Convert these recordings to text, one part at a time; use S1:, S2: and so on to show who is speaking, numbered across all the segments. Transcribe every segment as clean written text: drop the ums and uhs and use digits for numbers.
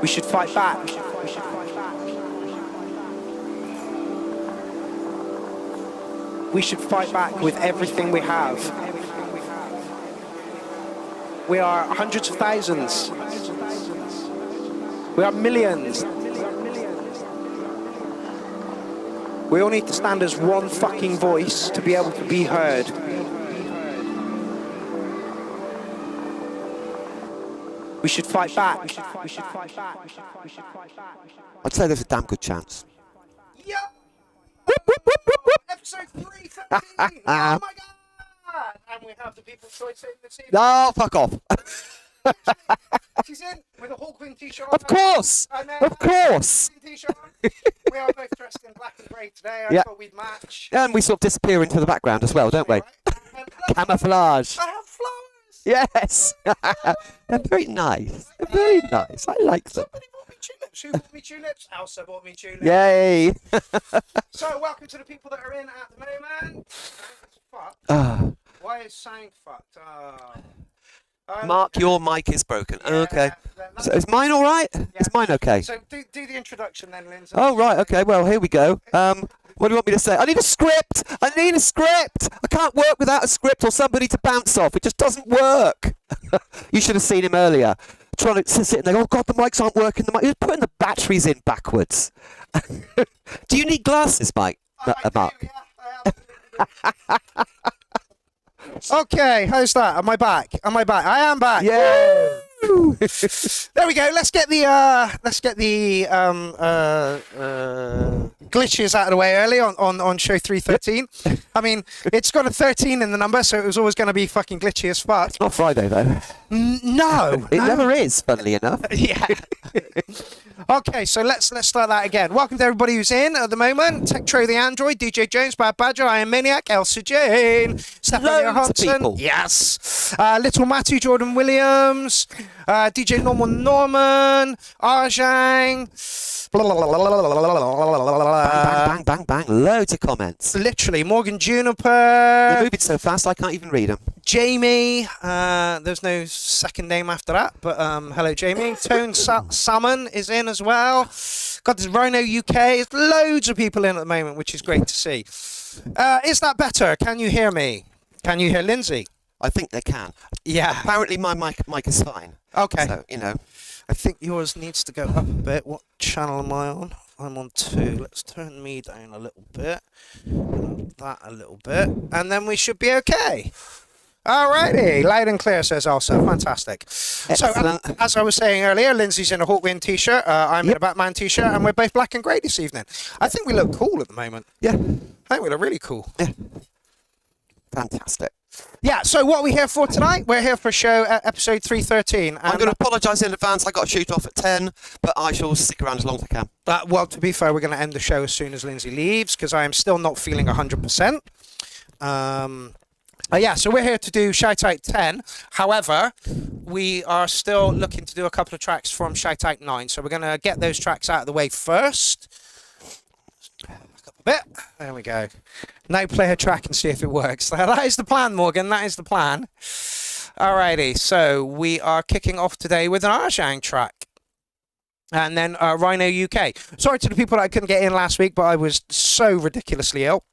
S1: We should fight back. We should fight back with everything we have. We are hundreds of thousands. We are millions. We all need to stand as one fucking voice to be able to be heard. We should fight back.
S2: I'd say there's a damn good chance.
S1: Yeah. Episode 313. Oh my god! And we have the People's Choice in this evening.
S2: No, fuck off.
S1: She's in with a Hawkwind t-shirt.
S2: Of course. Of course.
S1: T-shirt. We are both dressed in black and grey today. I thought we'd match.
S2: And we sort of disappear into the background as well, don't we? Camouflage.
S1: I have flowers.
S2: Yes. They're very nice. They're very nice. I like them.
S1: Somebody bought me tulips. Who bought me tulips? Elsa bought me tulips.
S2: Yay.
S1: So, welcome to the people that are in at the moment. Fucked. Why is sound fucked?
S2: Mark, your mic is broken. Okay. So is mine all right? Yeah. Is mine okay?
S1: So do the introduction then, Lindsay.
S2: Oh, right. Okay. Well, here we go. What do you want me to say? I need a script. I need a script. I can't work without a script or somebody to bounce off. It just doesn't work. You should have seen him earlier. Trying to sit and they go, oh, God, the mics aren't working. He's putting the batteries in backwards. Do you need glasses, Mike? Mark?
S1: Do, yeah. Okay, how's that? Am I back? Am I back? I am back.
S2: Yeah.
S1: There we go. Let's get the glitches out of the way early on show 313. I mean, it's got a 13 in the number, so it was always going to be fucking glitchy as fuck.
S2: It's not Friday though.
S1: No,
S2: it never is. Funnily enough.
S1: Yeah. Okay, so let's start that again. Welcome to everybody who's in at the moment. Techno the Android, DJ Jones, Bad Badger, I Am Maniac, Elsa Jane, Stephanie Hodgson. Yes. Little Matthew, Jordan Williams, DJ Normal Norman, Arjang.
S2: Bang, bang, bang. Loads of comments.
S1: Literally. Morgan Juniper.
S2: You're moving so fast I can't even read them.
S1: Jamie. There's no second name after that, but hello, Jamie. Tone Salmon is in as well. God, there's Rhino UK. There's loads of people in at the moment, which is great to see. Is that better? Can you hear me? Can you hear Lindsay?
S2: I think they can.
S1: Yeah.
S2: Apparently my mic is fine.
S1: Okay.
S2: So, you know.
S1: I think yours needs to go up a bit. What channel am I on? I'm on 2. Let's turn me down a little bit. That a little bit. And then we should be okay. Alrighty. Loud and clear, says Elsa. Fantastic.
S2: Excellent.
S1: So, as I was saying earlier, Lindsay's in a Hawkwind t-shirt. I'm in a Batman t-shirt. And we're both black and grey this evening. I think we look cool at the moment.
S2: Yeah.
S1: I think we look really cool.
S2: Yeah. Fantastic.
S1: Yeah, so what are we here for tonight? We're here for show episode 313.
S2: I'm going to apologise in advance. I got to shoot off at 10, but I shall stick around as long as I can.
S1: Well, to be fair, we're going to end the show as soon as Lindsay leaves because I am still not feeling 100%. Yeah, so we're here to do Shout Out 10. However, we are still looking to do a couple of tracks from Shout Out 9. So we're going to get those tracks out of the way first. Bit. There we go. Now play a track and see if it works. That is the plan, Morgan. That is the plan. Alrighty. So we are kicking off today with an Arjang track. And then Rhino UK. Sorry to the people that I couldn't get in last week, but I was so ridiculously ill.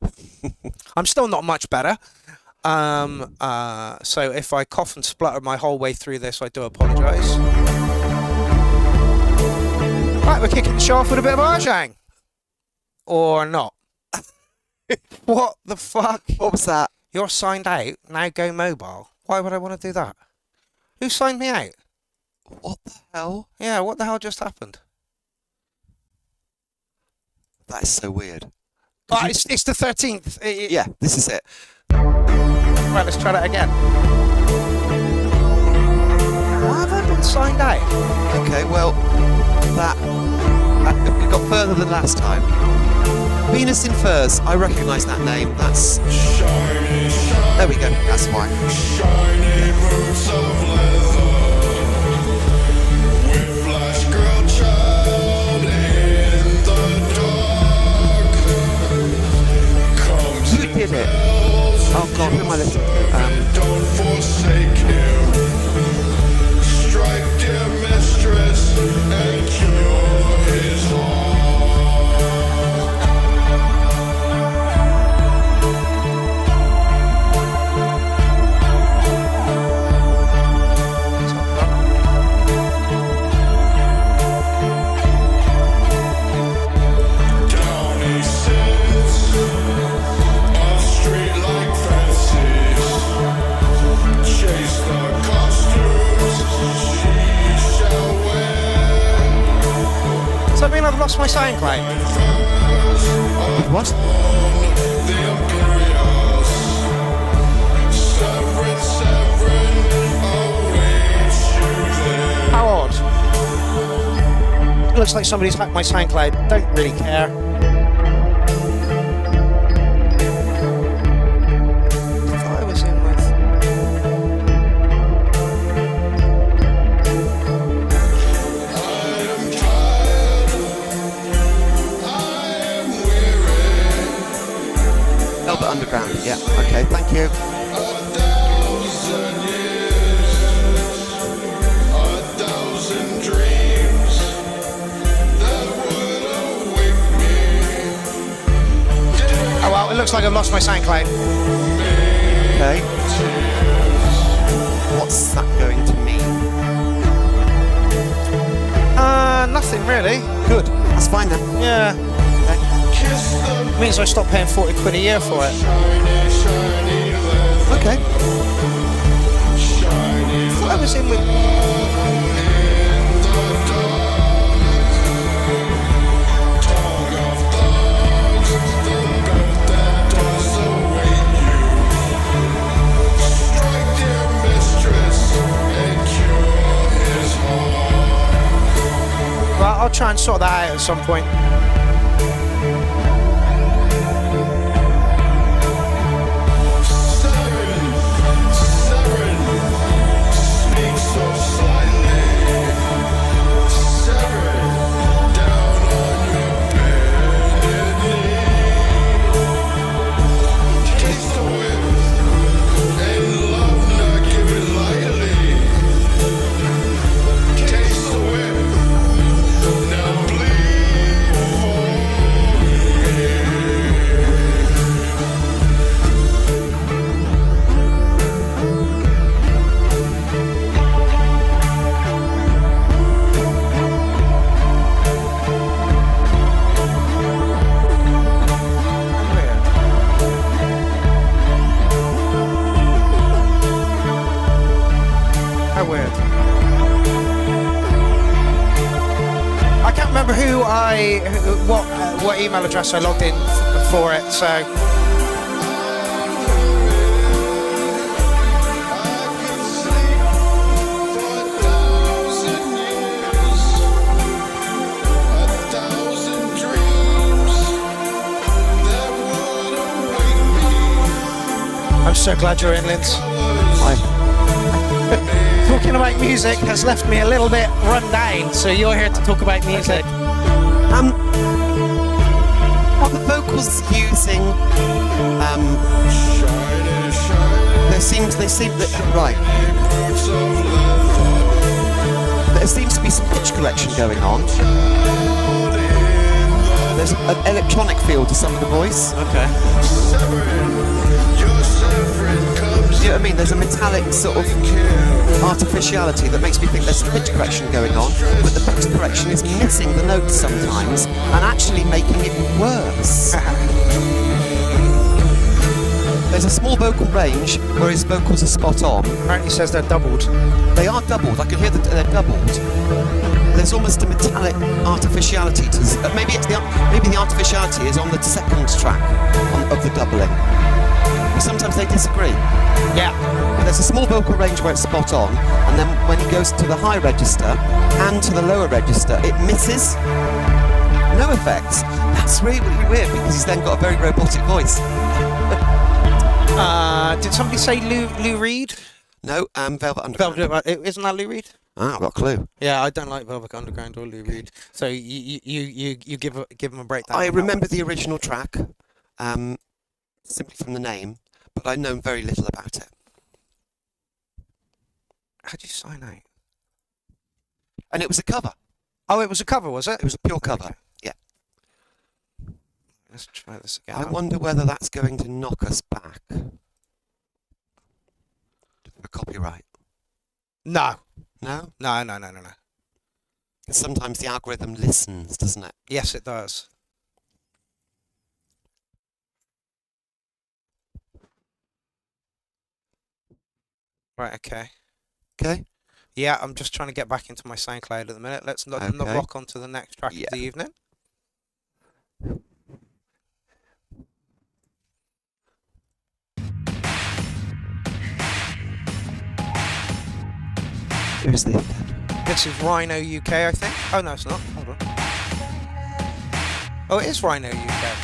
S1: I'm still not much better. So if I cough and splutter my whole way through this, I do apologise. Right, we're kicking the show off with a bit of Arjang. Or not. What the fuck?
S2: What was that?
S1: You're signed out, now go mobile. Why would I want to do that? Who signed me out?
S2: What the hell?
S1: Yeah, what the hell just happened?
S2: That is so weird.
S1: Oh, it's the 13th.
S2: Yeah, this is it.
S1: Right, let's try that again. Why have I been signed out?
S2: Okay, well, we got further than last time. Venus in Furs, I recognise that name. That's... There we go, that's why.
S3: Shiny boots of leather, whiplash girl child in the dark.
S2: Who did it? Oh God, who am I listening to?
S3: Don't forsake him. Strike, dear mistress. and cure his Down he sits off street-like fences, chase the costumes she shall wear.
S1: Does that mean I've lost my SoundCloud?
S2: What?
S3: The imperious Severin awaits you there.
S1: How odd. It looks like somebody's hacked my SoundCloud. Don't really care. I thought I was in with...
S2: Velvet Underground. Yeah. Okay. Thank you.
S3: A thousand dreams that would awake me.
S1: Oh well, it looks like I've lost my SoundCloud.
S2: Okay. What's that going to mean?
S1: Nothing really.
S2: Good. That's fine then.
S1: Yeah.
S3: Kiss the
S1: Means I stop paying 40 quid a year for it.
S3: shiny, shiny leather.
S2: Okay.
S3: Shiny
S1: I thought I was in with...
S3: tongue of thugs, the belt that does await you. Strike your mistress and cure his heart.
S1: Well, I'll try and sort that out at some point.
S3: Severin, speak so slightly. Severin, down on your bended knee. Taste the whip, and love not give it lightly. Taste the whip, now bleed for me.
S1: How weird. I can't remember what email address I logged in for it, so... I'm so glad you're in, Linz. Talking about music has left me a little bit run down, so you're here to talk about music.
S2: Are the vocals using? They seem that right. There seems to be some pitch correction going on. There's an electronic feel to some of the voice.
S1: Okay.
S2: You know what I mean? There's a metallic sort of artificiality that makes me think there's some pitch correction going on, but the pitch correction is missing the notes sometimes and actually making it worse. There's a small vocal range where his vocals are spot on.
S1: Apparently says they're doubled.
S2: They are doubled. I can hear that they're doubled. There's almost a metallic artificiality to maybe the artificiality is on the second track of the doubling. Sometimes they disagree.
S1: Yeah.
S2: But there's a small vocal range where it's spot on, and then when he goes to the high register and to the lower register, it misses. No effects. That's really, really weird because he's then got a very robotic voice.
S1: Did somebody say Lou Reed?
S2: No, Velvet Underground.
S1: Isn't that Lou Reed?
S2: I've got a clue.
S1: Yeah, I don't like Velvet Underground or Lou Reed. So you give him a breakdown.
S2: I remember the original track, simply from the name, but I know very little about it.
S1: How do you sign out?
S2: And it was a cover.
S1: Oh, it was a cover, was it?
S2: It was a pure cover. Yeah.
S1: Let's try this again.
S2: I wonder whether that's going to knock us back for copyright.
S1: No.
S2: No?
S1: No.
S2: 'Cause sometimes the algorithm listens, doesn't it?
S1: Yes, it does. Right, okay.
S2: Okay.
S1: Yeah, I'm just trying to get back into my SoundCloud at the minute. Let's not
S2: Okay.
S1: rock on to the next track
S2: Yeah.
S1: of the evening.
S2: Who's this?
S1: This is Rhino UK, I think. Oh, no, it's not. Hold on. Oh, it is Rhino UK.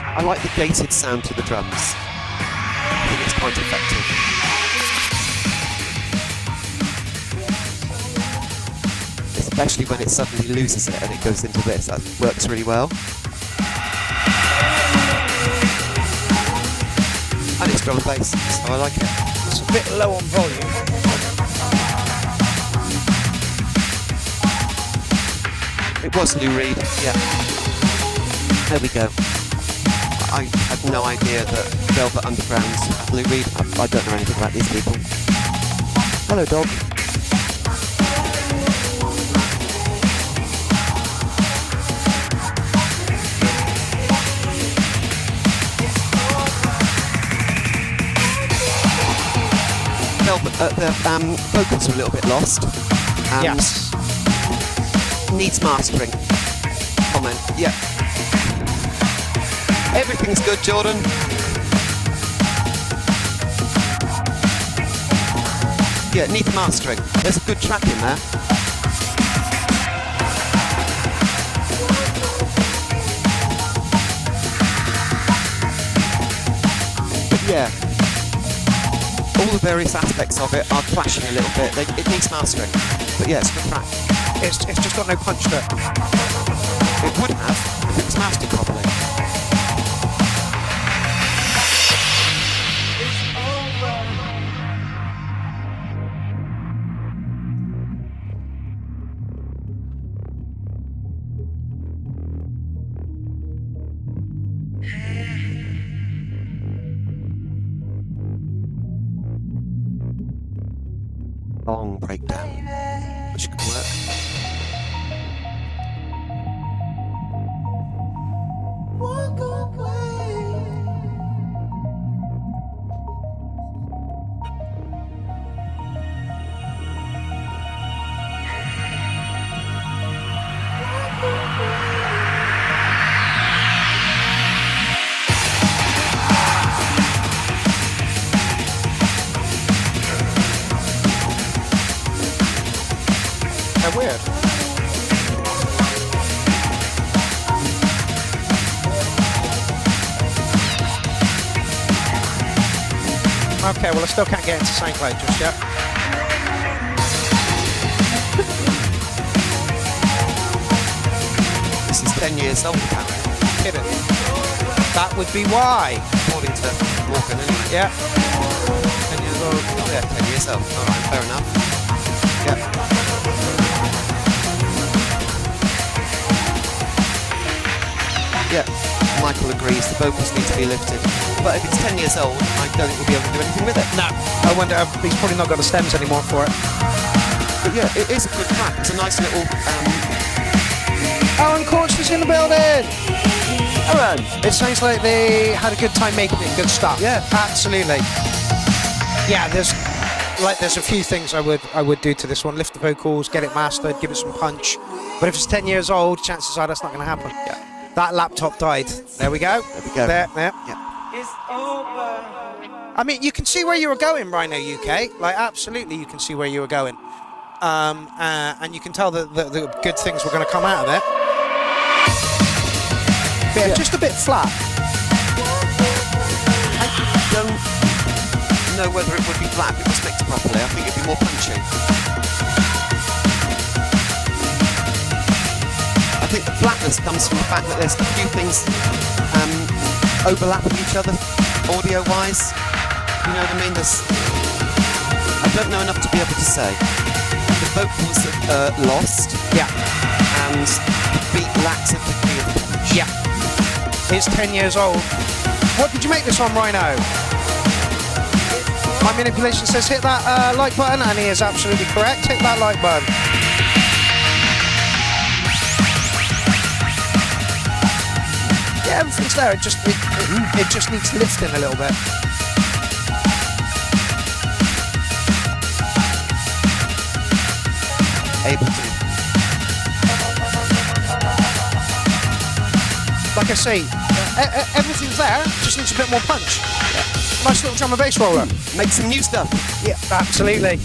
S2: I like the gated sound to the drums. I think it's quite effective. Especially when it suddenly loses it and it goes into this. That works really well. And it's drum and bass, so I like it.
S1: It's a bit low on volume.
S2: It was Lou Reed, yeah. There we go. I had no idea that Velvet Underground's Lou Reed. I don't know anything about these people. Hello, dog. Velvet, the vocals are a little bit lost.
S1: Yes.
S2: Needs mastering. Comment. Yeah. Everything's good, Jordan. Yeah, needs mastering. There's a good track in there. But yeah, all the various aspects of it are clashing a little bit. It needs mastering. But yeah, it's a good track.
S1: It's just got no punch to it.
S2: It would have if it was mastered properly. Long breakdown, which could work.
S1: How weird. Okay, well I still can't get into SoundCloud just yet.
S2: This is 10 years old, apparently.
S1: Kidding. That would be why.
S2: According to Morgan, anyway.
S1: Yeah.
S2: 10 years old. Oh, yeah, 10 years old. All right, fair enough. Yeah. Yeah, Michael agrees. The vocals need to be lifted. But if it's 10 years old, I don't think we'll be able to do anything with it.
S1: No. I wonder, he's probably not got the stems anymore for it.
S2: But yeah, it is a good track. It's a nice little...
S1: Alan Courts is in the building! Aaron! It sounds like they had a good time making it, good stuff.
S2: Yeah.
S1: Absolutely. Yeah, there's a few things I would do to this one. Lift the vocals, get it mastered, give it some punch. But if it's 10 years old, chances are that's not going to happen.
S2: Yeah.
S1: That laptop died. There we go.
S2: There we go.
S1: There.
S2: Yeah.
S4: It's over.
S1: I mean, you can see where you were going, Rhino UK. Like, absolutely, you can see where you were going. And you can tell that the good things were going to come out of it. Yeah, just a bit flat.
S2: I don't know whether it would be flat if it was mixed properly. I think it'd be more punchy. I think the flatness comes from the fact that there's a few things overlap with each other, audio-wise. You know what I mean? I don't know enough to be able to say. The vocals are lost.
S1: Yeah.
S2: And the beat lacks a degree of punch.
S1: Yeah. It's 10 years old. What did you make this on, Rhino? My manipulation says hit that like button, and he is absolutely correct. Hit that like button. Yeah, everything's there. It just needs lifting a little bit.
S2: Able to.
S1: Like I say, everything's there. Just needs a bit more punch. Yeah. Nice little drum and bass roller.
S2: Make some new stuff.
S1: Yeah, absolutely.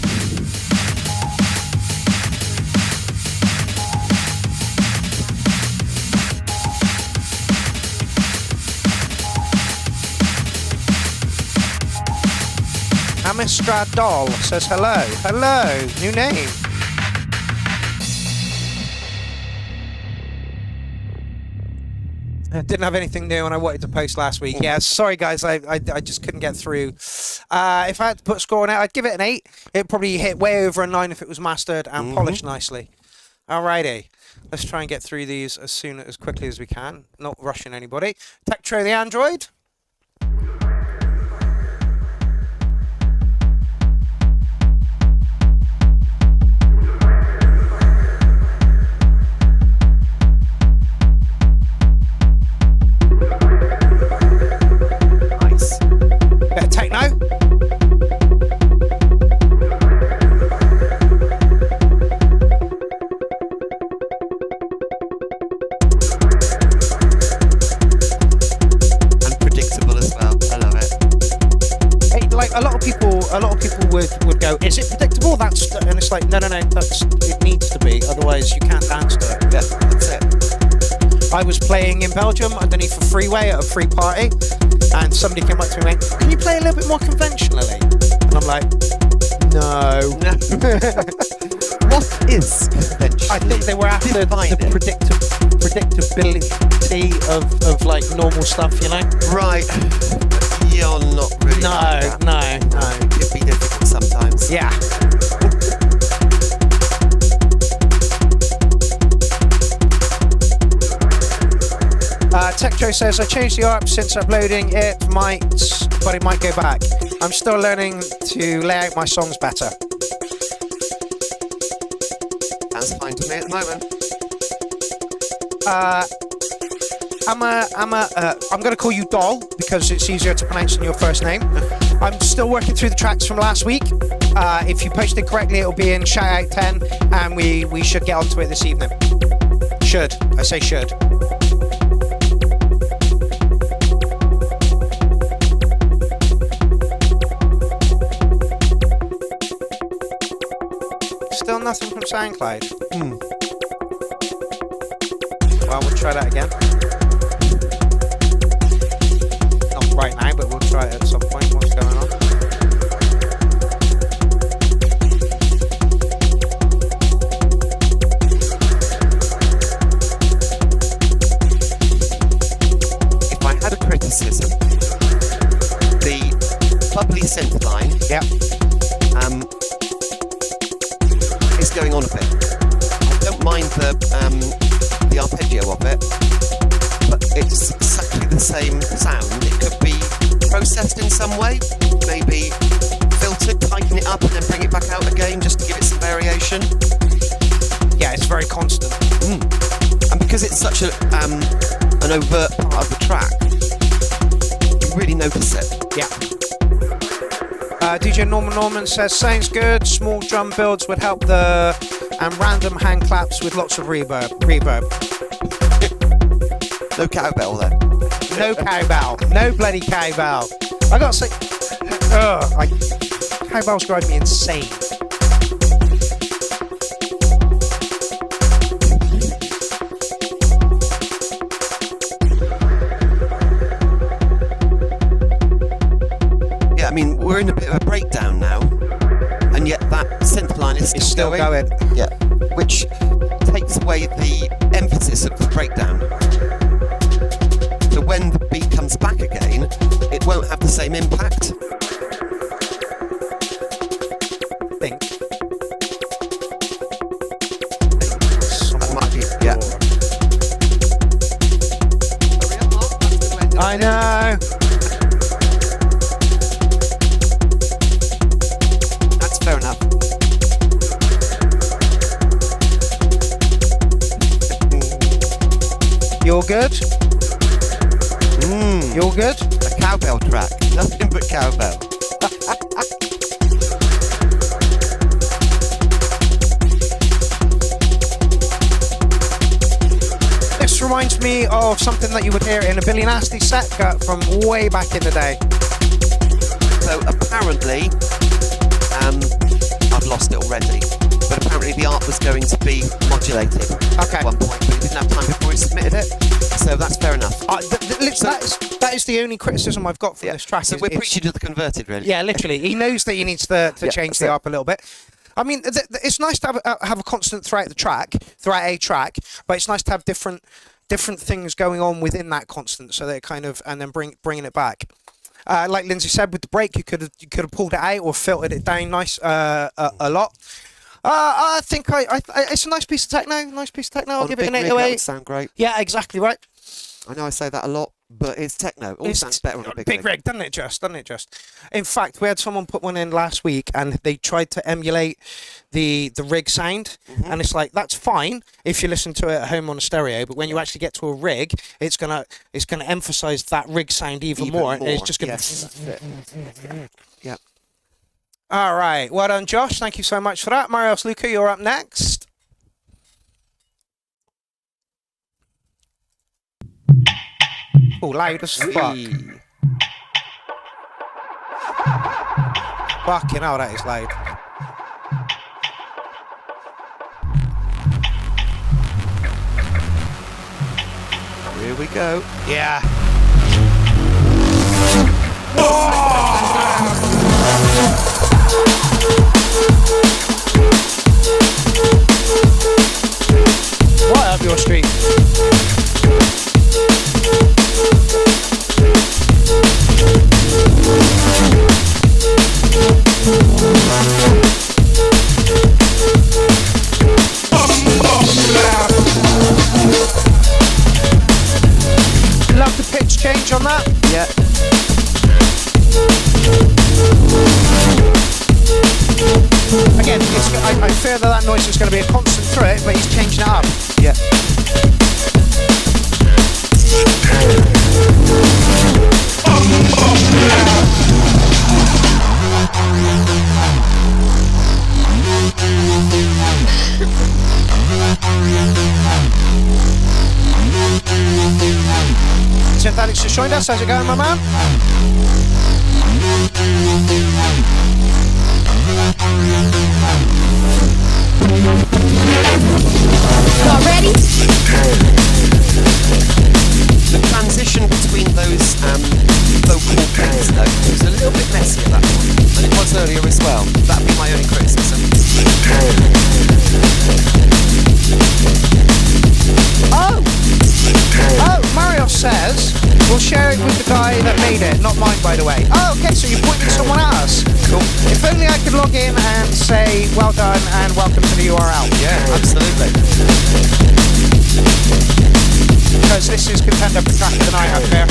S1: Amistrad Doll says hello. Hello, new name. I didn't have anything new and I wanted to post last week. Yeah, sorry guys, I just couldn't get through. If I had to put a score on it, I'd give it an 8. It'd probably hit way over a 9 if it was mastered and polished nicely. Alrighty, let's try and get through these as quickly as we can. Not rushing anybody. Techno the Android. Bit of techno.
S2: Unpredictable as well. I love it.
S1: Hey, like a lot of people would go, is it predictable? And it's like, no, it needs to be, otherwise you can't dance to it.
S2: Yeah, that's it.
S1: I was playing in Belgium underneath a freeway at a free party, and somebody came up to me and went, can you play a little bit more conventionally? And I'm like, no.
S2: What is conventional?
S1: I think they were after the predictability of like normal stuff, you know?
S2: Right. You're not really.
S1: No.
S2: It could be difficult sometimes.
S1: Yeah. Techno says, I changed the ARP since uploading it, but it might go back. I'm still learning to lay out my songs better.
S2: That's fine to me at the moment.
S1: I'm going to call you Doll because it's easier to pronounce than your first name. I'm still working through the tracks from last week. If you posted correctly, it'll be in Shout Out 10, and we should get onto it this evening. Should. I say should. Still nothing from SoundCloud. Well, we'll try that again. Not right now, but we'll try it at some point. What's going on?
S2: If I had a criticism, the bubbly synth line.
S1: Yep.
S2: Is going on a bit. I don't mind the arpeggio of it, but it's exactly the same sound. It could be processed in some way, maybe filtered, tighten it up and then bring it back out again just to give it some variation.
S1: Yeah, it's very constant.
S2: And because it's such an overt part of the track, you really notice it.
S1: Yeah. DJ Norman says, sounds good. Small drum builds would help and random hand claps with lots of reverb.
S2: No cowbell there.
S1: No cowbell. No bloody cowbell. I gotta say, cowbells drive me insane. It's still going.
S2: Yeah, which takes away the emphasis of the breakdown. So when the beat comes back again, it won't have the same impact.
S1: I think.
S2: That might be, yeah.
S1: I know.
S2: That's fair enough.
S1: You're good? You're good?
S2: A cowbell track. Nothing but cowbell.
S1: This reminds me of something that you would hear in a Billy Nasty set cut from way back in the day.
S2: So apparently, I've lost it already, but apparently the art was going to be modulated at one point, but he didn't have time before he submitted it, so that's fair enough.
S1: That is the only criticism I've got from this track.
S2: So we're preaching to the converted, really.
S1: Yeah, literally. He knows that he needs to change the arp a little bit. I mean, it's nice to have a constant throughout a track, but it's nice to have different things going on within that constant, so that it kind of, and then bringing it back. Like Lindsay said, with the break, you could have pulled it out or filtered it down nice a lot. I think it's a nice piece of techno. I'll give it an 808.
S2: That would sound great.
S1: Yeah, exactly right.
S2: I know I say that a lot, but it's techno. It sounds better on a big
S1: rig, doesn't it just? In fact, we had someone put one in last week and they tried to emulate the rig sound, and it's like, that's fine if you listen to it at home on a stereo, but when you actually get to a rig, it's gonna emphasize that rig sound even more. And it's just gonna
S2: Yeah.
S1: All right, well done, Josh. Thank you so much for that. Marios Luca, you're up next. Oh, loud as fuck. Fucking hell, that is loud.
S2: Here we go.
S1: Yeah. Right up your street. Love the pitch change on that.
S2: Yeah.
S1: Again, I fear that noise is going to be a constant through it, but he's changing it up.
S2: Yeah.
S1: Synthetics just joined us. How's it going, my man?
S5: Y'all ready?
S2: The transition between those vocal pairs, though, was a little bit messy at that point, and it was earlier as well. That'd be my only criticism.
S1: Oh, Mario says we'll share it with the guy that made it, not mine, by the way. Oh, okay, so you're pointing someone at us.
S2: Cool.
S1: If only I could log in and say well done and welcome to the URL.
S2: Yeah, absolutely.
S1: Because this is contender for track of the night up there.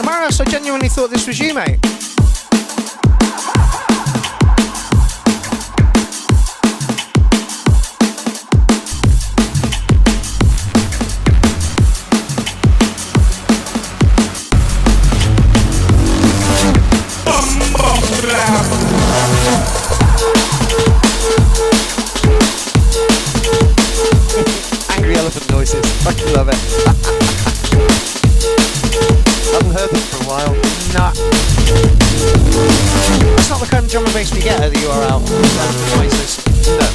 S1: Marios, I genuinely thought this was you, mate.
S2: Angry elephant noises. Fucking love it. Haven't heard them for a while.
S1: Nah. That's not the kind of drum and bass we get at the URL. Noises.
S2: No.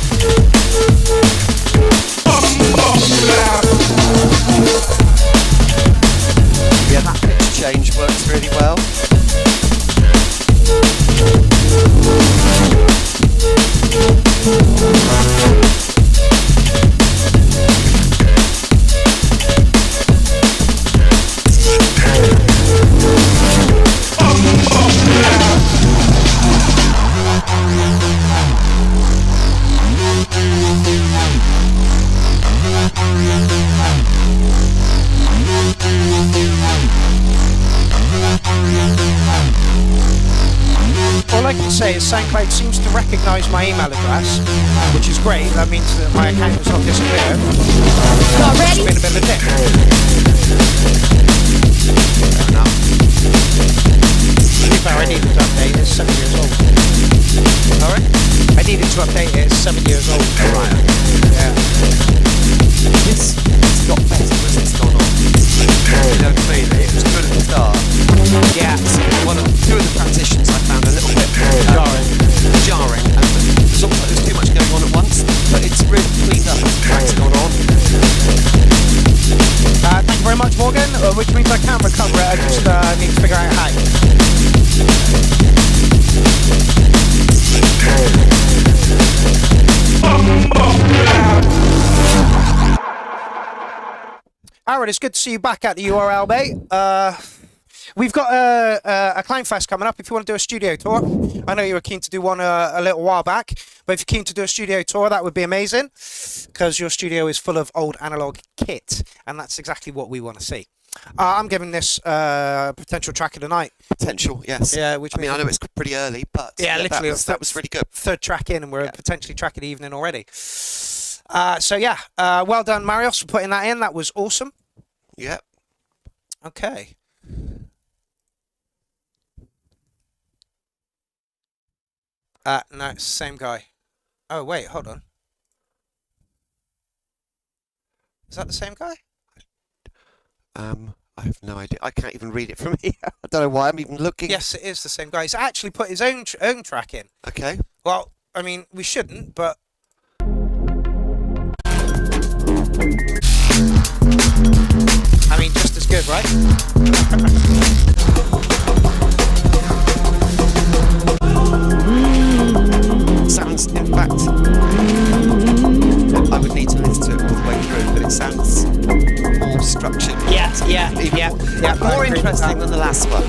S1: say is SoundCloud seems to recognise my email address, which is great. That means that my account has not disappeared.
S5: Y'all
S1: It's
S5: ready?
S1: been a bit of a dick.
S2: Fair enough.
S1: To be fair, I needed to update it. It's 7 years old.
S2: Sorry?
S1: I needed to update it. It's 7 years old.
S2: Oh, right.
S1: Yeah.
S2: It's got better as it's gone on. You know what I mean? It was good at the start.
S1: Yeah.
S2: Two of the transitions I found a little bit jarring, and there's too much going on at once. But it's really cleaned up as the track's gone on.
S1: Thank you very much, Morgan. Which means I can recover it. I just need to figure out how. Aaron, it's good to see you back at the URL, mate. We've got a Clownfest coming up. If you want to do a studio tour, I know you were keen to do one a little while back, but if you're keen to do a studio tour, that would be amazing, because your studio is full of old analog kit, and that's exactly what we want to see. I'm giving this potential track of the night.
S2: Potential, yes.
S1: Yeah, which
S2: I know it's pretty early, but
S1: yeah, literally
S2: that was really good.
S1: Third track in, and we're potentially track of the evening already. So yeah, well done, Marios, for putting that in. That was awesome.
S2: Yeah.
S1: Okay. No, it's the same guy. Oh, wait, hold on. Is that the same guy?
S2: I have no idea. I can't even read it from here. I don't know why I'm even looking.
S1: Yes, it is the same guy. He's actually put his own track in.
S2: Okay.
S1: Well, I mean, we shouldn't, but... I mean, just as good, right?
S2: Sounds, in fact, I would need to listen to it all the way through, but it sounds more structured.
S1: Yeah.
S2: More interesting than the last one,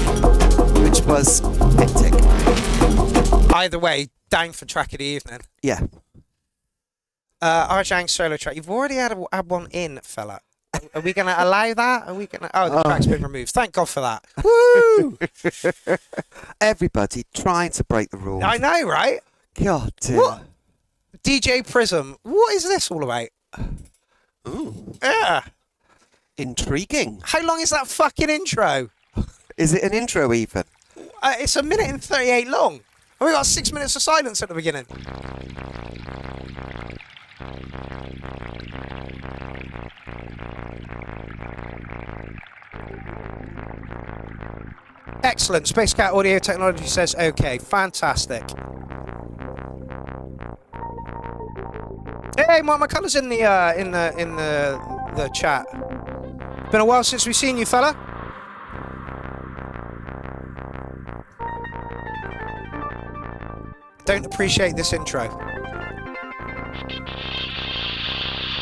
S2: which was hectic.
S1: Either way, down for track of the evening.
S2: Yeah.
S1: Arjang solo track. You've already had one in, fella. Are we going to allow that? Are we going to? Oh, the track's been removed. Thank God for that. Woo!
S2: Everybody trying to break the rules.
S1: I know, right?
S2: God dear.
S1: What? DJ Prism. What is this all about?
S2: Ooh.
S1: Yeah.
S2: Intriguing.
S1: How long is that fucking intro?
S2: Is it an intro even?
S1: It's 1 minute and 38 long. And we got 6 minutes of silence at the beginning. Excellent. Space Cat Audio Technology says okay. Fantastic. Hey, Mark McCullough's in the chat. Been a while since we've seen you, fella. Don't appreciate this intro.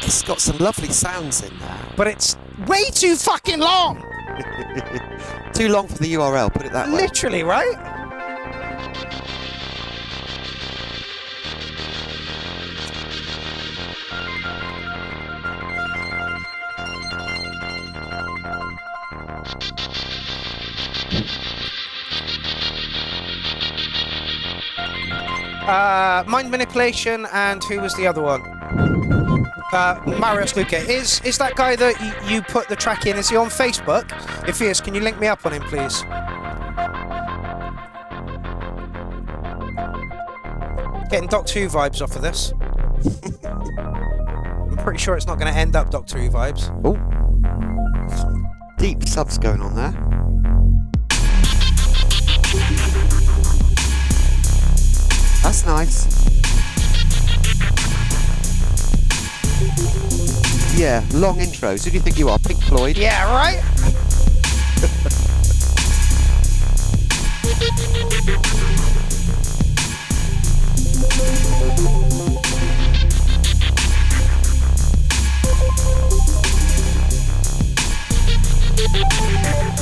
S2: It's got some lovely sounds in there.
S1: But it's way too fucking long!
S2: Too long for the URL, put it that way.
S1: Literally, right? Mind manipulation, and who was the other one? Marius Luca. Is that guy that you put the track in, is he on Facebook? If he is, can you link me up on him, please? Getting Doctor Who vibes off of this. I'm pretty sure it's not going to end up Doctor Who vibes.
S2: Oh. Deep subs going on there. That's nice. Yeah, long intros. Who do you think you are? Pink Floyd?
S1: Yeah, right?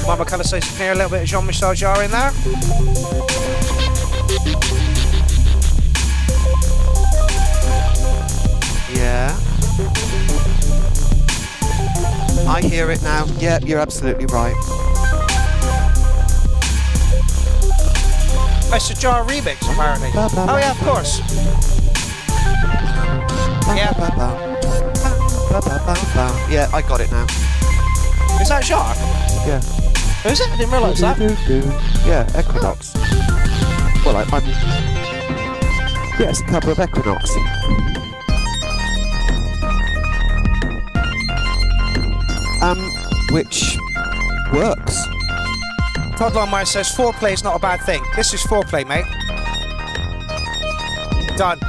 S1: Mama kind of says you can hear a little bit of Jean-Michel Jarre in there.
S2: Yeah. I hear it now. Yeah, you're absolutely right.
S1: It's a jar remix, apparently. Oh, yeah, of course. Yeah.
S2: Yeah, I got it now.
S1: Is that jar?
S2: Yeah.
S1: Is it? I didn't realise that.
S2: Yeah, Equinox. Well, I'm. Yeah, it's a cover of Equinox. Which works.
S1: Toddler Mine says foreplay is not a bad thing. This is foreplay, mate. Done.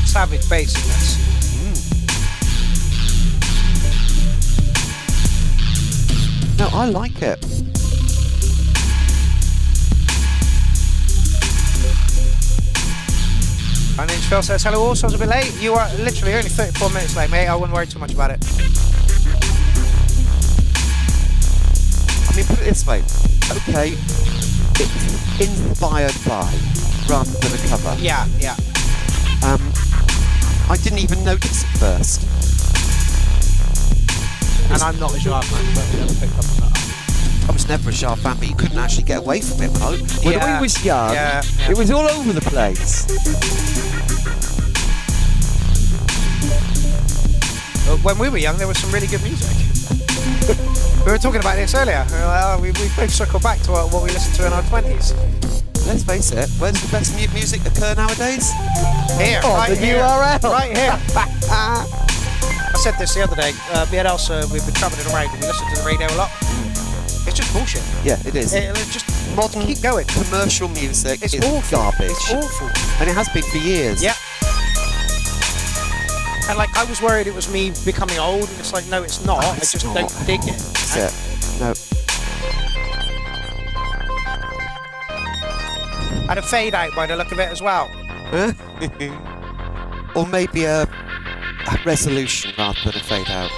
S1: Savage bass in this.
S2: No, I like it.
S1: And then Phil says, hello, all sounds a bit late. You are literally only 34 minutes late, mate. I wouldn't worry too much about it.
S2: I mean, put it this way. Okay, it's inspired by rather than a cover.
S1: Yeah, yeah.
S2: I didn't even notice at first.
S1: And I'm not a Jar fan, but we never picked up on that.
S2: I was never a Shah fan, but you couldn't actually get away from it when I was young.
S1: Yeah.
S2: It was all over the place.
S1: When we were young, there was some really good music. We were talking about this earlier. We were like, oh, we both circle back to what we listened to in our 20s.
S2: Let's face it, where's the best music occur nowadays?
S1: Here,
S2: Oh,
S1: right
S2: the
S1: here.
S2: URL.
S1: Right here. I said this the other day. Me and Elsa, we've been travelling around and we listen to the radio a lot. It's just bullshit.
S2: Yeah, it is.
S1: It's just modern. Keep going.
S2: Commercial music
S1: It's
S2: is
S1: awful.
S2: garbage.
S1: It's awful.
S2: And it has been for years.
S1: Yeah. And like, I was worried it was me becoming old, and it's like, no, it's not. I just
S2: not.
S1: don't dig it.
S2: That's it. No.
S1: And a fade out by the look of it as well.
S2: Or maybe a resolution rather than a fade out.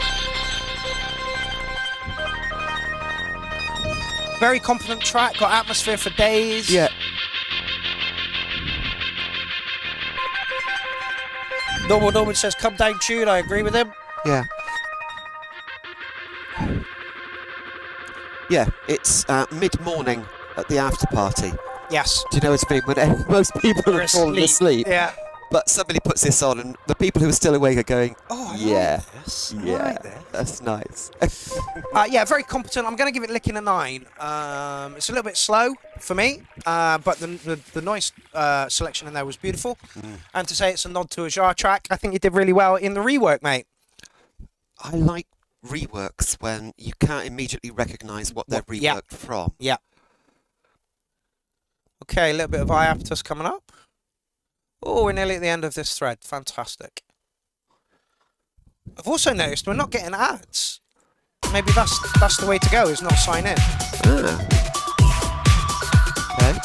S1: Very confident track, got atmosphere for days.
S2: Yeah.
S1: Norman says, come down tune. I agree with him.
S2: Yeah. Yeah, it's mid-morning at the after party.
S1: Yes.
S2: Do you know it's been when most people
S1: We're
S2: have fallen asleep?
S1: Yeah.
S2: But somebody puts this on, and the people who are still awake are going,
S1: Oh, I
S2: yeah,
S1: like this. I
S2: yeah,
S1: like this.
S2: that's nice.
S1: Yeah, very competent. I'm going to give it licking a 9. It's a little bit slow for me, but the noise selection in there was beautiful. And to say it's a nod to a Jar track, I think you did really well in the rework, mate.
S2: I like reworks when you can't immediately recognise what they're reworked
S1: Yeah.
S2: from.
S1: Yeah. Okay, a little bit of hiatus coming up. Oh, we're nearly at the end of this thread. Fantastic. I've also noticed we're not getting ads. Maybe that's the way to go, is not sign in.
S2: Ah. Okay.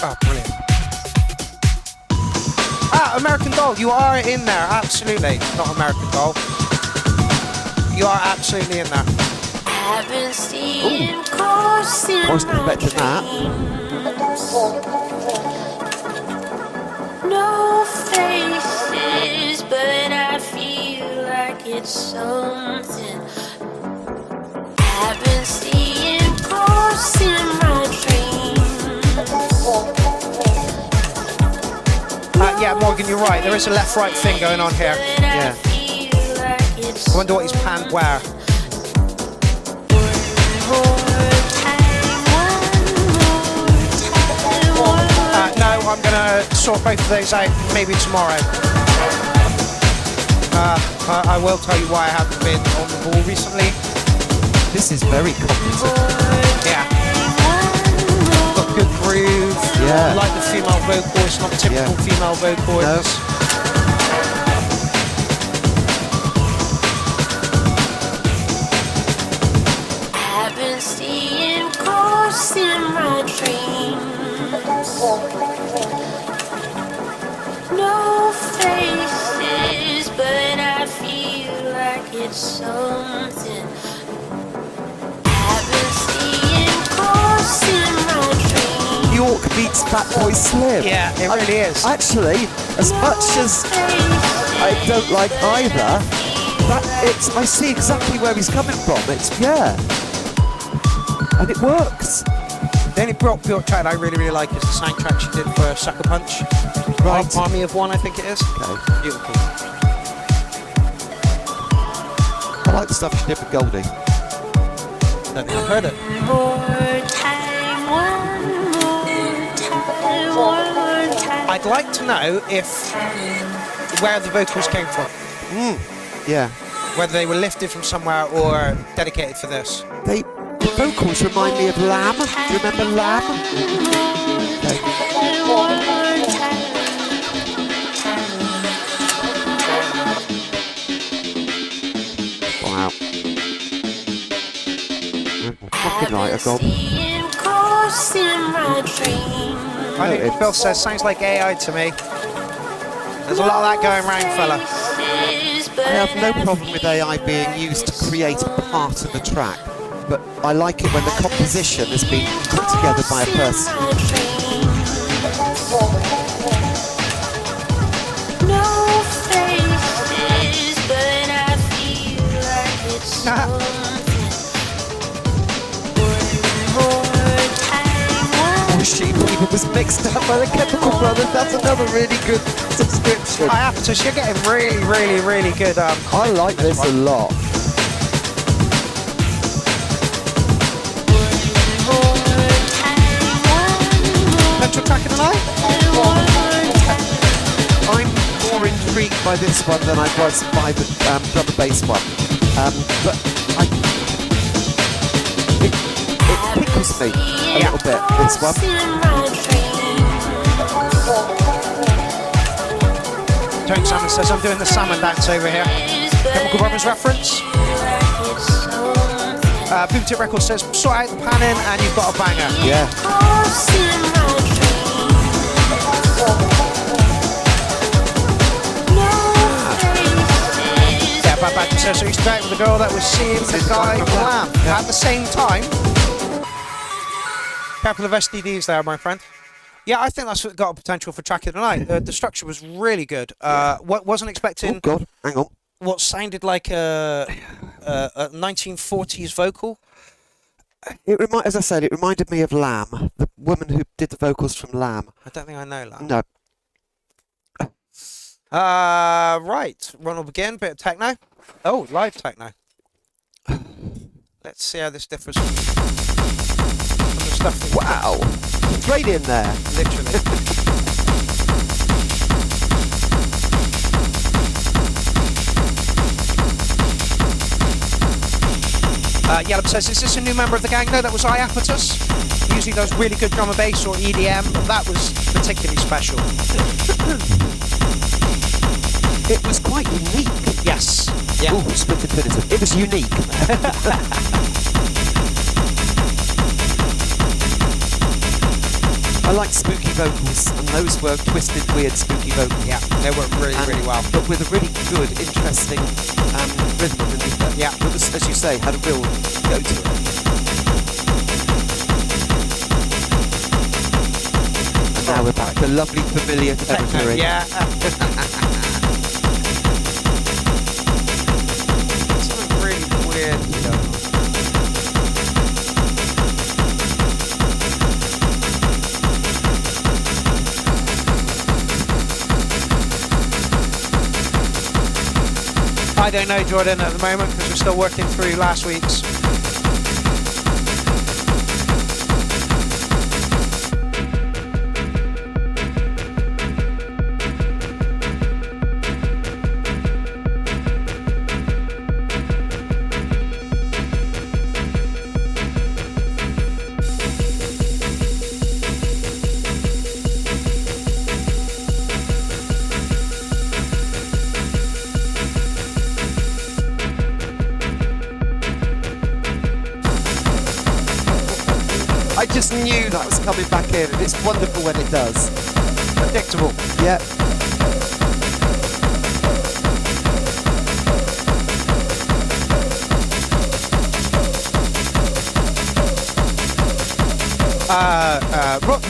S1: Oh, brilliant. Ah, American Doll, you are in there, absolutely. Not American Doll. You are absolutely in there.
S2: Wasn't expecting that.
S6: No faces, but I feel like it's something I've been seeing ghosts in my dreams.
S1: Yeah, Morgan, you're right. There is a left-right thing going on here.
S2: Yeah.
S1: I wonder what he's panned where. No, I'm going to sort both of those out maybe tomorrow. I will tell you why I haven't been on the ball recently.
S2: This is very competent.
S1: Yeah. Got good groove.
S2: Yeah.
S1: Like the female vocal. It's not typical female vocal.
S2: No.
S6: ghosts in my dreams. No faces, but I feel like it's something. I've been seeing ghosts in my dreams.
S2: York beats Fatboy Slim.
S1: Yeah, it really is.
S2: Actually, as much as I don't like either, I see exactly where he's coming from. And it works.
S1: The only Pierrot track I really like is the soundtrack she did for Sucker Punch.
S2: Right.
S1: Army of One, I think it is.
S2: Okay.
S1: Beautiful.
S2: I like the stuff she did with Goldie.
S1: Don't think I've heard it.
S6: One more time.
S1: I'd like to know where the vocals came from.
S2: Yeah.
S1: Whether they were lifted from somewhere or dedicated for this.
S2: The vocals remind me of Lamb. Do you remember Lamb? Okay. Wow. Fucking right, I got.
S1: I think Phil says sounds like AI to me. There's a lot of that going around, fella.
S2: I have no problem with AI being used to create a part of a track, but I like it when the composition has been put together by a person.
S6: No faces, but I feel like it's something.
S2: Machine Weaver was mixed up by the Chemical Brothers. That's another really good description.
S1: I have to. So you're getting really good.
S2: I like this a lot.
S1: Petrol track of the night?
S2: I'm more intrigued by this one than I was by the drum and bass one. But it tickles me a little bit, this one.
S1: Tony Salmon says I'm doing the salmon dance over here. Chemical Brothers reference. Boom Tip Records says sort out the panning and you've got a banger.
S2: Yeah.
S1: Yeah, Bad Bad says so he used to go out with a girl that was seeing the guy Lamb at the same time. Couple of STDs there, my friend. Yeah, I think that's got a potential for track of the night. The structure was really good. Wasn't expecting.
S2: Oh God, hang on.
S1: What sounded like a 1940s vocal.
S2: As I said, it reminded me of Lamb, the woman who did the vocals from Lamb.
S1: I don't think I know that.
S2: No.
S1: Right. Ronald begin. Bit of techno. Oh, live techno. Let's see how this differs from the stuff.
S2: Wow. Straight in there.
S1: Literally. Yellow says, is this a new member of the gang? No, that was Iapetus. Usually does really good drum and bass or EDM, but that was particularly special.
S2: It was quite unique.
S1: Yes. Yeah.
S2: Ooh, split infinitive. It was unique. I like spooky vocals, and those were twisted, weird, spooky vocals.
S1: Yeah, they worked really well.
S2: But with a really good, interesting rhythm underneath it.
S1: Yeah.
S2: It was, as you say, had a real go to it. And now we're back to lovely, familiar territory.
S1: Yeah. Something really weird stuff. I don't know, Jordan, at the moment because we're still working through last week's.
S2: just knew that was coming back in, and it's wonderful when it does.
S1: Predictable.
S2: Yeah.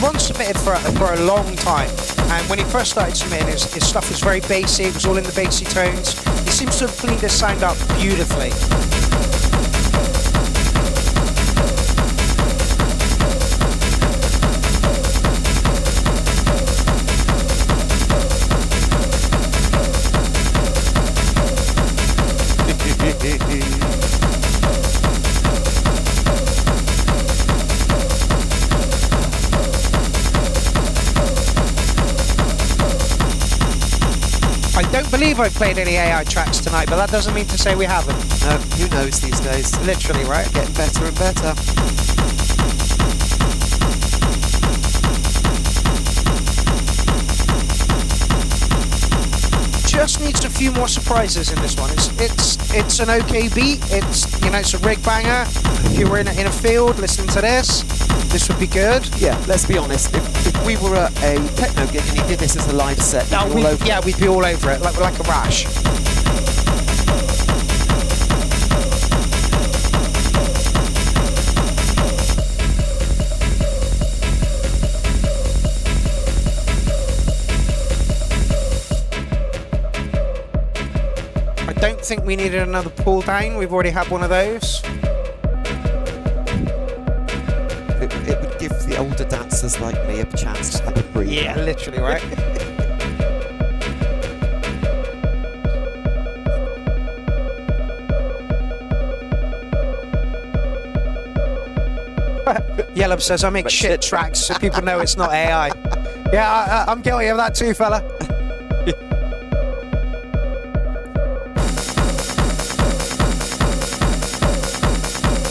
S1: Ron submitted for a long time, and when he first started submitting, his stuff was very bassy. It was all in the bassy tones. He seems to have cleaned his sound up beautifully. I don't believe I've played any AI tracks tonight, but that doesn't mean to say we haven't.
S2: No, who knows these days?
S1: Literally, right?
S2: Getting better and better.
S1: Just needs a few more surprises in this one. It's an okay beat. It's a rig banger. If you were in a field listening to this would be good.
S2: Yeah, let's be honest. If we were at a techno gig and he did this as a live set,
S1: We'd be all over it, like a rash. I don't think we needed another pull down. We've already had one of those.
S2: it would give the older dancers like me a chance to have a breather.
S1: Yeah, literally, right? Yellow says I make shit tracks so people know it's not AI. Yeah, I'm guilty of that too, fella.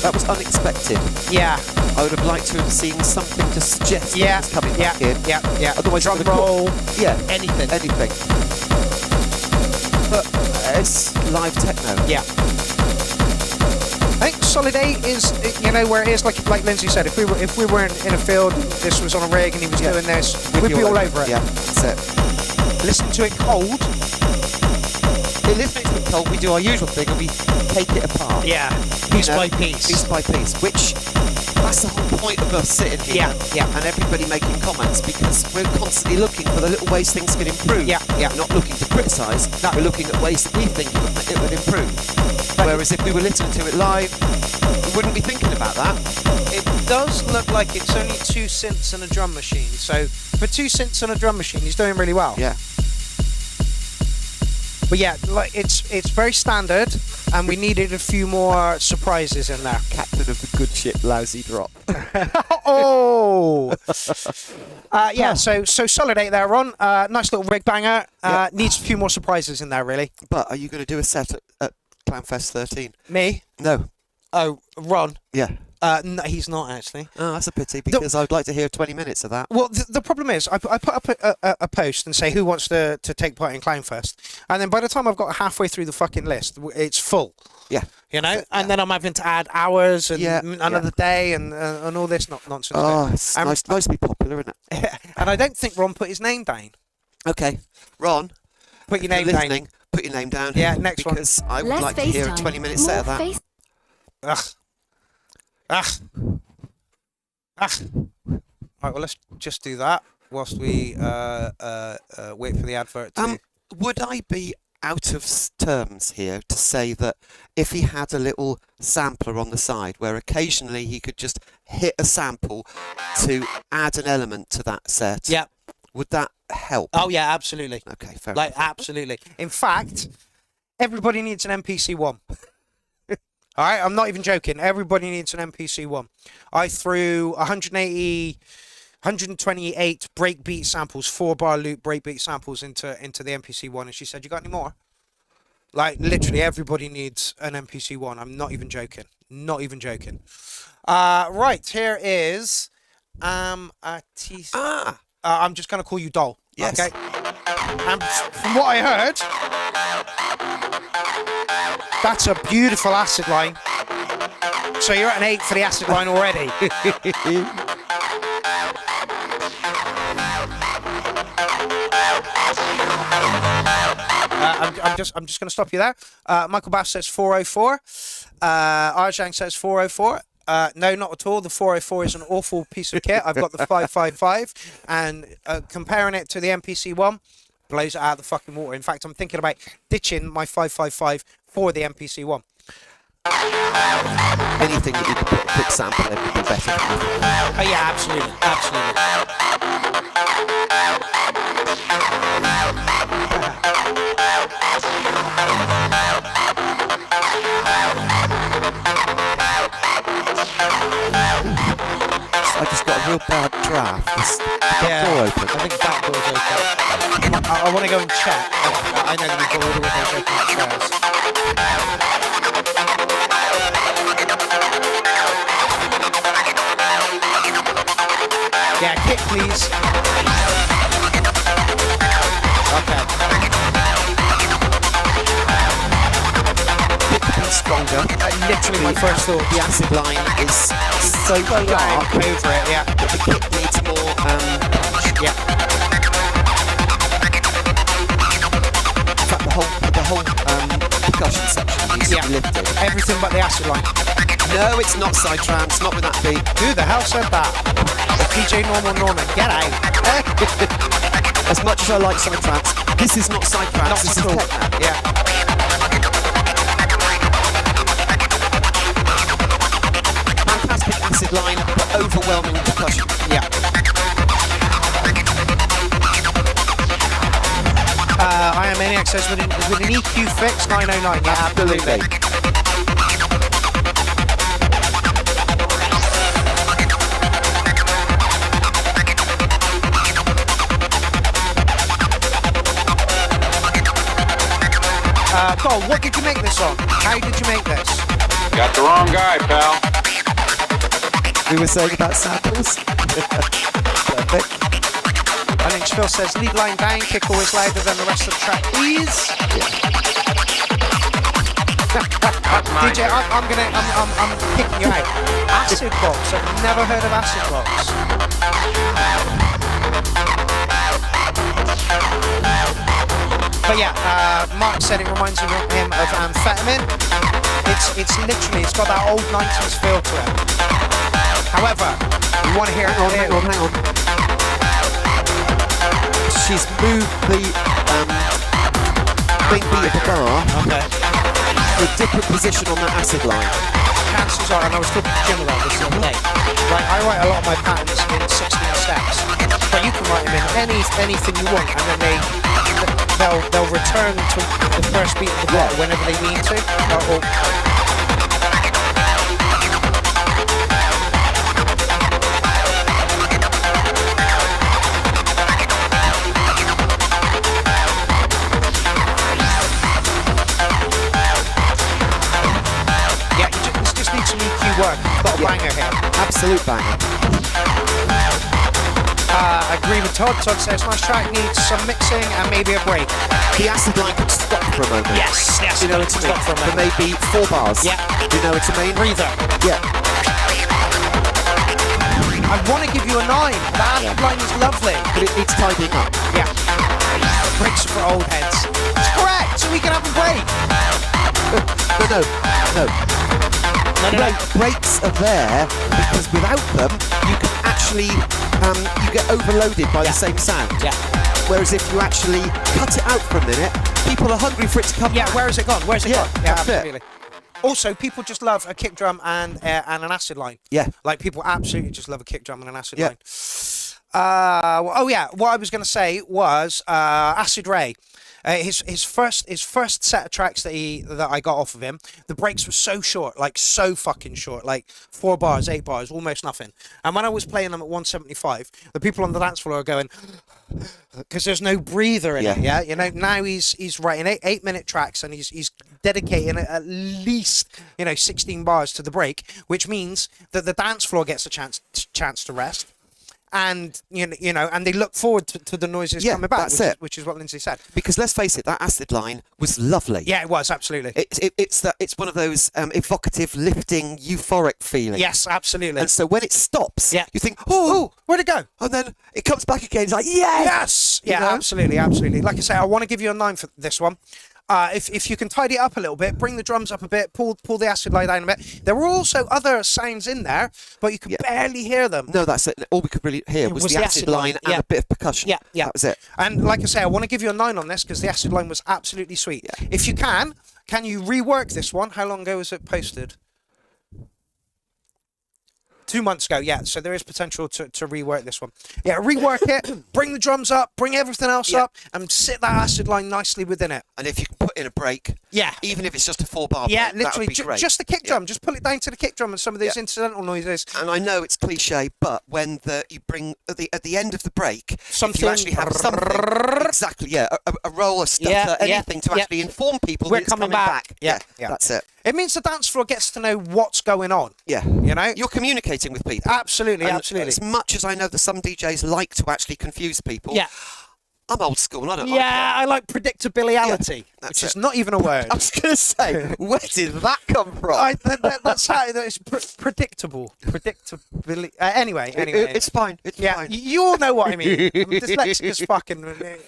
S2: That was unexpected.
S1: Yeah.
S2: I would have liked to have seen something to suggest that it was coming back in.
S1: Yeah.
S2: Otherwise,
S1: drum
S2: it would have
S1: roll.
S2: Yeah,
S1: Anything.
S2: But it's live techno.
S1: Yeah. I think Solid 8 is, where it is, like Lindsay said, if we were in a field, this was on a rig and he was doing this, we'd be all over it.
S2: Yeah, that's it.
S1: Listen to it cold.
S2: Listen to it cold, we do our usual thing and we take it apart.
S1: Yeah. Piece by piece.
S2: Piece by piece, which that's the whole point of us sitting here and everybody making comments, because we're constantly looking for the little ways things can improve.
S1: Yeah.
S2: Not looking to criticise, we're looking at ways that we think it would improve. Whereas if we were listening to it live, we wouldn't be thinking about that.
S1: It does look like it's only 2 synths and a drum machine. So for 2 synths and a drum machine, he's doing really well.
S2: Yeah.
S1: But yeah, like it's very standard, and we needed a few more surprises in there.
S2: Captain of the good ship, lousy drop.
S1: Oh! So Solid 8 there, Ron. Nice little rig banger. Needs a few more surprises in there, really.
S2: But are you going to do a set at Clownfest 13?
S1: Me?
S2: No.
S1: Oh, Ron?
S2: Yeah.
S1: No, he's not, actually.
S2: Oh, that's a pity, because I'd like to hear 20 minutes of that.
S1: Well, the problem is, I put up a post and say who wants to take part in Clownfest, and then by the time I've got halfway through the fucking list, it's full.
S2: Yeah.
S1: And then I'm having to add hours and another day and all this nonsense.
S2: Oh, it's nice to be popular, isn't it?
S1: And I don't think Ron put his name down.
S2: Okay. Ron,
S1: Put your name down.
S2: Put your name down.
S1: Yeah, next one.
S2: Because I would like to hear a 20-minute set of that.
S1: Right, well, let's just do that whilst we wait for the advert to...
S2: Would I be out of terms here to say that if he had a little sampler on the side where occasionally he could just hit a sample to add an element to that set, would that help?
S1: Oh, yeah, absolutely.
S2: Okay, fair
S1: enough.
S2: enough.
S1: Absolutely. In fact, everybody needs an MPC-1. All right, I'm not even joking. Everybody needs an MPC-1. I threw 128 breakbeat samples, 4-bar loop breakbeat samples into the MPC-1, and she said, "You got any more?" Like, literally, everybody needs an MPC-1. I'm not even joking. Not even joking. Right, here is I'm just going to call you Doll.
S2: Yes.
S1: Okay. And from what I heard, that's a beautiful acid line. So you're at an 8 for the acid line already. I'm just going to stop you there. Michael Bass says 404. Arjang says 404. No, not at all. The 404 is an awful piece of kit. I've got the 555, and comparing it to the MPC one blows it out of the fucking water. In fact, I'm thinking about ditching my 555 for the MPC one.
S2: Anything that you could put a quick sample in would be better than nothing.
S1: Oh yeah, absolutely, absolutely.
S2: I just got a real bad draft. This door open.
S1: I think that door's open. I want to go and check. I know that we've got all the windows open upstairs. Yeah, kick please. Okay.
S2: It could be stronger.
S1: Literally my first thought.
S2: The acid line is so dark
S1: Over it, yeah.
S2: that the kick needs more punch.
S1: Yeah.
S2: In fact, the whole percussion section needs to be lifted.
S1: Everything but the acid line.
S2: No, it's not side trance, not with that beat.
S1: Who the hell said that? DJ Norman Norman, get out.
S2: As much as I like side trance, this is not side trance,
S1: Not
S2: this
S1: at
S2: is
S1: all.
S2: techno.
S1: Yeah.
S2: Fantastic acid line, but overwhelming percussion.
S1: Yeah. I am Maniac says with an EQ fix 909. Yeah,
S2: Absolutely.
S1: Cole, what did you make this on? How did you make this?
S7: Got the wrong guy, pal.
S2: We were saying about samples. Perfect.
S1: I think Phil says lead line down, kick always louder than the rest of the track, please. DJ, I'm kicking you out. Acid box. I've never heard of acid box. But yeah, Mark said it reminds him of amphetamine. It's literally, it's got that old 90s feel to it. However, you want to hear it
S2: Hang on. She's moved the big beat of the bar
S1: Okay.
S2: to a different position on that acid line.
S1: Chances are, and I was talking to Jim about this the other day, right, I write a lot of my patterns in 16 steps, but you can write them in anything you want, and then they'll return to the first beat of the bar whenever they need to. Yeah, this just needs some EQ work. Got a banger here.
S2: Absolute banger.
S1: Agree with Todd. Todd says nice track, needs some mixing and maybe a break.
S2: The acid line could stop for a moment.
S1: Yes,
S2: Do you know what I mean?
S1: stop for a
S2: For
S1: moment.
S2: maybe 4 bars.
S1: Yeah.
S2: Do you know what I mean?
S1: Breather.
S2: Yeah.
S1: I want to give you a 9. That line is lovely.
S2: But it needs tidying up.
S1: Yeah. Breaks are for old heads. It's correct, so we can have a break.
S2: No. Breaks are there because without them, you can actually you get overloaded by the same sound.
S1: Yeah.
S2: Whereas if you actually cut it out for a minute, people are hungry for it to come
S1: Yeah,
S2: back.
S1: where has it gone? Where's it
S2: Yeah,
S1: gone? Yeah,
S2: that's it.
S1: absolutely. Also, people just love a kick drum and an acid line.
S2: Yeah.
S1: Like, people absolutely just love a kick drum and an acid
S2: Yeah.
S1: line. What I was going to say was Acid Ray. His first set of tracks that I got off of him, the breaks were so short, like so fucking short, like 4 bars, 8 bars, almost nothing. And when I was playing them at 175, the people on the dance floor are going, because there's no breather in it. Yeah, you know. Now he's writing 8-minute tracks and he's dedicating at least 16 bars to the break, which means that the dance floor gets a chance to rest. and you know, and they look forward to the noises
S2: Yeah,
S1: coming back.
S2: that's it.
S1: Which is what Lindsay said.
S2: Because let's face it, that acid line was lovely.
S1: Yeah, it was absolutely.
S2: It's one of those evocative, lifting, euphoric feelings.
S1: Yes, absolutely.
S2: And so when it stops,
S1: Yeah.
S2: you think, oh,
S1: where'd it go?
S2: and then it comes back again. It's like, yes,
S1: Yes. Yeah,
S2: You know?
S1: absolutely. Like I say, I want to give you a 9 for this one. If you can tidy it up a little bit, bring the drums up a bit, pull the acid line down a bit. There were also other sounds in there, but you could barely hear them.
S2: No, that's it. All we could really hear was the acid line and
S1: yeah.
S2: a bit of percussion.
S1: Yeah.
S2: That was it.
S1: And like I say, I want to give you a 9 on this because the acid line was absolutely sweet.
S2: Yeah.
S1: If you can you rework this one? How long ago was it posted? 2 months ago, yeah. So there is potential to rework this one. Yeah, rework it, bring the drums up, bring everything else up, and sit that acid line nicely within it.
S2: And if you can put in a break,
S1: Yeah.
S2: even if it's just a 4-bar
S1: Yeah,
S2: break,
S1: literally,
S2: that would be great.
S1: just the kick drum. Just pull it down to the kick drum and some of these incidental noises.
S2: And I know it's cliche, but when you bring at the end of the break, if
S1: Something-
S2: you actually have something, exactly, a roll, a stutter,
S1: Yeah,
S2: anything to
S1: yeah.
S2: actually inform people
S1: We're
S2: that it's
S1: coming
S2: coming
S1: back. Yeah.
S2: that's it.
S1: It means the dance floor gets to know what's going on.
S2: Yeah,
S1: You know?
S2: you're communicating with people.
S1: Absolutely,
S2: And
S1: absolutely.
S2: As much as I know that some DJs like to actually confuse people,
S1: Yeah.
S2: I'm old school. And I don't like
S1: Yeah, I like predictability,
S2: that's
S1: which is
S2: it.
S1: not even a word.
S2: I was going to say, where did that come from?
S1: That's how it's predictable. Predictability. Anyway.
S2: It's fine. It's
S1: Yeah,
S2: fine.
S1: you all know what I mean. I'm dyslexic as fucking,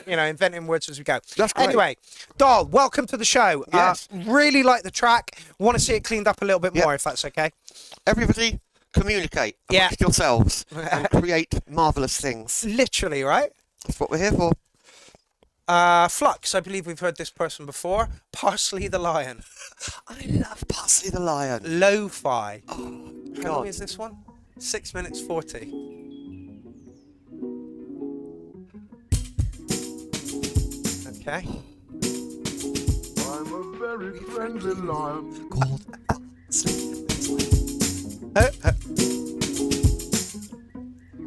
S1: inventing words as we go.
S2: That's great.
S1: Anyway, Doll, welcome to the show.
S2: Yes.
S1: Really like the track. Want to see it cleaned up a little bit more, if that's okay.
S2: Everybody communicate amongst yourselves and create marvellous things.
S1: Literally, right?
S2: That's what we're here for.
S1: Flux, I believe we've heard this person before. Parsley the Lion.
S2: I love Parsley the Lion.
S1: Lo-fi.
S2: Oh,
S1: How long
S2: God.
S1: is this one? 6 minutes 40. Okay.
S3: I'm a very friendly lion.
S2: Called Parsley.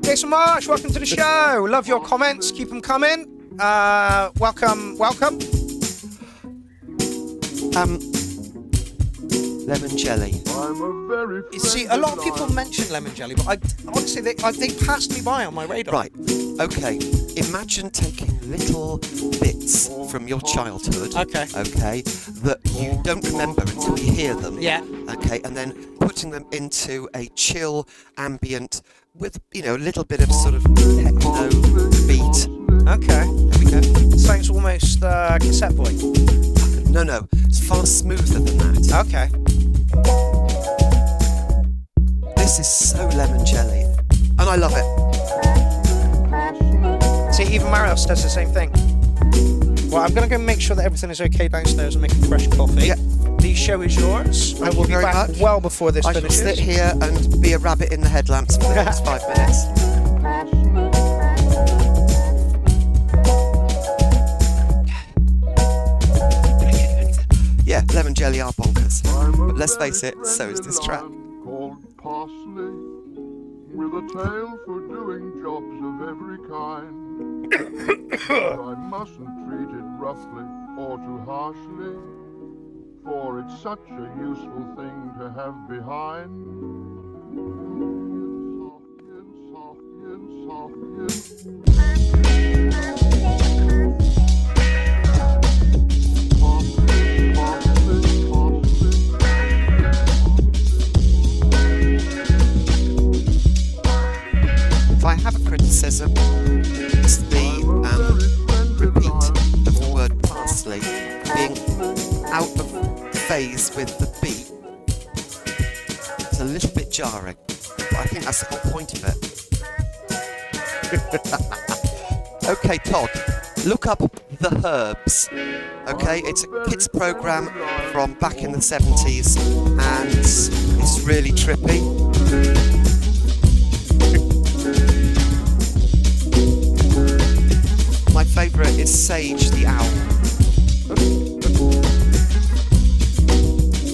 S1: Jason Marsh, welcome to the show. Love your comments. Keep them coming. Welcome.
S2: Lemon jelly.
S3: I'm a very friendly
S1: You see, a lot of people mention lemon jelly, but honestly, they passed me by on my radar.
S2: Right. Okay. Imagine taking little bits from your childhood.
S1: Okay.
S2: Okay. That you don't remember until you hear them.
S1: Yeah.
S2: Okay. And then putting them into a chill ambient with a little bit of sort of techno beat.
S1: Okay.
S2: There we go.
S1: Sounds almost cassette boy.
S2: No. It's far smoother than that.
S1: Okay.
S2: This is so lemon jelly, and I love it.
S1: See, even Marios does the same thing. Well, I'm going to go make sure that everything is okay downstairs and make a fresh coffee.
S2: Yeah.
S1: The show is yours. I
S2: Thank
S1: will
S2: you
S1: be
S2: very
S1: back
S2: much.
S1: well before this
S2: I shall
S1: finishes.
S2: sit here and be a rabbit in the headlamps for the next 5 minutes. Yeah, lemon jelly are bonkers. But let's face it, so is this track.
S3: Called Parsley, with a tail for doing jobs of every kind. I mustn't treat it roughly or too harshly, for it's such a useful thing to have behind.
S2: If I have a criticism, it's the repeat of the word parsley being out of phase with the beat. It's a little bit jarring, but I think that's the whole point of it. Okay, Todd, look up The Herbs. Okay, it's a kids program from back in the 70s, and it's really trippy. My favourite is Sage the Owl.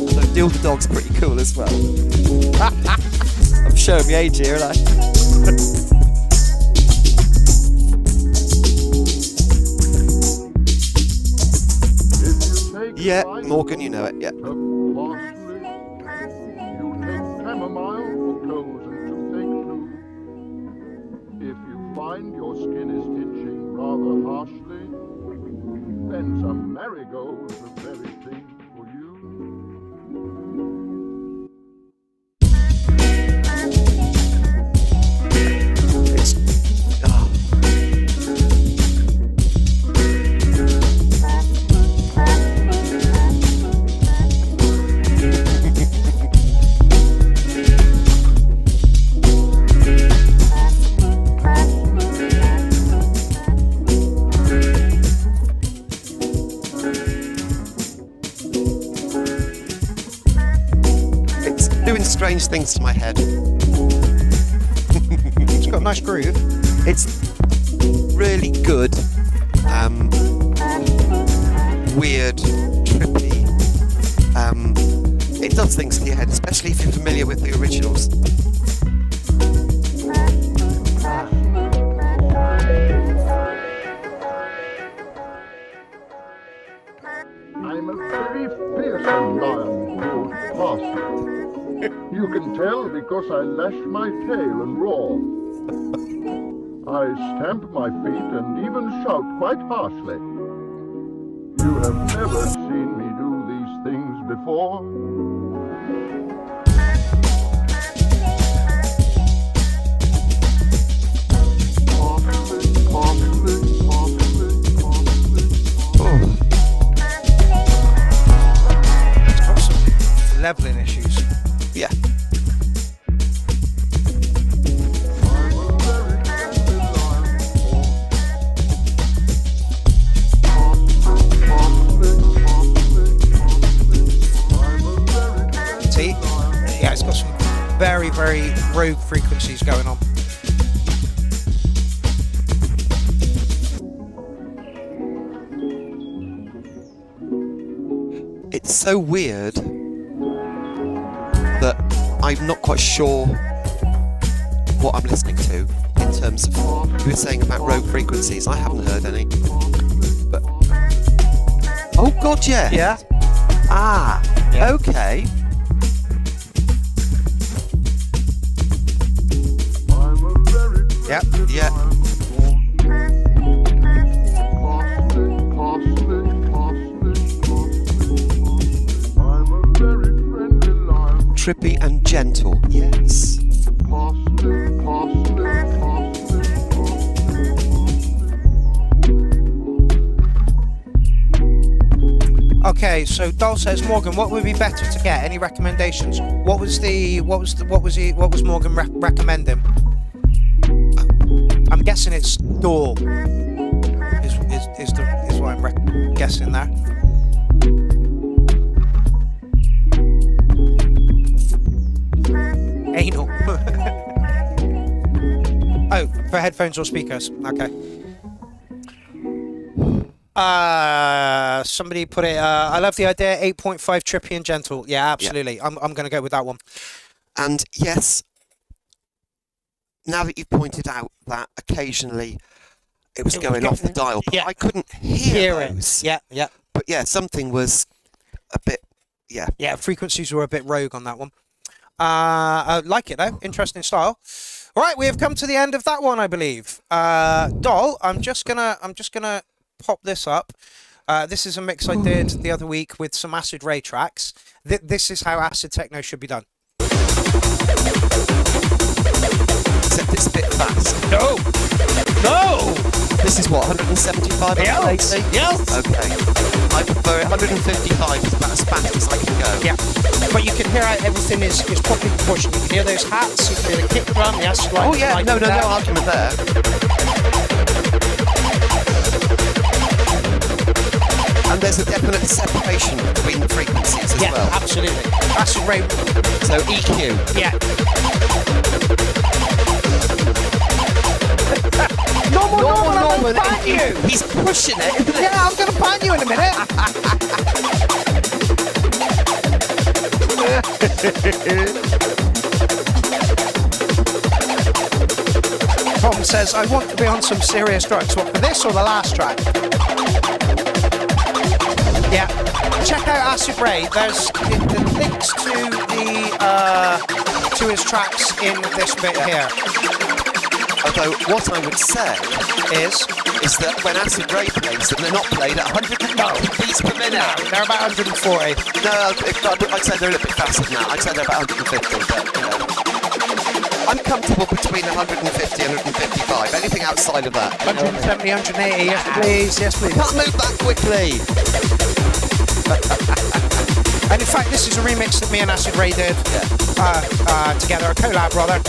S2: Although Dill the Dog's pretty cool as well. I'm showing my age here, aren't I? Yeah, Morgan, you know it, yeah.
S3: Parsley, you take chamomile for colds and toothache too. If find your skin is itching rather harshly, then some marigolds the very thing for you.
S2: It's. Oh. It's doing strange things to my head.
S1: It's got a nice groove.
S2: It's really good, weird, trippy. It does things to your head, especially if you're familiar with the originals.
S3: I'm a very fearsome lion called Parsley. You can tell because I lash my tail and roar. I stamp my feet and even shout quite harshly. You have never seen me do these things before. Parsley, parsley, parsley, parsley.
S2: Oh.
S1: It's got some leveling issues.
S2: Yeah.
S1: See? Yeah, it's got some very, very rogue frequencies going on.
S2: It's so weird that I'm not quite sure what I'm listening to in terms of you were saying about rogue frequencies. I haven't heard any. But oh god, yeah.
S1: Yeah?
S2: Ah,
S1: Yeah.
S2: okay.
S1: Yep.
S2: Yeah. Trippy and gentle. Yes.
S1: Okay, so Doll says, Morgan, what would be better to get? Any recommendations? What was Morgan recommending? I'm guessing it's Door. Is what I'm guessing there. Anal. Oh, for headphones or speakers. Okay. Somebody put it. I love the idea. 8.5 trippy and gentle. Yeah, absolutely. Yeah. I'm going to go with that one.
S2: And yes, now that you've pointed out that occasionally it was going off the dial, but
S1: yeah.
S2: I couldn't hear those.
S1: It. Yeah, yeah.
S2: But yeah, something was a bit. Yeah.
S1: Yeah, frequencies were a bit rogue on that one. I like it though. Interesting style. All right, we have come to the end of that one, I believe. Doll, I'm just gonna pop this up. This is a mix I did the other week with some acid ray tracks. This is how acid techno should be done.
S2: Except it's a bit fast.
S1: No!
S2: This is what, 175?
S1: Yes! Yes!
S2: Okay. I prefer it. 155 is about as fast as I can go.
S1: Yeah. But you can hear how everything is properly proportioned. You can hear those hats, you can hear the kick drum, the acid line.
S2: Oh yeah, no argument there. And there's a definite separation between the frequencies as well.
S1: Yeah, absolutely. Acid ray.
S2: So EQ.
S1: Yeah. Norman, ban you.
S2: He's pushing it, isn't he?
S1: Yeah, I'm going to ban you in a minute. Tom says, I want to be on some serious drugs. What, for this or the last track? Yeah. Check out Acid Ray. There's the links to the to his tracks in this bit here.
S2: Although what I would say
S1: Is
S2: that when Acid Ray plays them, they're not played at 190 beats per minute.
S1: they're about 140.
S2: No, I'd say they're a little bit faster than that. I'd say they're about 150, but you know. I'm comfortable between 150 and 155. Anything outside of that.
S1: 170, 180. Yes, please. Yes, please.
S2: Can't move that quickly.
S1: And in fact, this is a remix that me and Acid Ray did together, a collab rather.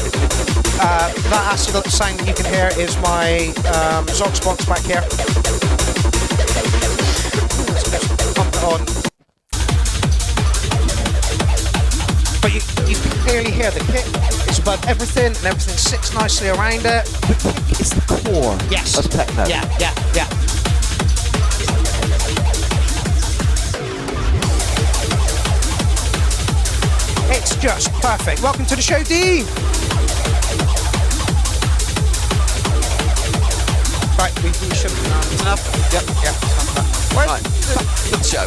S1: That acid sound that you can hear is my Zox box back here. Let's just pump it on. But you can clearly hear the kick. It's above everything, and everything sits nicely around it.
S2: It's the core of techno.
S1: Yeah. It's just perfect. Welcome to the show, D. Right, we should have enough. Yep.
S2: Right, good show.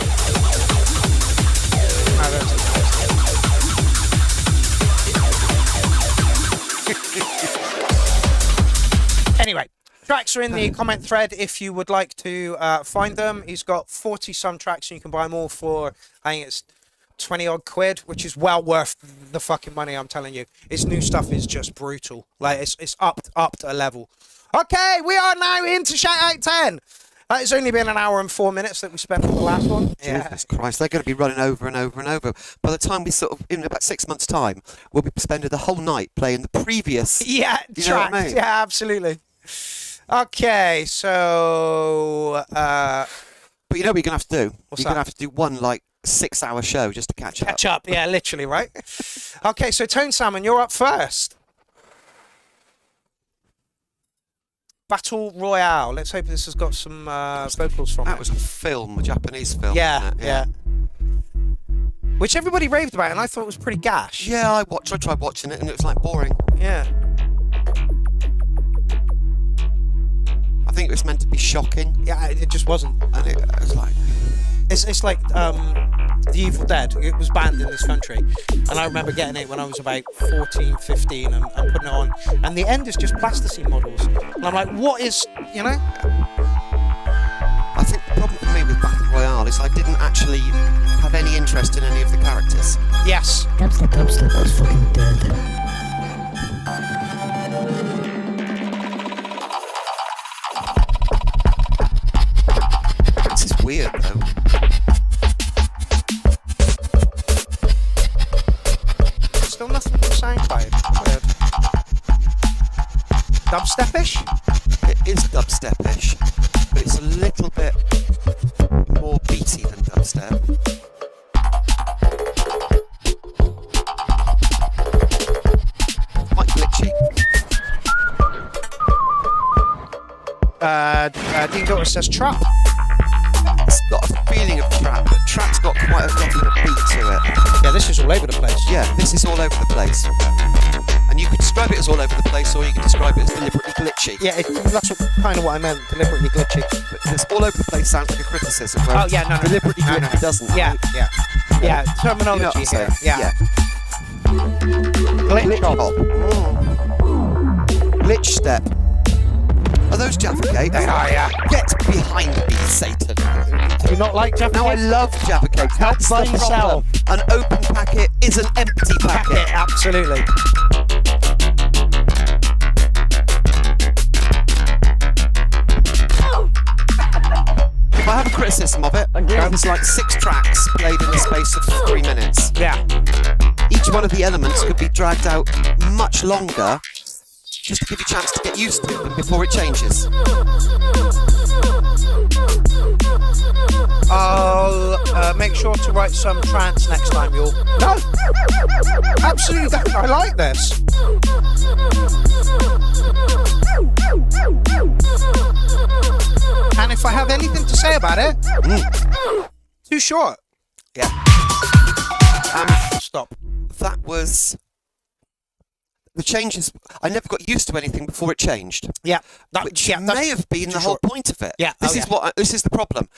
S1: Anyway, tracks are in the comment thread if you would like to find them. He's got 40 some tracks and you can buy them all for, I think it's 20 odd quid, which is well worth the fucking money, I'm telling you. His new stuff is just brutal. Like it's up to a level. Okay, we are now into Shout Out 10. It's only been an hour and 4 minutes that we spent on the last one.
S2: Jesus Christ, they're going to be running over and over and over. By the time we in about 6 months' time, we'll be spending the whole night playing the previous.
S1: Tracks.
S2: Know what I mean?
S1: Yeah, absolutely. Okay, so.
S2: But you know what you're going to have to do?
S1: What's
S2: You're going to
S1: that?
S2: have to do one 6-hour show just to catch up.
S1: Catch up, yeah, literally, right? Okay, so Tone Salmon, you're up first. Battle Royale. Let's hope this has got some vocals from
S2: That
S1: it.
S2: was a film, a Japanese film.
S1: Yeah,
S2: wasn't it?
S1: yeah. Which everybody raved about, and I thought was pretty gash.
S2: Yeah, I tried watching it, and it was like boring.
S1: Yeah.
S2: I think it was meant to be shocking,
S1: Yeah, it just wasn't.
S2: and it was like.
S1: It's like The Evil Dead. It was banned in this country. And I remember getting it when I was about 14, 15 and putting it on. And the end is just plasticine models. And I'm like, what is, you know?
S2: I think the problem for me with Battle Royale is I didn't actually have any interest in any of the characters.
S1: Yes.
S8: Dubstep was fucking dead.
S2: This is weird, though.
S1: Still nothing from SoundCloud. Weird. Dubstep-ish?
S2: It is dubstep-ish, but it's a little bit more beaty than dubstep. Quite glitchy.
S1: Dean Daughter says trap.
S2: It's got a feeling of trap, but trap's got quite a definite beat to it.
S1: Yeah, this is all over the place.
S2: Yeah, this is all over the place. And you could describe it as all over the place, or you could describe it as deliberately glitchy.
S1: Yeah, that's kind of what I meant, deliberately glitchy.
S2: But this all over the place sounds like a criticism, whereas
S1: Oh, yeah, no.
S2: deliberately
S1: No,
S2: glitchy
S1: no.
S2: doesn't.
S1: Yeah, yeah. Yeah, terminology
S2: You know what I'm
S1: here.
S2: saying?
S1: Yeah.
S2: Glitch hop. Glitch step. Are those Jaffa cakes?
S1: They are, yeah.
S2: Get behind me, Satan.
S1: Do you not like Jaffa
S2: Now I
S1: cakes?
S2: love Jaffa cakes. That's
S1: buy
S2: the
S1: and
S2: problem. An open packet is an empty packet.
S1: Yeah, absolutely.
S2: If I have a criticism of it, there's like 6 tracks played in the space of 3 minutes.
S1: Yeah.
S2: Each one of the elements could be dragged out much longer just to give you a chance to get used to them before it changes.
S1: I'll make sure to write some trance next time, y'all. No! Absolutely don't. I like this. And if I have anything to say about it, too short.
S2: Yeah.
S1: Stop.
S2: That was... The changes, I never got used to anything before it changed.
S1: Yeah.
S2: Which
S1: that's
S2: may have been the
S1: too
S2: whole
S1: short.
S2: point of it.
S1: Yeah,
S2: This is the problem.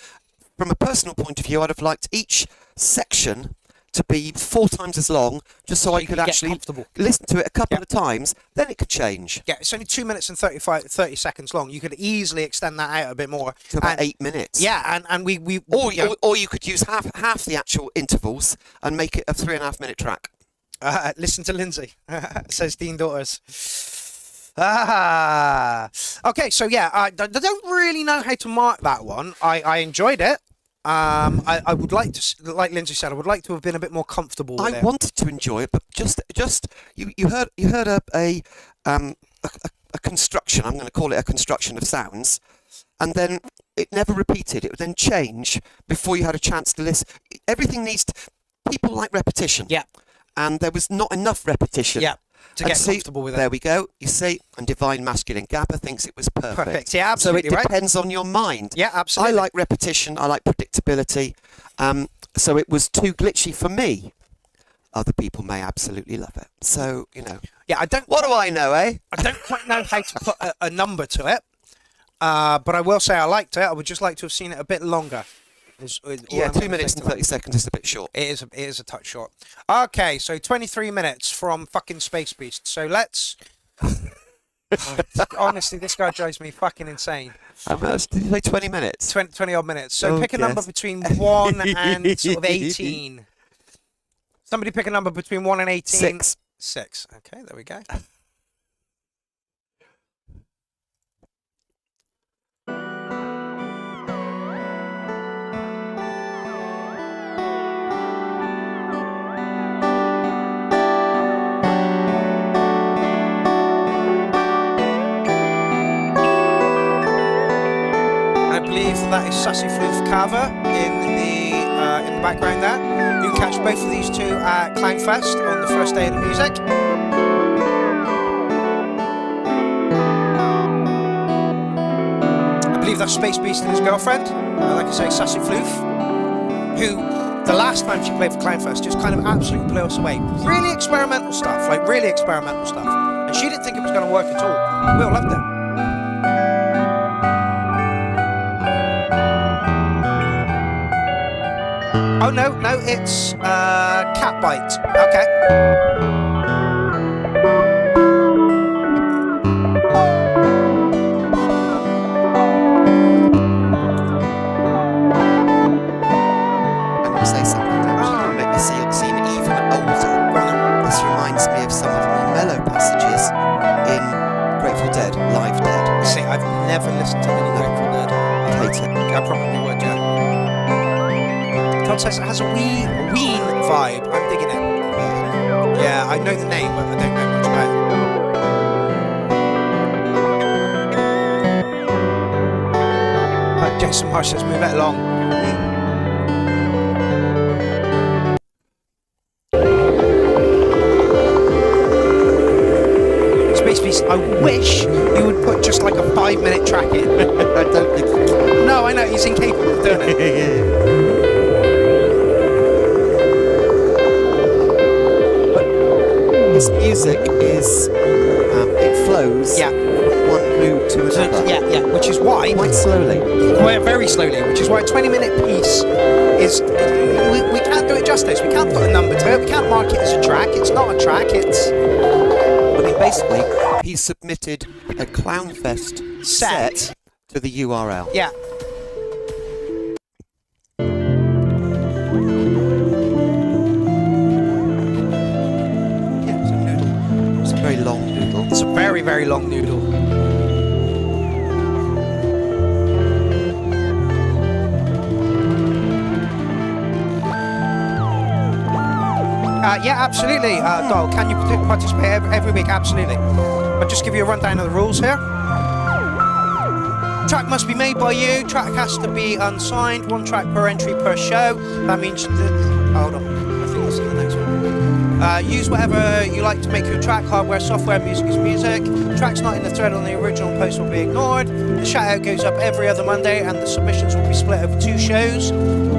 S2: From a personal point of view, I'd have liked each section to be 4 times as long, just so I
S1: you
S2: could
S1: get
S2: actually
S1: comfortable.
S2: listen to it a couple
S1: Yeah.
S2: of times. Then it could change
S1: Yeah, it's only 2 minutes and 30 seconds long. You could easily extend that out a bit more.
S2: to about
S1: And-
S2: 8 minutes.
S1: Yeah, and we
S2: Or,
S1: you know,
S2: or you could use half the actual intervals and make it a 3.5 minute track.
S1: listen to Lindsay, says Dean Daughters. Ah, okay. So yeah, I don't really know how to mark that one. I enjoyed it. I would like to, like Lindsay said, I would like to have been a bit more comfortable with
S2: I
S1: it.
S2: wanted to enjoy it, but just you heard a construction. I'm going to call it a construction of sounds, and then it never repeated. It would then change before you had a chance to listen. Everything needs to, people like repetition.
S1: Yeah.
S2: And there was not enough repetition.
S1: Yeah. To
S2: And
S1: get
S2: see,
S1: comfortable with it.
S2: There we go. You see, and Divine Masculine Gabba thinks it was perfect.
S1: Perfect. Yeah, absolutely
S2: So it
S1: right.
S2: depends on your mind.
S1: Yeah, absolutely.
S2: I like repetition. I like predictability. So it was too glitchy for me. Other people may absolutely love it. So, you know.
S1: Yeah, I don't.
S2: What do I know, eh?
S1: I don't quite know how to put a number to it, but I will say I liked it. I would just like to have seen it a bit longer.
S2: Yeah, 2 minutes and 30 seconds is a bit short.
S1: It is a touch short. Okay, so 23 minutes from fucking Space Beast. So let's. Honestly, this guy drives me fucking insane.
S2: How much did you say? 20 minutes?
S1: 20 odd minutes. So
S2: Oh,
S1: pick a number
S2: yes.
S1: between 1 and sort of 18. Somebody pick a number between 1 and 18.
S2: 6.
S1: 6. Okay, there we go. I believe that is Sassy Floof Carver in the background there. You can catch both of these two at Clownfest on the first day of the music. I believe that's Space Beast and his girlfriend, like I say, Sassy Floof, who the last time she played for Clownfest just kind of absolutely blew us away. Really experimental stuff, like really experimental stuff. And she didn't think it was going to work at all. We all loved it. Oh no, it's Cat Bite. Okay.
S2: I'm going to say something that's going to make me seem even older. This reminds me of some of the more mellow passages in Grateful Dead, Live Dead.
S1: See, I've never listened to any Grateful Dead.
S2: I hate it.
S1: I probably would, yeah. Todd says it has a ween vibe. I'm digging it. Yeah, I know the name, but I don't know much about it. Jason Marsh says, move it along. Space Beast, I wish you would put just like a 5-minute track in.
S2: I don't think.
S1: No, I know, he's incapable of doing it.
S2: This music is, it flows
S1: Yeah.
S2: from one mood to another.
S1: Yeah, which is why,
S2: Quite slowly.
S1: very slowly, which is why a 20-minute piece is, we can't do it justice. We can't put a number to it. We can't mark it as a track. It's not a track. It's
S2: I mean, basically, he submitted a Clownfest set to the URL.
S1: yeah.
S2: Yeah, it's a noodle. It's a very long noodle.
S1: It's a very, very long noodle. Yeah, absolutely. Doll, can you participate every week? Absolutely. I'll just give you a rundown of the rules here. Track must be made by you. Track has to be unsigned. 1 track per entry per show. That means... hold on. I think that's in the next one. Use whatever you like to make your track. Hardware, software, music is music. Tracks not in the thread on the original post will be ignored. The shout-out goes up every other Monday and the submissions will be split over 2 shows.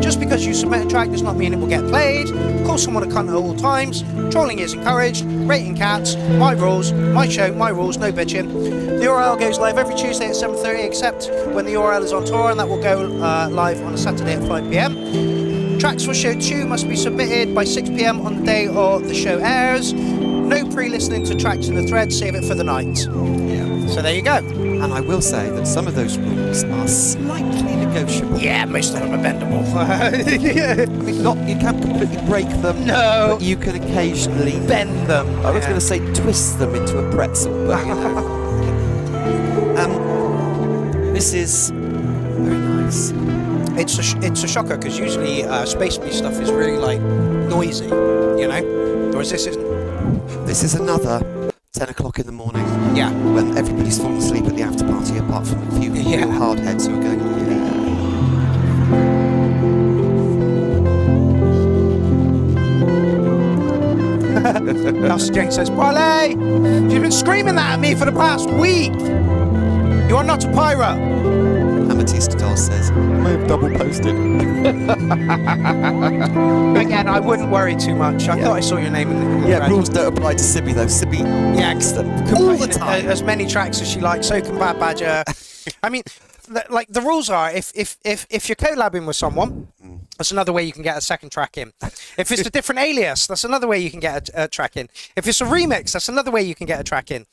S1: Just because you submit a track does not mean it will get played. Call someone a cunt at all times. Trolling is encouraged. Rating cats. My rules. My show. My rules. No bitching. The URL goes live every Tuesday at 7:30 except when the URL is on tour, and that will go live on a Saturday at 5 PM. Tracks for show 2 must be submitted by 6 p.m. on the day the show airs. No pre-listening to tracks in the thread, save it for the night.
S2: Yeah.
S1: So there you go.
S2: And I will say that some of those rules are slightly negotiable.
S1: Yeah, most of them are bendable.
S2: I mean, you can't completely break them.
S1: No.
S2: But you can occasionally
S1: Bend them.
S2: I was going to say twist them into a pretzel, but you know. This is very nice.
S1: It's a shocker because usually Space Bee stuff is really like noisy, you know. Whereas this isn't.
S2: This is another 10 o'clock in the morning.
S1: Yeah.
S2: When everybody's fallen asleep at the after party, apart from a few real hard heads who are going,
S1: Elsa Jane says, Parlay! She's been screaming that at me for the past week! You are not a pirate!
S2: Amethyst Doll says, I have double posted.
S1: Again, I wouldn't worry too much. I thought I saw your name in the
S2: Yeah,
S1: thread.
S2: rules don't apply to Sibby though. Sibby likes them all the time.
S1: As many tracks as she likes, so can Bad Badger. I mean, like the rules are, if you're collabing with someone, that's another way you can get a second track in. If it's a different alias, that's another way you can get a track in. If it's a remix, that's another way you can get a track in.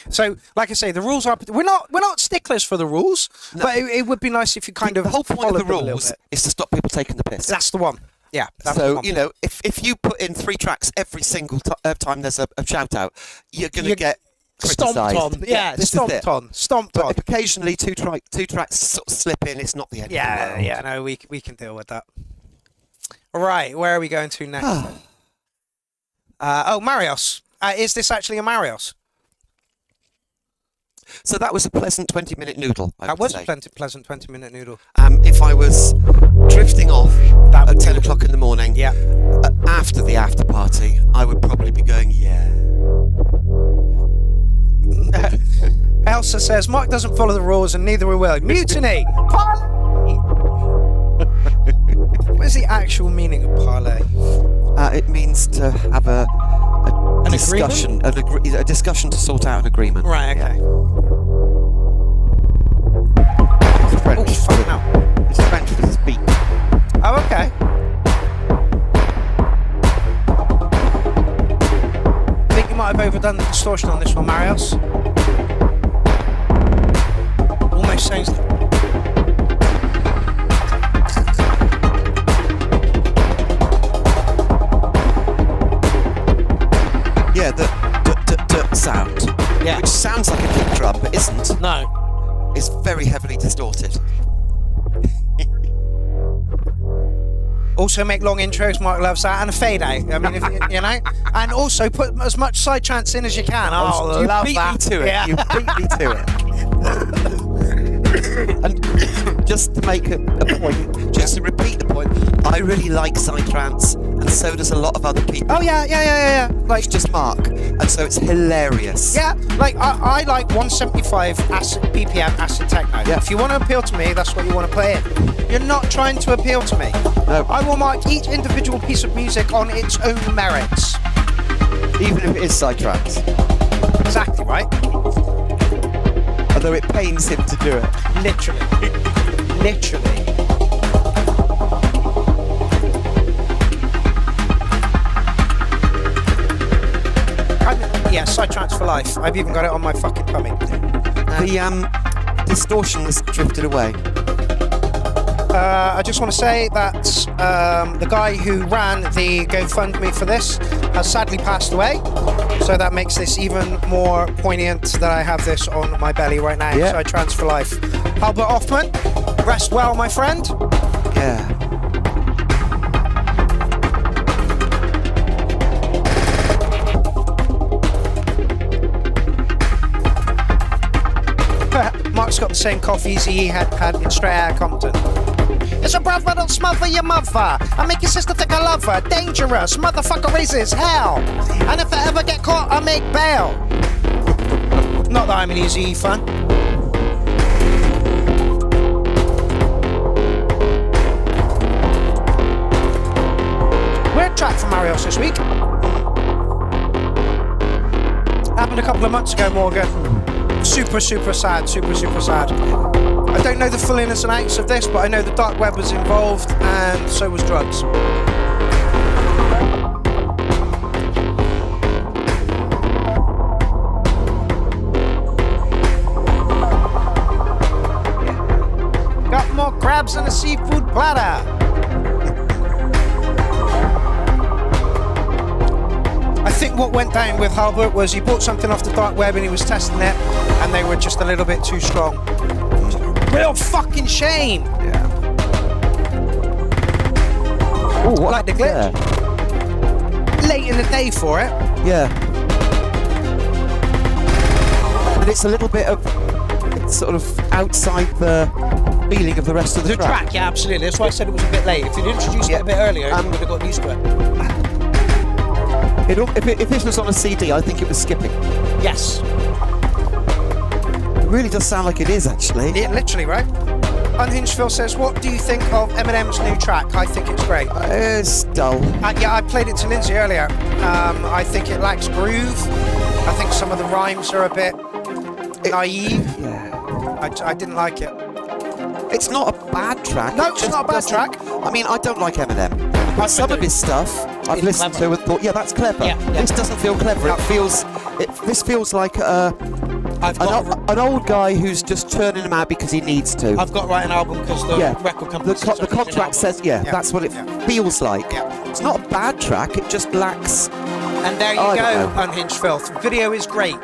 S1: So, like I say, the rules are. We're not sticklers for the rules, but it would be nice if you kind of
S2: the whole point of the
S1: followed them a little
S2: rules
S1: bit.
S2: is to stop people taking the piss.
S1: That's the one. Yeah. That's the
S2: So
S1: one.
S2: you know, if you put in 3 tracks every single time there's a shout out, you're going to get
S1: stomped
S2: criticised.
S1: on. Yeah,
S2: this
S1: stomped
S2: is it.
S1: on. Stomped
S2: But
S1: on.
S2: if occasionally two tracks sort of slip in, it's not the end of the world.
S1: Yeah, no, we can deal with that. Right, where are we going to next? Marios. Is this actually a Marios?
S2: So that was a pleasant 20-minute noodle.
S1: That was a pleasant 20-minute noodle.
S2: If I was drifting off
S1: That
S2: at
S1: would
S2: 10
S1: be-
S2: o'clock in the morning,
S1: Yeah.
S2: after the after party, I would probably be going, yeah.
S1: Elsa says, Mark doesn't follow the rules and neither will we. Mutiny! Parlay! What is the actual meaning of parlay?
S2: It means to have a
S1: An
S2: discussion, a discussion to sort out an agreement.
S1: Right, okay.
S2: It's French.
S1: Oh, fuck now.
S2: It's French for speak.
S1: Oh, okay. I think you might have overdone the distortion on this one, Marios. Almost sounds like...
S2: Yeah, the sound.
S1: Yeah.
S2: Which sounds like a kick drum, but isn't.
S1: No.
S2: It's very heavily distorted.
S1: Also make long intros, Mark loves that, and a fade out. I mean, if, you know, and also put as much side trance in as you can. Oh,
S2: you
S1: love
S2: beat
S1: that.
S2: me to it.
S1: Yeah.
S2: You beat me to it. And just to make a point, just to repeat the point, I really like psytrance, and so does a lot of other people.
S1: Oh yeah. Like
S2: It's just Mark, and so it's hilarious.
S1: yeah, like I like 175 BPM acid techno.
S2: Yeah.
S1: If you want to appeal to me, that's what you want to play in. You're not trying to appeal to me.
S2: No.
S1: I will mark each individual piece of music on its own merits.
S2: Even if it is psytrance.
S1: Exactly right.
S2: Although it pains him to do it.
S1: Literally. Literally. Yeah, psytrance for life. I've even got it on my fucking tummy.
S2: The distortions drifted away.
S1: I just want to say that the guy who ran the GoFundMe for this has sadly passed away, so that makes this even more poignant that I have this on my belly right now.
S2: Yeah.
S1: Psytrance for life. Albert Hoffman, rest well, my friend.
S2: Yeah.
S1: Mark's got the same coffees he had in straight out of Compton. It's a brother, don't smother your mother. I make your sister think I love her. Dangerous, motherfucker raises hell. And if I ever get caught, I make bail. Not that I'm an easy fan. Weird track from Marios this week. Happened a couple of months ago, Morgan. Super sad. I I don't know the full ins and outs of this, but I know the dark web was involved, and so was drugs. Got more crabs than a seafood platter. I think what went down with Halbert was he bought something off the dark web and he was testing it, and they were just a little bit too strong. Real fucking shame.
S2: Yeah. Oh, what
S1: Like the glitch.
S2: there?
S1: Late in the day for it.
S2: Yeah. And it's a little bit of, it's sort of outside the feeling of the rest of the track.
S1: Yeah, absolutely. That's why I said it was a bit late. If you'd introduced it a bit earlier, you would have got used to it.
S2: If this was on a CD, I think it was skipping.
S1: Yes.
S2: It really does sound like it is, actually.
S1: Yeah, literally, right? Unhinged Phil says, what do you think of Eminem's new track? I think it's great.
S2: It's dull.
S1: Yeah, I played it to Lindsay earlier. I think it lacks groove. I think some of the rhymes are a bit naive.
S2: Yeah.
S1: I didn't like it.
S2: It's not a bad track.
S1: No,
S2: it
S1: it's
S2: just
S1: not a bad
S2: doesn't-
S1: track.
S2: I mean, I don't like Eminem. But some of his stuff I've
S1: It's
S2: listened
S1: clever.
S2: to and thought, yeah, that's clever.
S1: Yeah.
S2: This doesn't feel clever.
S1: No.
S2: This feels like
S1: I've got
S2: an old guy who's just churning them out because he needs to.
S1: to write an album because the record company says
S2: The
S1: it's an
S2: contract
S1: album.
S2: says, that's what it feels like.
S1: Yeah.
S2: It's not a bad track. It just lacks.
S1: And there you
S2: I
S1: go,
S2: don't know.
S1: Unhinged Filth. Video is great.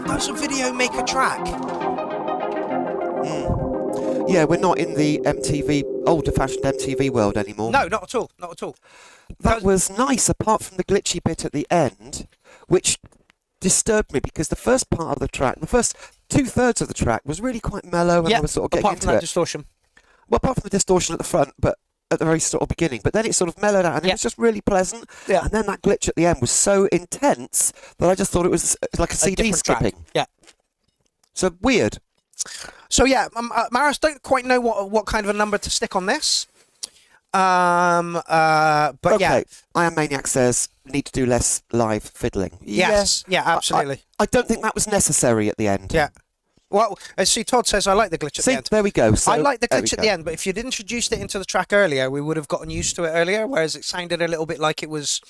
S1: Does a video make a track?
S2: Yeah, we're not in the older-fashioned MTV world anymore.
S1: No, not at all. Not at all.
S2: That was nice, apart from the glitchy bit at the end, which disturbed me because the first part of the track, the first 2/3 of the track, was really quite mellow and I was sort of getting
S1: apart
S2: into
S1: from that
S2: it.
S1: distortion.
S2: Well, apart from the distortion at the front, but at the very sort of beginning. But then it sort of mellowed out and it was just really pleasant.
S1: Yeah.
S2: And then that glitch at the end was so intense that I just thought it was like a CD
S1: different track.
S2: skipping.
S1: Yeah.
S2: So weird.
S1: So yeah, Maris, don't quite know what kind of a number to stick on this. But
S2: Okay.
S1: yeah.
S2: I Am Maniac says need to do less live fiddling.
S1: Yes. Yeah, absolutely.
S2: I don't think that was necessary at the end.
S1: Yeah. Well, as see, Todd says, I like the glitch at
S2: See,
S1: the end.
S2: there we go. So,
S1: I like the
S2: there we
S1: glitch at
S2: go.
S1: the end, but if you'd introduced it into the track earlier, we would have gotten used to it earlier, whereas it sounded a little bit like it was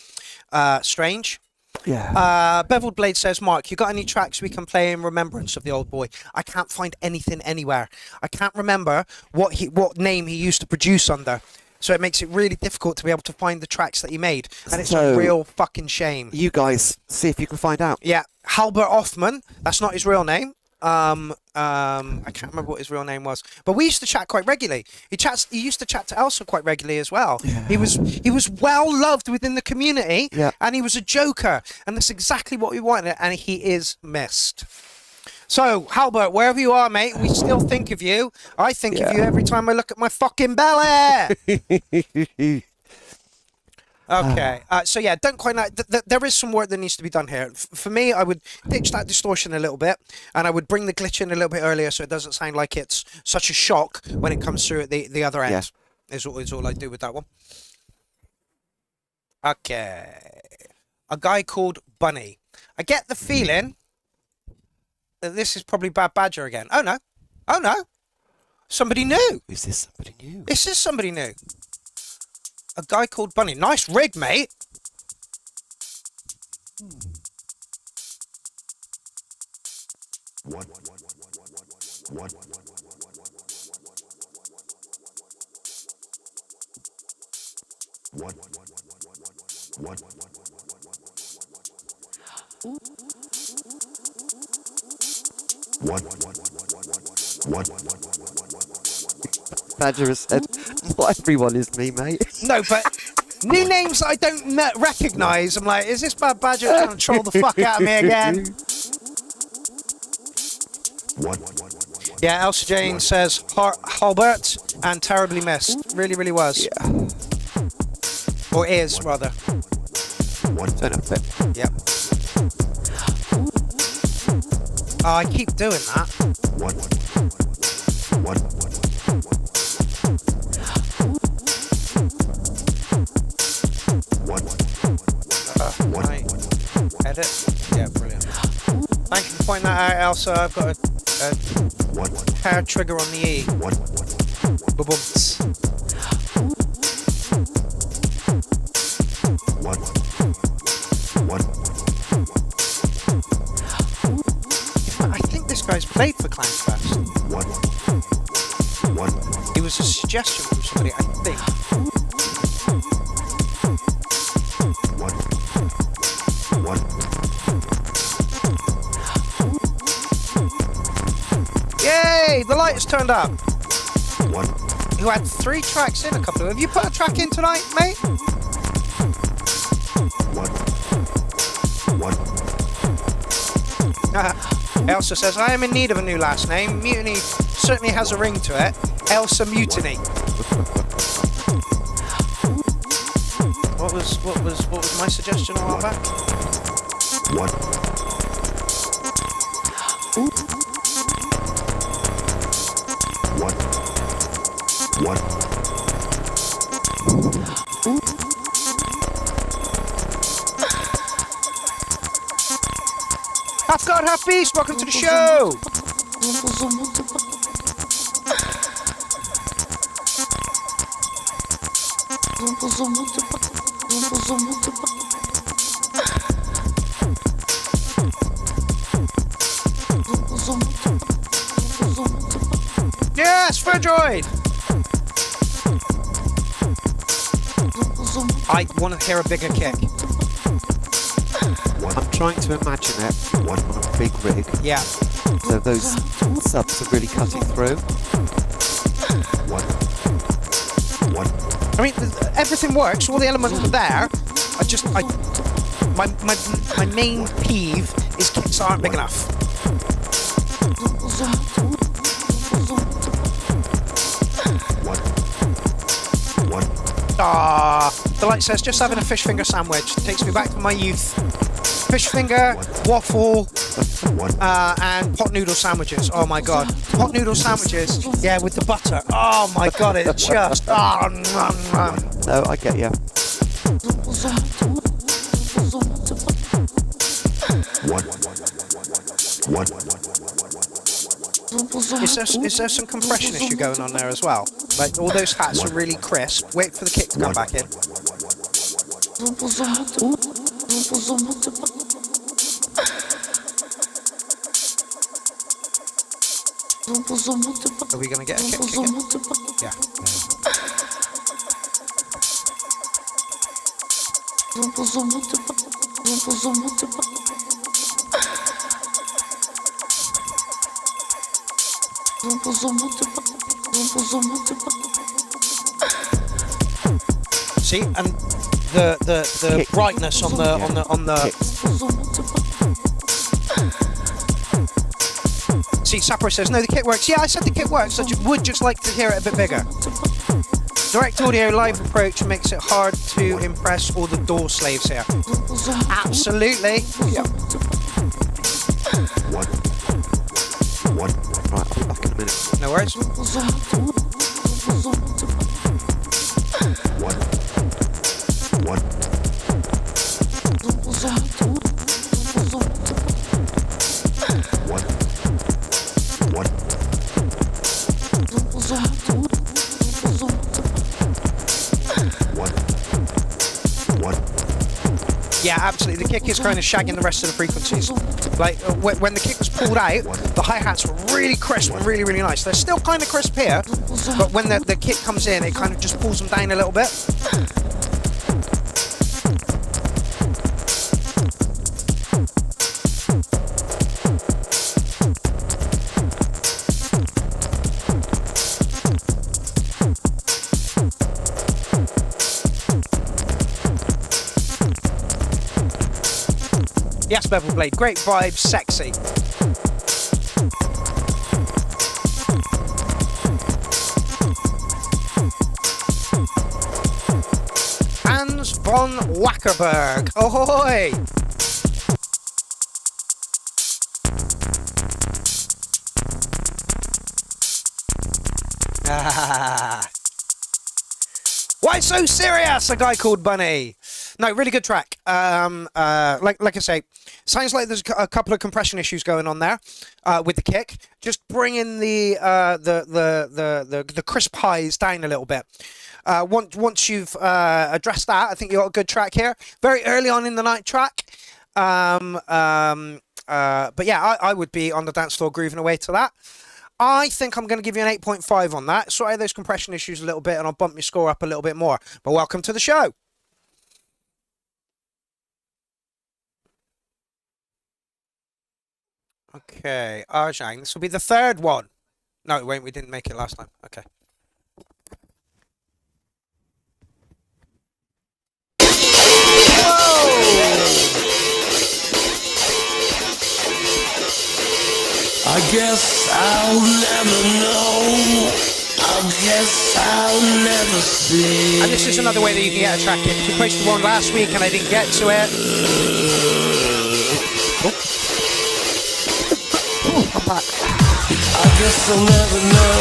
S1: strange.
S2: Yeah.
S1: Beveled Blade says, Mark, you got any tracks we can play in remembrance of the old boy? I can't find anything anywhere. I can't remember what name he used to produce under. So it makes it really difficult to be able to find the tracks that he made. And it's a
S2: So-
S1: real fucking shame.
S2: You guys see if you can find out.
S1: Yeah, Halbert Hoffman, that's not his real name. I can't remember what his real name was, but we used to chat quite regularly. He used to chat to Elsa quite regularly as well.
S2: Yeah.
S1: He was well loved within the community,
S2: Yeah.
S1: and he was a joker, and that's exactly what we wanted, and he is missed. So, Halbert, wherever you are, mate, we still think of you. I think of you every time I look at my fucking belly. Okay, so yeah, don't quite know. There is some work that needs to be done here. For me, I would ditch that distortion a little bit, and I would bring the glitch in a little bit earlier so it doesn't sound like it's such a shock when it comes through at the other end.
S2: Yeah.
S1: Is all I do with that one. Okay, a guy called Bunny. I get the feeling that this is probably Bad Badger again. Oh no, somebody new.
S2: Is this somebody new?
S1: This is somebody new. A guy called Bunny. Nice rig, mate.
S2: Badger has said, not everyone is me, mate.
S1: No, but new names I don't recognise. I'm like, is this Bad Badger trying to troll the fuck out of me again? Yeah, Elsa Jane says Halbert and terribly missed. Really, really was.
S2: Yeah.
S1: Or is, rather.
S2: Turn up a bit.
S1: Yep. Oh, I keep doing that. Right. Edit. Yeah, brilliant. Thank you for pointing that out, Elsa. I've got to hair trigger on the E. Ba-bumps. I think this guy's played for Clownfest. It was a suggestion from somebody, I think. Yay! The light has turned up. You had 3 tracks in a couple of. Have you put a track in tonight, mate? Elsa says, I am in need of a new last name. Mutiny certainly has a ring to it. Elsa Mutiny. What was my suggestion a while back? Half God, half beast, welcome to the show! Yes, Fredroid! I want to hear a bigger kick.
S2: I'm trying to imagine it on a big rig.
S1: Yeah.
S2: So those subs are really cutting through.
S1: I mean, everything works. All the elements are there. My main peeve is kicks aren't big enough. The light says, just having a fish finger sandwich. Takes me back to my youth. Fish finger, waffle, and pot noodle sandwiches. Oh my god. Pot noodle sandwiches, yeah, with the butter. Oh my god, it just...
S2: No, I get you.
S1: Is there some compression issue going on there as well? Like, all those hats are really crisp. Wait for the kick to come back in. Are we going to get a kick again? Yeah. See, and the brightness on the See, Sapper says, no, the kit works. Yeah, I said the kit works. I would just like to hear it a bit bigger. Direct audio live approach makes it hard to impress all the door slaves here. Absolutely. Yep.
S2: Right, I'll be back in a minute.
S1: No worries. Yeah, absolutely. The kick is kind of shagging the rest of the frequencies. Like, when the kick was pulled out, the hi-hats were really crisp and really, really nice. They're still kind of crisp here, but when the kick comes in, it kind of just pulls them down a little bit. Yes, Bevel Blade. Great vibe, sexy. Hans von Wackerberg. Ahoy! Why so serious? A guy called Bunny. No, really good track. Like I say, sounds like there's a couple of compression issues going on there with the kick. Just bringing the crisp highs down a little bit. Once you've addressed that, I think you got a good track here. Very early on in the night track. But yeah, I would be on the dance floor grooving away to that. I think I'm going to give you an 8.5 on that. Sort out those compression issues a little bit, and I'll bump your score up a little bit more. But welcome to the show. Okay, Arjang, this will be the third one. No, it won't. We didn't make it last time. Okay.
S9: I guess I'll never know. I guess I'll never see.
S1: And this is another way that you can get a track in. We posted one last week and I didn't get to it.
S2: I'm back.
S9: I guess I'll never know.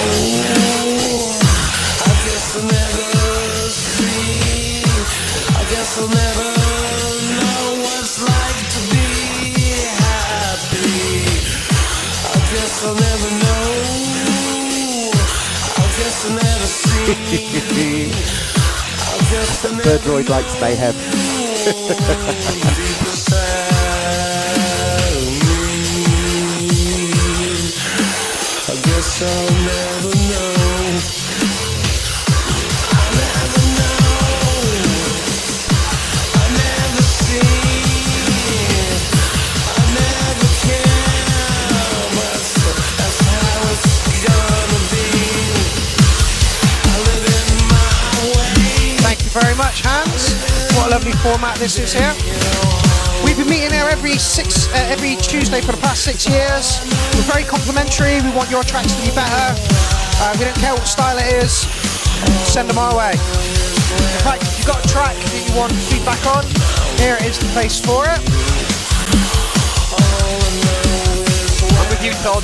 S9: I guess I'll never see. I guess I'll never know what it's like to be happy. I guess I'll never know. I guess I'll never see. I guess I'll never
S2: Droid likes mayhem.
S9: deep inside of me. I guess I'll never know. I'll never know. I'll never see. I'll never care. But that's how it's gonna be. I live in my way.
S1: Thank you very much, Hans. What a lovely format this is here. We've been meeting here every Tuesday for the past 6 years. We're very complimentary. We want your tracks to be better. We don't care what style it is. Send them our way. In fact, if you've got a track that you want feedback on, here is the place for it. I'm with you, Todd.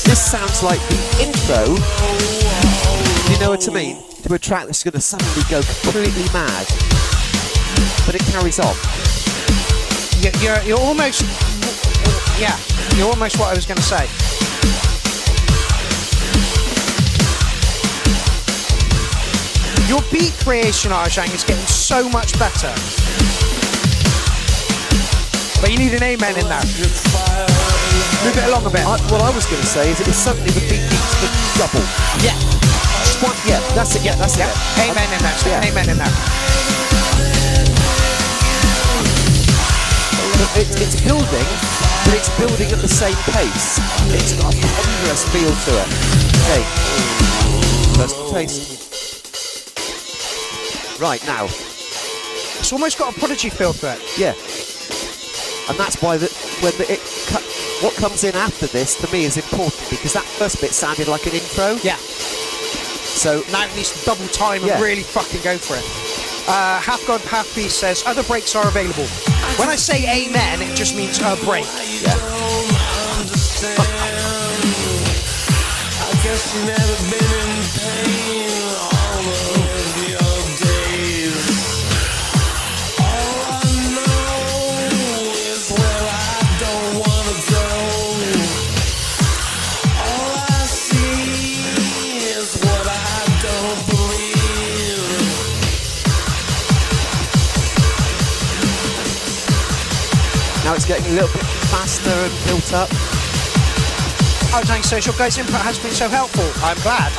S2: This sounds like the intro, you know what I mean, to a track that's going to suddenly go completely mad, but it carries on.
S1: You're almost, yeah, you're almost what I was going to say. Your beat creation, Arjang, is getting so much better. But you need an amen in there. Move it along a bit.
S2: What I was going to say is it was suddenly the beat needs to double.
S1: Yeah.
S2: Just one, yeah, that's it, yeah, that's it.
S1: Amen in there,
S2: Yeah.
S1: amen in there.
S2: It's building, but it's building at the same pace. It's got a ponderous feel to it. Okay, first taste. Right, now.
S1: It's almost got a Prodigy feel to it.
S2: Yeah. And that's why what comes in after this, to me, is important, because that first bit sounded like an intro.
S1: Yeah.
S2: So
S1: now it needs to double time and
S2: Yeah.
S1: really fucking go for it. Half God, Half Beast says, other breaks are available. When I say amen, it just means a break.
S2: yeah.
S9: I guess you've never been in pain all of your days. All I know is where I don't wanna go. All I see is what I don't believe.
S2: Now it's getting a little bit faster and built up.
S1: Arjang says, your guys' input has been so helpful. I'm glad.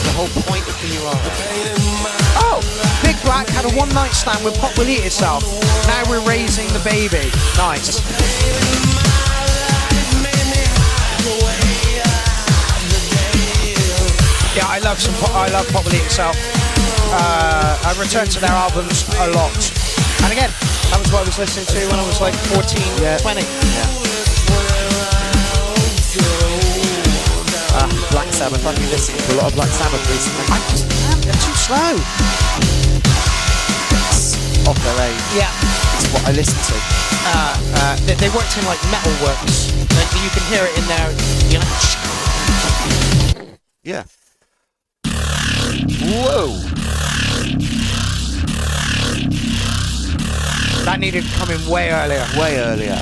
S2: The whole point of who you are.
S1: Oh, Big Black had a one-night stand with Pop Will Eat Itself. Now we're raising the baby. Nice. Yeah, I love Pop Will Eat Itself. I return to their albums a lot. And again, that was what I was listening to when I was like 14, 20.
S2: Yeah. Black Sabbath. I've been listening to a lot of Black Sabbath recently.
S1: They're too slow.
S2: It's off their range.
S1: Yeah.
S2: It's what I listen to.
S1: They worked in like Metalworks. And you can hear it in there. You know.
S2: Yeah. Whoa.
S1: That needed to come in way earlier.
S2: Way earlier.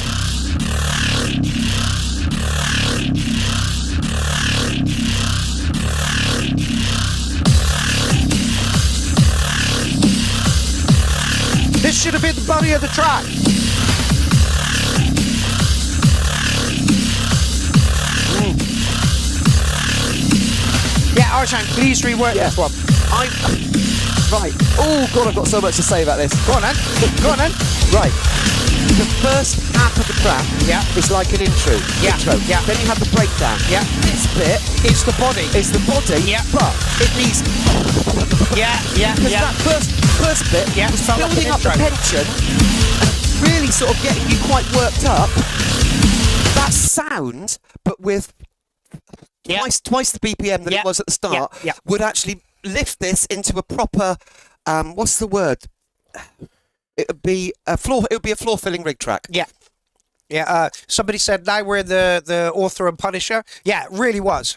S1: This should have been the body of the track. Yeah, Arshang, please rework this one.
S2: Right. Oh, God, I've got so much to say about this.
S1: Go on then. Go on then.
S2: Right. The first half of the track is like an intro.
S1: Yeah. Yeah.
S2: Then you have the breakdown.
S1: Yeah.
S2: This bit
S1: It's the body.
S2: is the body,
S1: Yeah.
S2: but it needs...
S1: Yeah, yeah,
S2: Because
S1: yeah.
S2: that first bit was
S1: felt like
S2: building
S1: an
S2: up the
S1: intro.
S2: tension and really sort of getting you quite worked up. That sound, but with twice the BPM that it was at the start, would actually lift this into a proper, what's the word? It would be a floor filling rig track.
S1: Yeah. Yeah, somebody said now we're the author and Punisher. Yeah, it really was.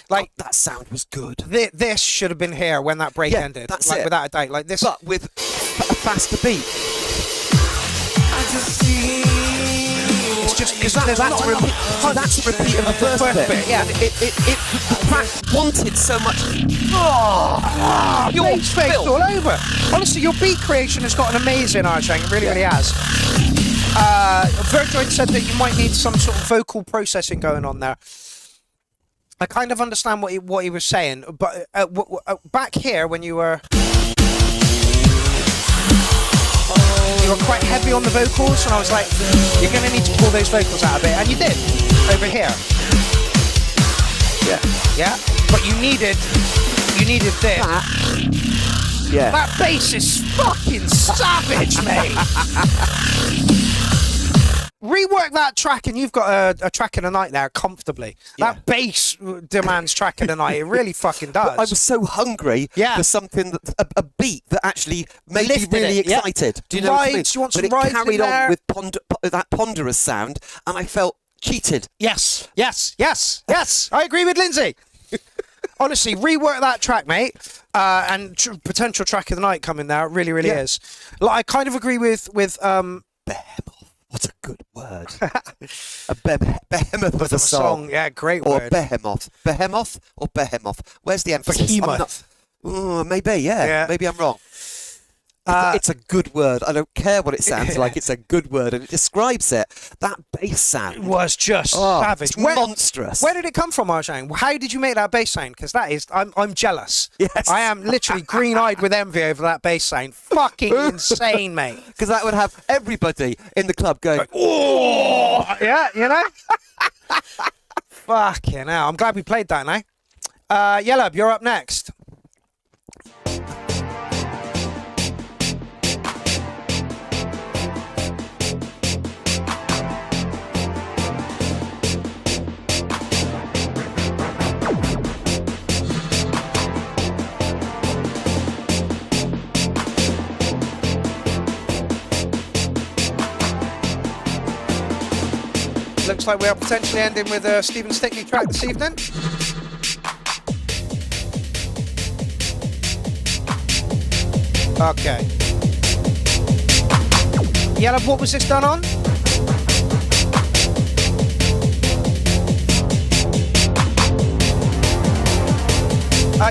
S1: Like
S2: that sound was good.
S1: This should have been here when that break ended.
S2: That's
S1: like,
S2: it.
S1: Without a doubt. Like this.
S2: But with a faster beat.
S1: It's just because
S2: That's a repeat of the first bit.
S1: Yeah.
S2: The track wanted so much.
S1: Your space all over. Honestly, your beat creation has gotten amazing, Archang. It really, really has. Virgoid said that you might need some sort of vocal processing going on there. I kind of understand what he was saying, but back here when you were quite heavy on the vocals, and I was like, you're going to need to pull those vocals out a bit, and you did over here.
S2: Yeah.
S1: Yeah. But you needed this.
S2: Yeah.
S1: That bass is fucking savage, mate. Rework that track and you've got a track of the night there comfortably. That bass demands track of the night. It really fucking does.
S2: I was so hungry for something, a beat that actually made me really excited. Do you know what I mean?
S1: You want some
S2: but it
S1: rides
S2: carried
S1: in there?
S2: on with that ponderous sound, and I felt cheated.
S1: Yes. I agree with Lindsay. Honestly, rework that track, mate. And potential track of the night coming there. It really, really is. Like, I kind of agree with
S2: Behemoth. What a good word. A behemoth of a song.
S1: Yeah, great
S2: or
S1: word.
S2: Behemoth. Behemoth or Behemoth? Where's the emphasis?
S1: Behemoth.
S2: Maybe, yeah. Maybe I'm wrong. It's a good word. I don't care what it sounds like. It's a good word, and it describes it. That bass sound
S1: was just savage.
S2: It's monstrous.
S1: Where did it come from, Arshang? How did you make that bass sound? Because that is, I'm jealous.
S2: Yes.
S1: I am literally green-eyed with envy over that bass sound. Fucking insane, mate.
S2: Because that would have everybody in the club going,
S1: oh, yeah, you know. Fucking hell. I'm glad we played that now. Yellow, you're up next. Looks like we are potentially ending with a Stephen Stickney track this evening. Okay. Yellow, what was this done on?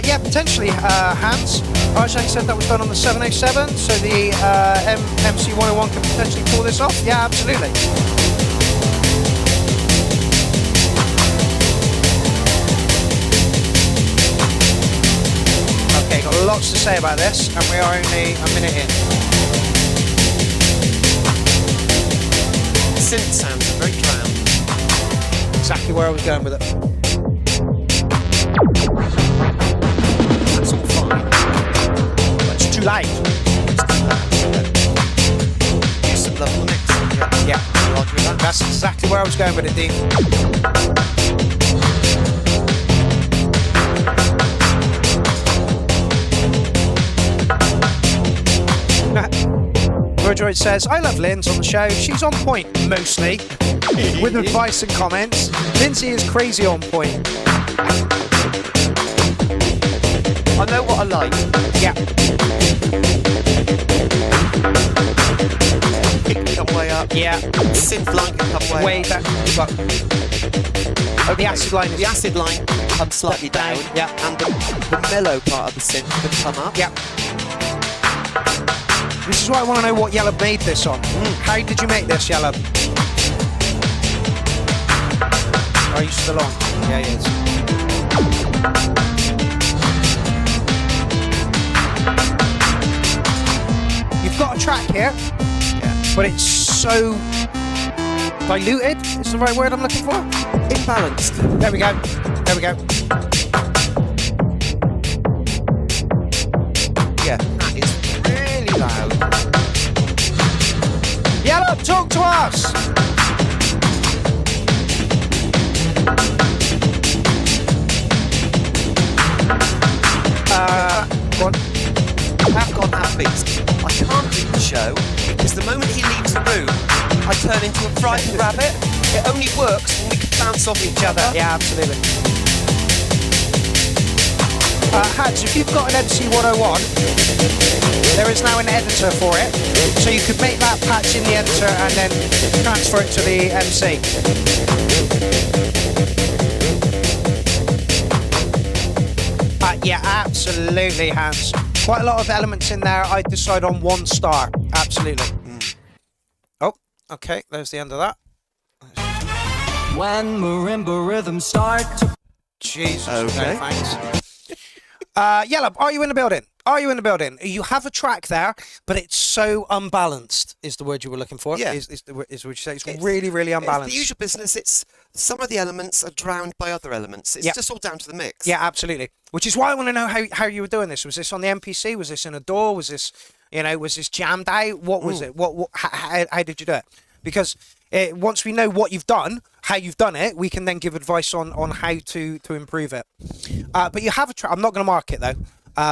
S1: Yeah, potentially Hans. Arshang said that was done on the 707, so the MC101 can potentially pull this off. Yeah, absolutely. Okay, got lots to say about this, and we are only a minute in.
S2: synth sounds are very drowned.
S1: Exactly where I was going with it.
S2: That's all fine.
S1: It's too late.
S2: Use some level mix.
S1: Yeah.
S2: Roger that.
S1: That's exactly where I was going with it, Dean. Droid says, I love Lynn's on the show. She's on point, mostly, with advice and comments. Lindsay is crazy on point.
S2: I know what I like.
S1: Yeah.
S2: Kick can come way up.
S1: Yeah.
S2: Synth line can come way up.
S1: Way back. The acid line is...
S2: The acid line comes slightly down.
S1: Yeah.
S2: And the mellow part of the synth can come up.
S1: Yeah. This is why I want to know what Yellow made this on. How did you make this, Yellow? Are you still on? Yeah, he is. You've got a track here, but it's so diluted, is the right word I'm looking for?
S2: Imbalanced.
S1: There we go. There we go.
S2: Yeah, that is really loud.
S1: Yellow, talk to us! Go on.
S2: Have gone half beats. I can't leave the show because the moment he leaves the room, I turn into a frightened rabbit. It only works when we can bounce off each other.
S1: Yeah, absolutely. Hads, if you've got an MC 101, there is now an editor for it, so you could make that patch in the editor and then transfer it to the MC. Yeah, absolutely, Hans. Quite a lot of elements in there. I'd decide on 1 star. Absolutely. Oh, okay. There's the end of that.
S9: When marimba rhythms start to...
S1: Jesus.
S2: Okay.
S1: No, thanks. Yellow, are you in the building? Are you in the building? You have a track there, but it's so unbalanced, is the word you were looking for.
S2: Yeah.
S1: Is what you say. It's really, really unbalanced.
S2: It's the usual business. It's some of the elements are drowned by other elements. It's just all down to the mix.
S1: Yeah, absolutely. Which is why I want to know how you were doing this. Was this on the MPC? Was this in a DAW? Was this, was this jammed out? What was it? How did you do it? Because once we know what you've done, how you've done it, we can then give advice on how to improve it. But you have a track. I'm not going to mark it though,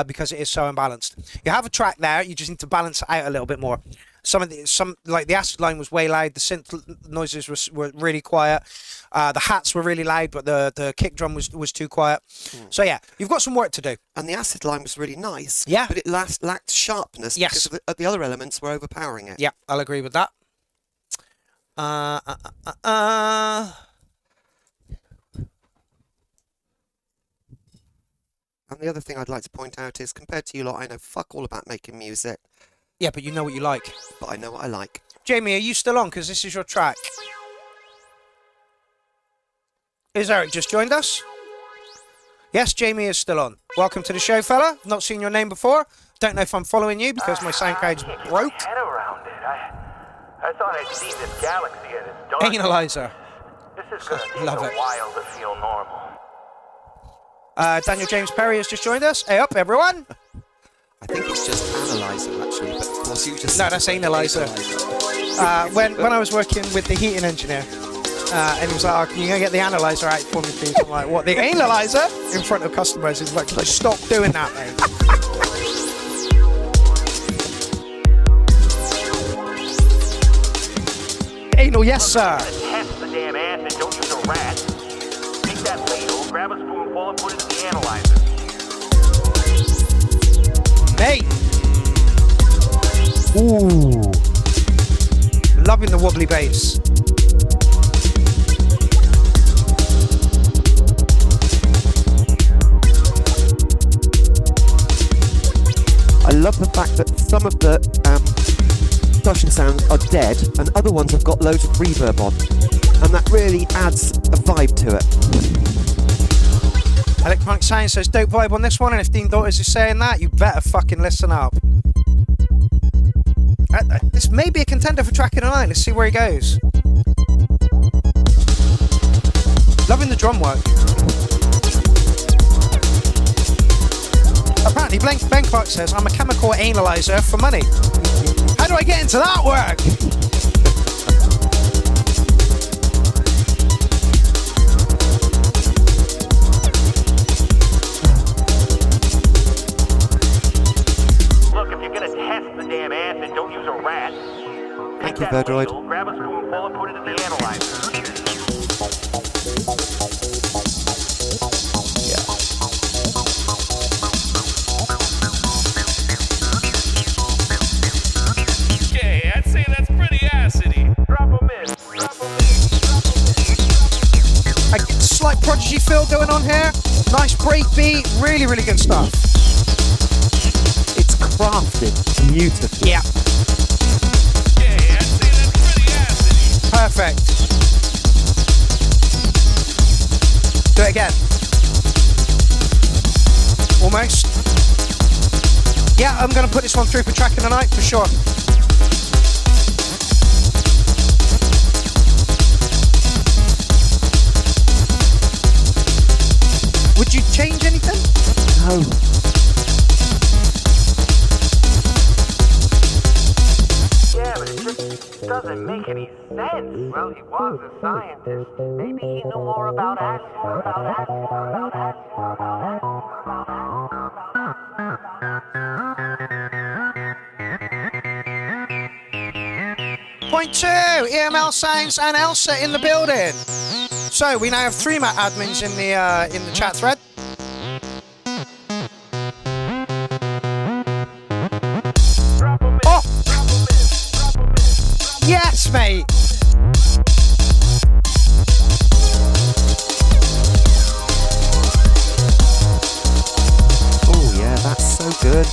S1: because it is so imbalanced. You have a track there. You just need to balance it out a little bit more. Some like the acid line was way loud. The synth noises were really quiet. The hats were really loud, but the kick drum was too quiet. So yeah, you've got some work to do.
S2: And the acid line was really nice.
S1: Yeah.
S2: But it lacked sharpness.
S1: Yes.
S2: Because the other elements were overpowering it.
S1: Yeah, I'll agree with that.
S2: And the other thing I'd like to point out is, compared to you lot, I know fuck all about making music,
S1: Yeah, but you know what you like.
S2: but I know what I like.
S1: Jamie, are you still on? Because this is your track. Is Eric just joined us? Yes, Jamie is still on. Welcome to the show, fella. Not seen your name before. Don't know if I'm following you because my SoundCloud's broke.
S10: Head around it. I thought I'd seen this galaxy at its dark.
S1: Analyzer.
S10: This is gonna take
S1: Love
S10: a
S1: it.
S10: while to feel normal.
S1: Daniel James Perry has just joined us. Hey up, everyone.
S2: I think it's just analyzer, actually, but of course you just...
S1: No, that's analyzer. When I was working with the heating engineer, and he was like, can you go get the analyzer out for me, please? I'm like, what, the analyzer? In front of customers. He's like, just stop doing that, mate. Anal, yes, sir.
S10: Test the damn acid, don't use a rat. Take that ladle, grab a spoonful, and put it in the analyzer.
S1: Mate. Ooh. Loving the wobbly bass.
S2: I love the fact that some of the percussion sounds are dead and other ones have got loads of reverb on, and that really adds a vibe to it.
S1: Electronic Science says dope vibe on this one, and if Dean Daughters is saying that, you better fucking listen up. This may be a contender for track of the night. Let's see where he goes. Loving the drum work. Apparently, Ben Clark says, I'm a chemical analyzer for money. How do I get into that work?
S10: Look, if you're gonna test the damn acid, don't use a rat.
S2: Thank you,
S10: that
S2: Verdroid.
S10: ladle, grab a spoonful and put it in the analyzer.
S9: Okay, I'd say that's pretty acidy.
S10: Drop 'em in. Drop 'em in.
S1: A slight Prodigy feel going on here. Nice break beat. Really, really good stuff.
S2: It's crafted beautifully.
S1: Yeah.
S9: Okay, I'd say that's pretty acidy.
S1: Perfect. Do it again. Almost. Yeah, I'm going to put this one through for Track in the Night for sure. Would you change anything?
S2: No.
S10: Yeah, but it just doesn't make any sense. Well, he was a scientist. Maybe he knew more about acid.
S1: Point 2, EML Sounds and Elsa in the building. So we now have 3 Mac admins in the chat thread. Oh! Yes, mate.
S2: Oh yeah, that's so good.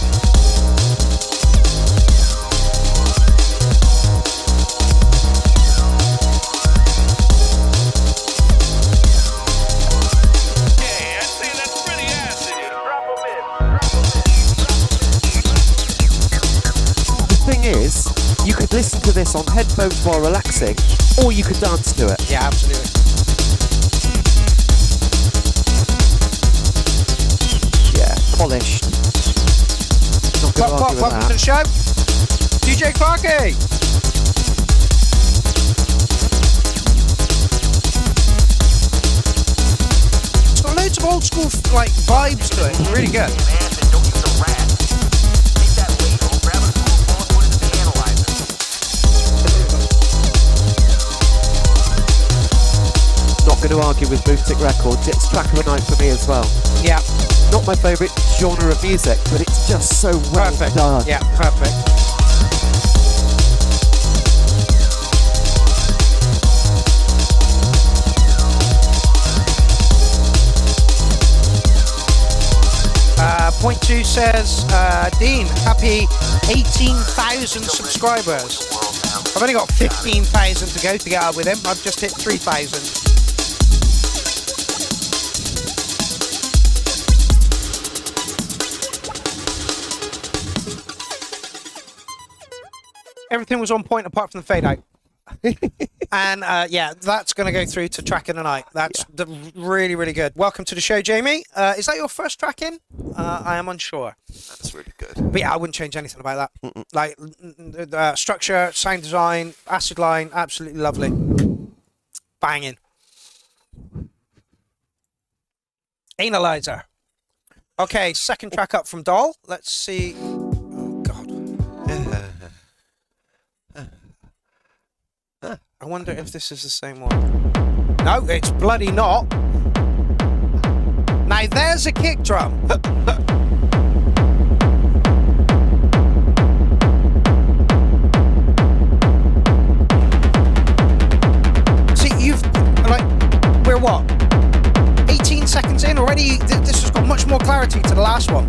S9: Okay, I'd say that's pretty acidy.
S10: Drop 'em in.
S2: The thing is, you could listen to this on headphones while relaxing, or you could dance to it.
S1: Yeah, absolutely.
S2: Yeah, polished. Not going to argue with
S1: Welcome to the
S2: that.
S1: show. DJ Clarky. It's got loads of old school like vibes to it. It's really good.
S10: Acid, don't use a rat. Take that ladle, grab a spoonful and put it in the analyzer.
S2: Not going to argue with Boutique Records. It's Track of the Night for me as well.
S1: Yeah,
S2: Not my favourite genre of music, but it's just so well
S1: perfect.
S2: done.
S1: Yeah, perfect. Point 2 says, Dean, happy 18,000 subscribers. I've only got 15,000 to go to get up with him. I've just hit 3,000. Everything was on point apart from the fade out. And yeah, that's going to go through to Track in the Night. That's really, really good. Welcome to the show, Jamie. Is that your first track in? I am unsure.
S2: That's really good.
S1: But yeah, I wouldn't change anything about that. Like structure, sound design, acid line, absolutely lovely. Banging. Analyzer. Okay, second track up from Doll. Let's see. Oh God. I wonder if this is the same one. No, it's bloody not. Now there's a kick drum. See, you've like, we're what? 18 seconds in already. This has got much more clarity to the last one.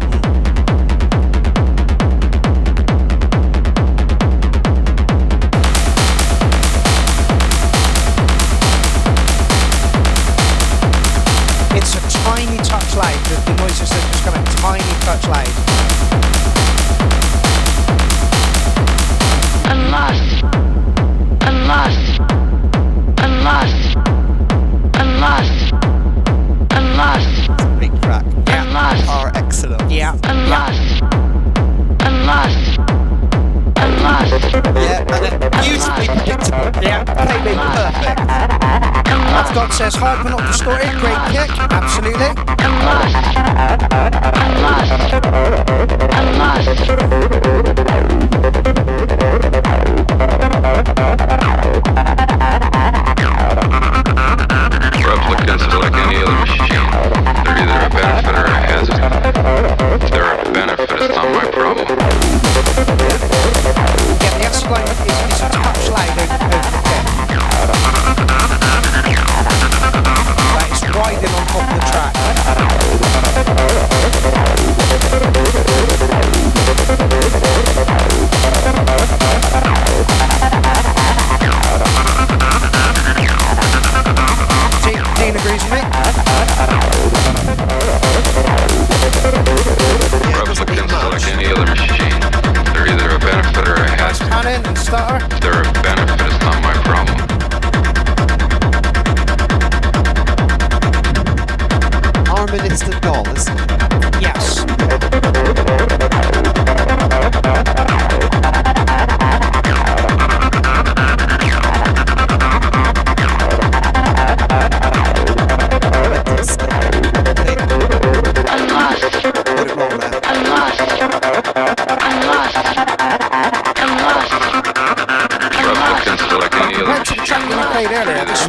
S1: It's a tiny touch loud. The noises are just kind of tiny touch loud.
S6: I'm lost. I'm lost. I'm lost. I'm lost. I'm lost.
S2: Big track.
S6: I'm lost.
S2: Are excellent.
S1: Yeah.
S6: I'm lost. I'm lost. I'm lost.
S2: Yeah, and then beautifully predictable.
S1: Yeah.
S2: Playing perfect.
S1: I've got says hard but not distorted. Great kick. Absolutely.
S6: I'm lost. I'm lost. I'm lost.
S7: not my problem.
S1: Yeah, the acid line is a touch loud over the pit. That is riding on top of the track. Dean agrees with me.
S7: Replicants are like any other machine. They're either a benefit or a hazard.
S1: Cannon and stutter.
S7: They're a benefit, it's not my problem.
S2: Harmonist dolls.
S1: Yes.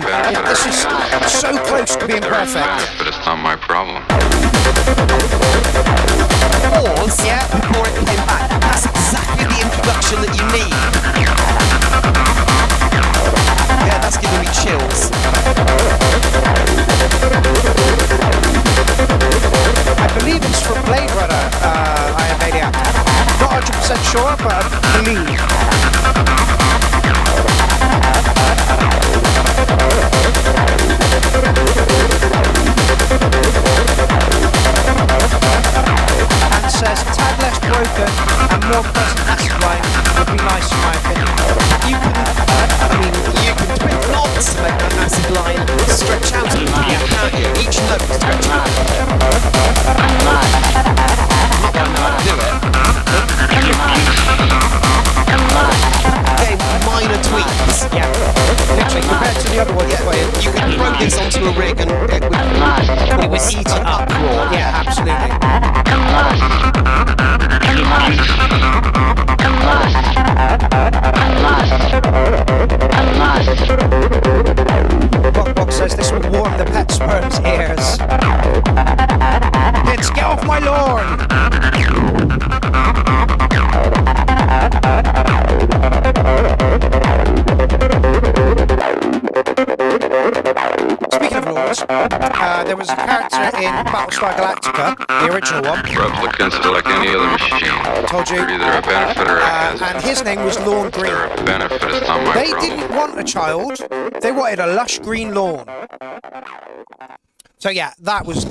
S1: Earlier, this is so close to being perfect.
S7: But it's not my problem.
S2: Pause before it came back. That's exactly the introduction that you need. Yeah, that's giving me chills.
S1: I believe it's from Blade Runner, I am Maniac. Not 100% sure, but I believe. And says, tad less broken and more present acid line would be nice in my opinion.
S2: You can twin knobs to make that acid line stretch out a little bit, can't you? Each note stretch out a little bit. Not that I know how to do it. Okay, minor tweaks.
S1: Yeah, literally compared to the other one.
S2: Yeah, you can throw this onto a rig and it would eat it up raw.
S1: Yeah, absolutely. Box says this will warm the pet sperm's ears. Let's get off my lawn! Speaking of lawns, there was a character in Battlestar Galactica, the original one.
S7: Replicants are like any other machine.
S1: I told you.
S7: They're either a benefit or a hazard.
S1: And his name was Lawn Green.
S7: They're a benefit, it's not my
S1: They
S7: problem.
S1: didn't want a child. They wanted a lush green lawn. So yeah, that was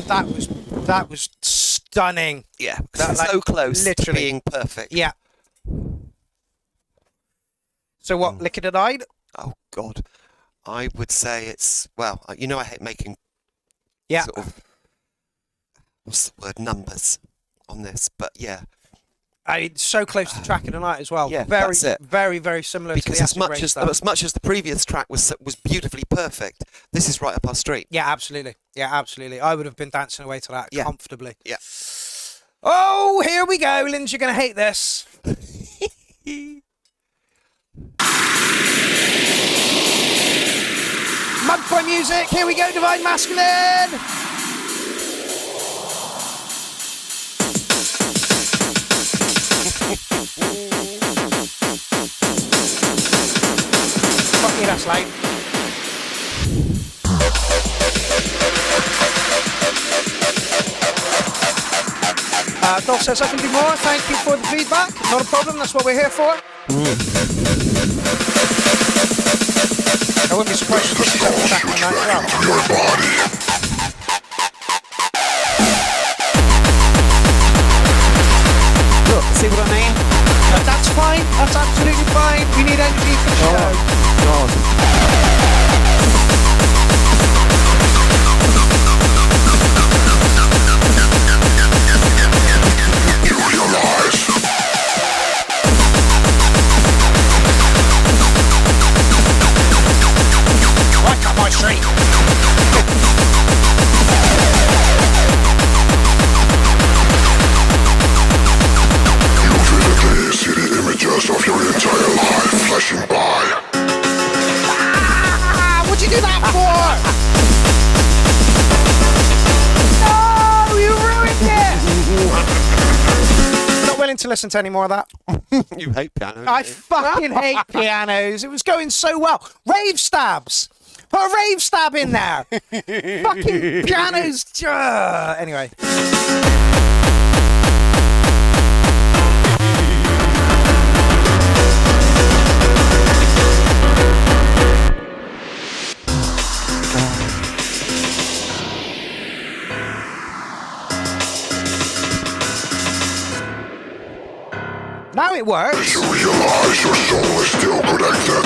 S1: stunning.
S2: Yeah,
S1: That,
S2: so
S1: like,
S2: close
S1: literally.
S2: to being perfect.
S1: Yeah. So what, liquid and eyed?
S2: Oh God, I would say it's I hate making sort of what's the word, numbers on this, but yeah.
S1: It's so close to tracking tonight as well.
S2: Yeah,
S1: very,
S2: that's it.
S1: very, very similar
S2: Because
S1: to the
S2: as much as the previous track was beautifully perfect, this is right up our street.
S1: Yeah, absolutely. Yeah, absolutely. I would have been dancing away to that comfortably.
S2: Yeah.
S1: Oh, here we go, Lindsay. You're going to hate this. Mugboy music. Here we go, Divine Masculine. Fuck me, that's lame. Dol says I can do more. Thank you for the feedback. Not a problem. That's what we're here for. I wouldn't be surprised if this is every track on that as well.
S2: Look, see what I mean?
S1: That's fine. That's absolutely fine. We need energy for the show.
S2: God.
S1: Right up my street.
S3: You vividly see the images of your entire life flashing by.
S1: listen to any more of that.
S2: You hate piano.
S1: I fucking hate pianos. It was going so well. Rave stabs. Put a rave stab in there. Fucking pianos. Anyway. Now it works.
S3: You realize your soul is still connected.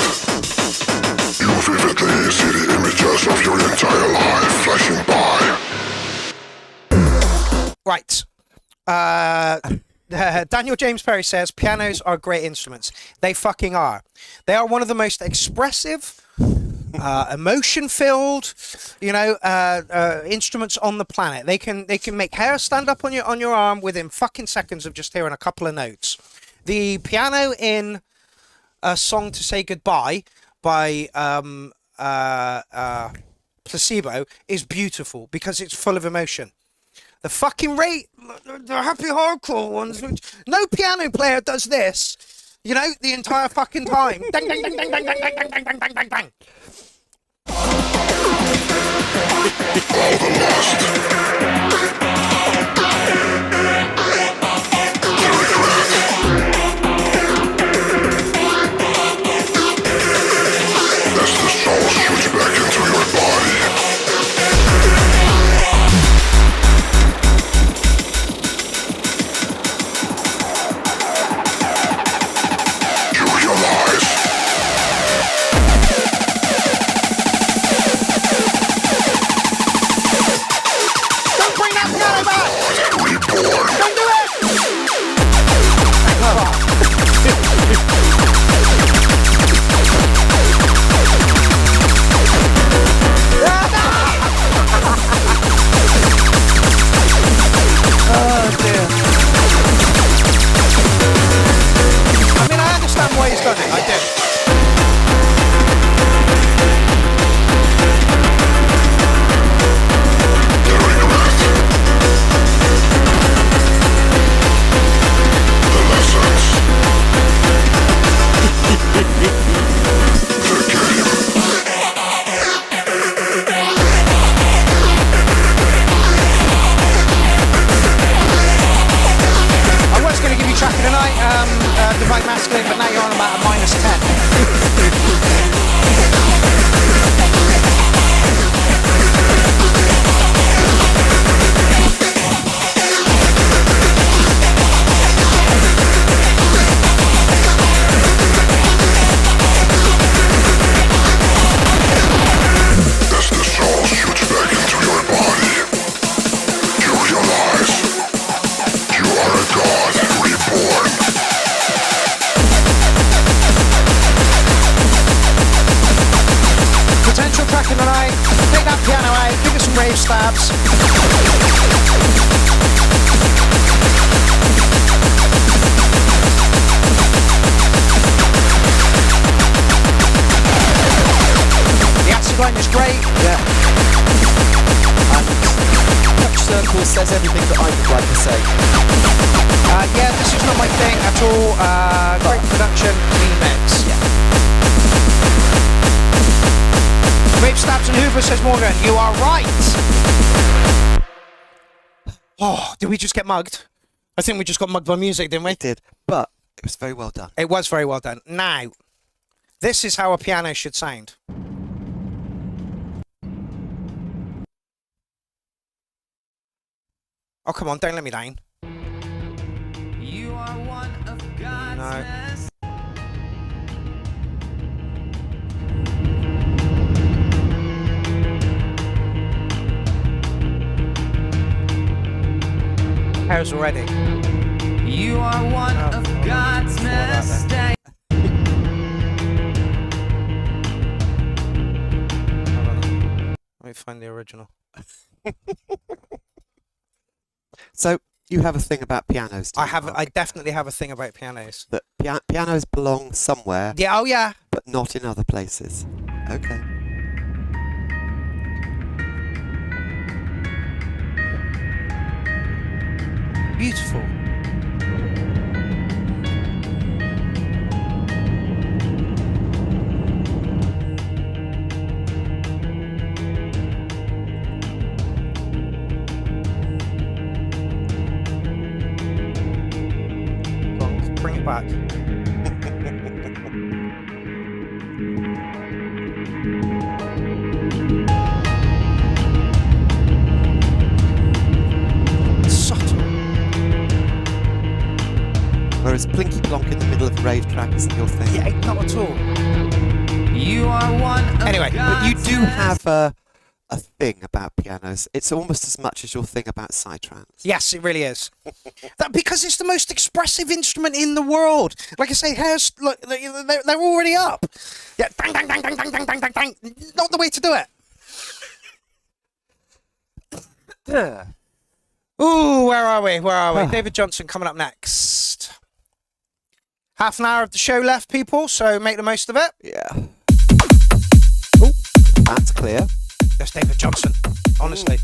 S3: You vividly see the images of your entire life flashing by.
S1: Right. Daniel James Perry says pianos are great instruments. They fucking are. They are one of the most expressive, emotion-filled, instruments on the planet. They can make hair stand up on your arm within fucking seconds of just hearing a couple of notes. The piano in A Song to Say Goodbye by Placebo is beautiful because it's full of emotion. The fucking the happy hardcore ones, which no piano player does this, the entire fucking time. Dang, dang, dang, dang, dang, dang, dang, dang, dang, dang, dang, dang.
S3: All the lust. The regret. As the soul shoots back into your body. You realize.
S1: Don't bring that piano back!
S3: Reborn.
S1: Don't do it! Oh dear. I mean, I understand why he's done it. I do.
S3: The regret. The lessons. The game.
S1: I was going to give you track of the night, Divine Masculine, but now you're on about a -10.
S3: As the soul shoots back into your body, you realize you are a god reborn.
S1: Potential track of the night. Take that piano out, give it some rave stabs. The acid line is great.
S2: Yeah. And Touch Circle says everything that I would like to say.
S1: Yeah, this is not my thing at all. Great production, clean mix. Rave stabs and Hoover, says Morgan. You are right. Oh, did we just get mugged? I think we just got mugged by music, didn't we?
S2: It did, but it was very well done.
S1: It was very well done. Now, this is how a piano should sound. Oh, come on, don't let me down.
S9: You are one of God's
S1: No.
S9: best.
S1: Hairs already.
S9: You are one
S1: Oh,
S9: of
S1: hold on.
S9: God's
S1: Before that then.
S9: mistakes.
S1: Hold on. Let me find the original.
S2: So you have a thing about pianos. do
S1: I
S2: you,
S1: have.
S2: Mark?
S1: I definitely have a thing about pianos.
S2: That pianos belong somewhere,
S1: Yeah. Oh yeah.
S2: but not in other places. Okay.
S1: Beautiful. back. Subtle.
S2: Whereas Plinky Plonk in the middle of a rave track isn't your thing.
S1: Yeah, not at all.
S9: You are one of
S1: Anyway,
S2: But you do have a thing about pianos. It's almost as much as your thing about psytrance.
S1: Yes, it really is. Because it's the most expressive instrument in the world. Like I say, hairs, look, they're already up. Yeah, bang, bang, bang, bang, bang, bang, bang, bang, bang. Not the way to do it. Ooh, where are we? Where are we? David Johnson coming up next. Half an hour of the show left, people, so make the most of it.
S2: Yeah. Oh, that's clear.
S1: That's David Johnson, honestly.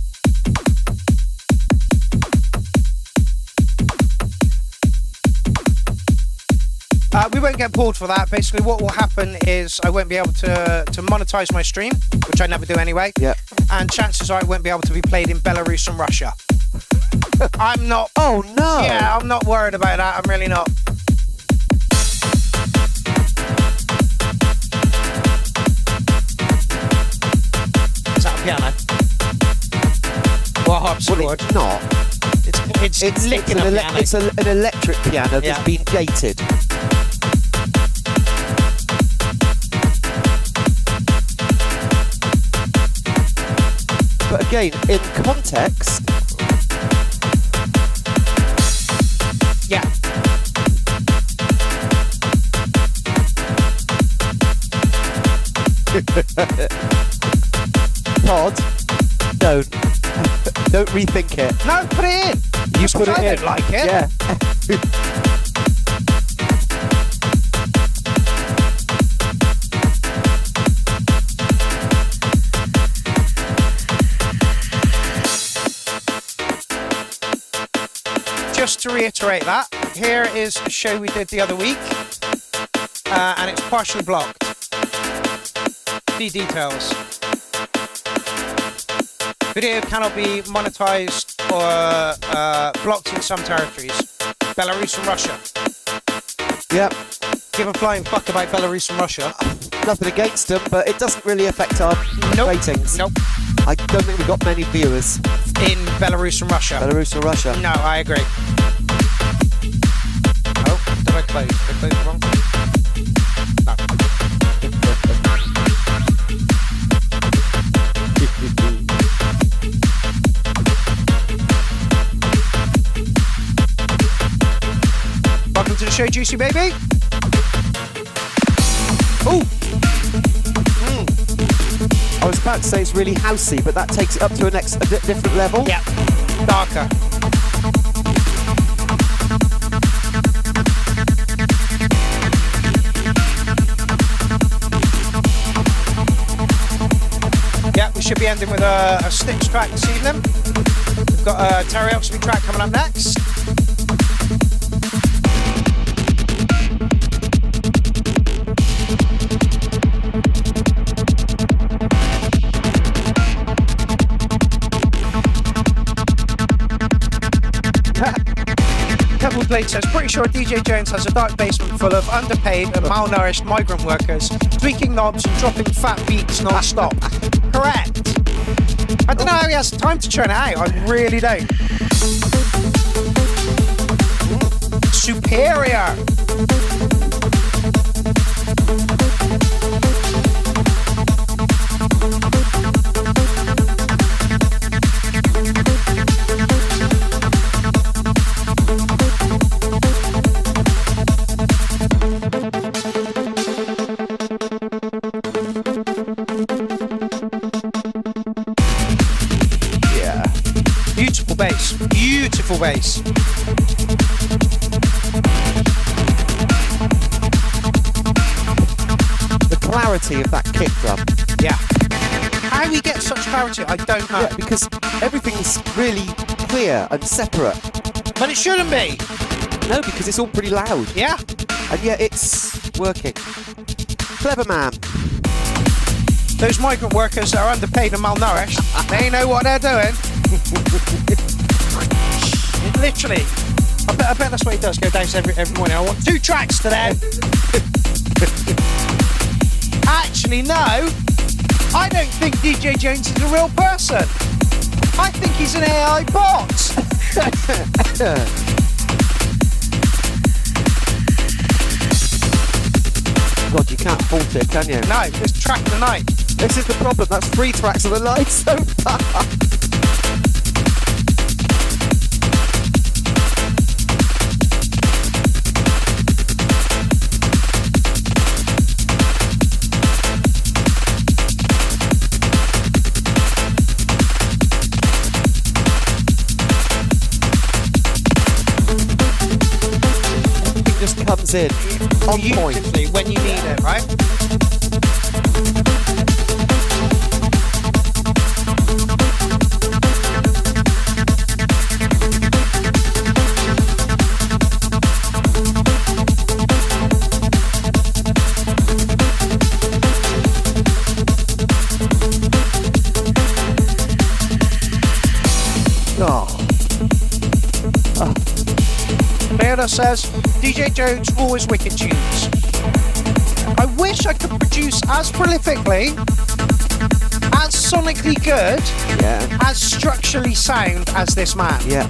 S1: We won't get pulled for that. Basically, what will happen is I won't be able to monetize my stream, which I never do anyway.
S2: Yeah.
S1: And chances are it won't be able to be played in Belarus and Russia. I'm not.
S2: Oh, no.
S1: Yeah, I'm not worried about that. I'm really not. Is that a piano? Or a harpsichord?
S2: Well, it's not.
S1: It's licking a piano.
S2: It's an electric piano that's been gated. But again, in context...
S1: Yeah.
S2: Pod, don't rethink it.
S1: No, put it in.
S2: You
S1: That's
S2: put it
S1: I
S2: in.
S1: don't like it.
S2: Yeah.
S1: Just to reiterate that, here is a show we did the other week, and it's partially blocked. See details. Video cannot be monetized or blocked in some territories. Belarus and Russia.
S2: Yep.
S1: Give a flying fuck about Belarus and Russia.
S2: Nothing against them, but it doesn't really affect our ratings.
S1: Nope.
S2: I don't think we've got many viewers.
S1: In Belarus and Russia.
S2: Belarus or Russia.
S1: No, I agree. Oh, did I close? Did I close the wrong thing? No. Welcome to the show, Juicy Baby. Ooh.
S2: I was about to say it's really housey, but that takes it up to a different level.
S1: Yeah, darker. Yeah, we should be ending with a Sticks track this evening. We've got a Terry Oxley track coming up next. Pebble Blade says, pretty sure DJ Jones has a dark basement full of underpaid and malnourished migrant workers tweaking knobs and dropping fat beats non-stop. Correct. I don't know how he has time to churn it out. I really don't. Superior. Beautiful bass.
S2: The clarity of that kick drum.
S1: Yeah. How we get such clarity, I don't know.
S2: Yeah, because everything's really clear and separate.
S1: But it shouldn't be.
S2: No, because it's all pretty loud.
S1: Yeah.
S2: And yet it's working. Clever man.
S1: Those migrant workers that are underpaid and malnourished, they know what they're doing. Literally. I bet that's what he does. Go downstairs every morning. I want 2 tracks today. Actually, no. I don't think DJ Jones is a real person. I think he's an AI bot.
S2: God, you can't fault it, can you?
S1: No, it's track of the night.
S2: This is the problem. That's 3 tracks of the night so far. Just comes in on point
S1: Beautifully when you need it, right? Pierrot says, DJ Jones always wicked tunes. I wish I could produce as prolifically, as sonically good, as structurally sound as this man.
S2: Yeah.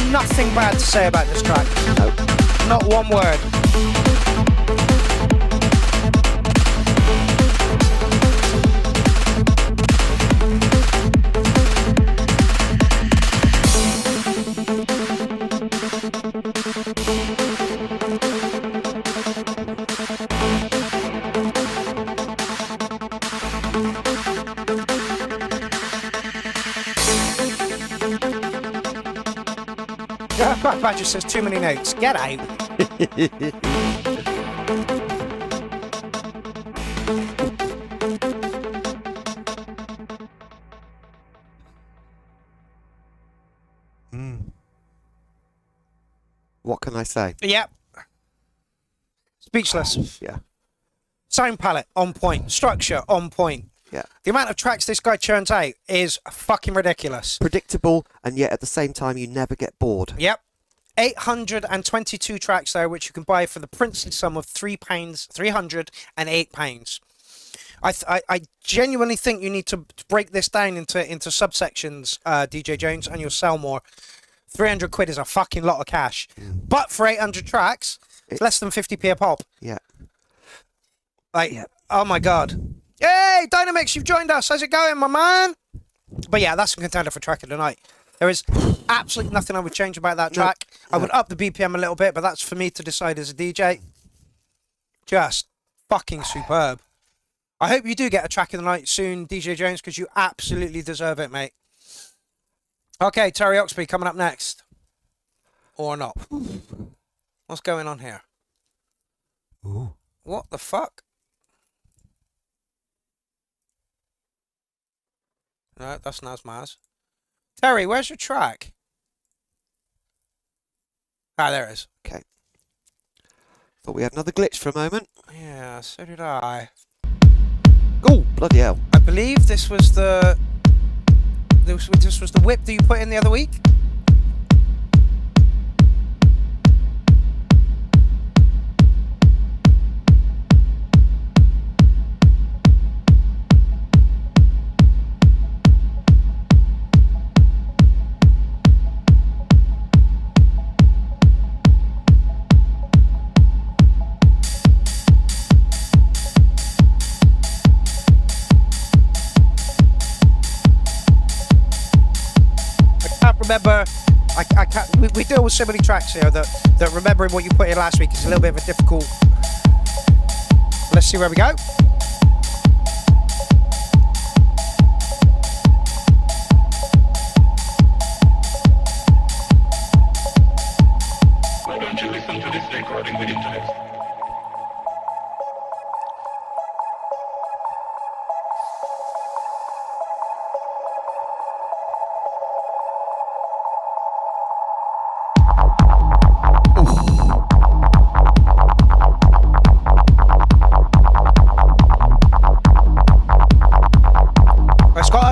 S1: Nothing bad to say about this track.
S2: Nope.
S1: Not one word. Badger says too many notes. Get out.
S2: What can I say?
S1: Yep. Speechless.
S2: Yeah.
S1: Sound palette on point. Structure on point.
S2: Yeah.
S1: The amount of tracks this guy churns out is fucking ridiculous.
S2: Predictable, and yet at the same time you never get bored.
S1: Yep. 822 tracks there, which you can buy for the princely sum of £3, £308. I genuinely think you need to break this down into subsections, DJ Jones, and you'll sell more. 300 quid is a fucking lot of cash. But for 800 tracks, it's less than 50p a pop.
S2: Yeah.
S1: Like, oh my God. Hey, Dynamix, you've joined us. How's it going, my man? But yeah, that's a contender for track of the night. There is absolutely nothing I would change about that track. I would up the BPM a little bit, but that's for me to decide as a DJ. Just fucking superb. I hope you do get a track of the night soon, DJ Jones, because you absolutely deserve it, mate. Okay, Terry Oxby coming up next. Or not. What's going on here?
S2: Ooh.
S1: What the fuck? No, that's Nazmaz. Terry, where's your track? Ah, there it is.
S2: Okay. Thought we had another glitch for a moment.
S1: Yeah, so did I.
S2: Oh, bloody hell.
S1: I believe this was the whip that you put in the other week. Remember, I can't. We deal with so many tracks here that remembering what you put in last week is a little bit of a difficult. Let's see where we go.
S11: Why don't you listen to this recording with interest?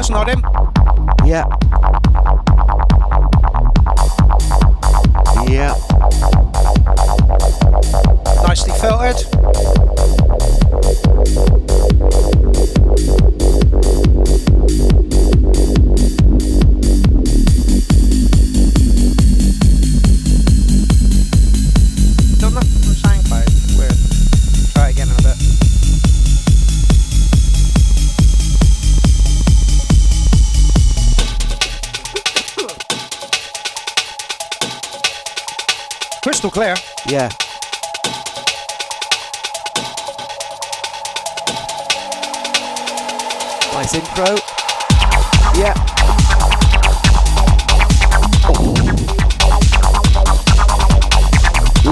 S1: Just nod him.
S2: Yeah. Yeah.
S1: Nicely filtered. Still nothing from SoundCloud. Weird. Try it again in a bit. Crystal clear.
S2: Yeah. Nice intro. Yeah. Oh.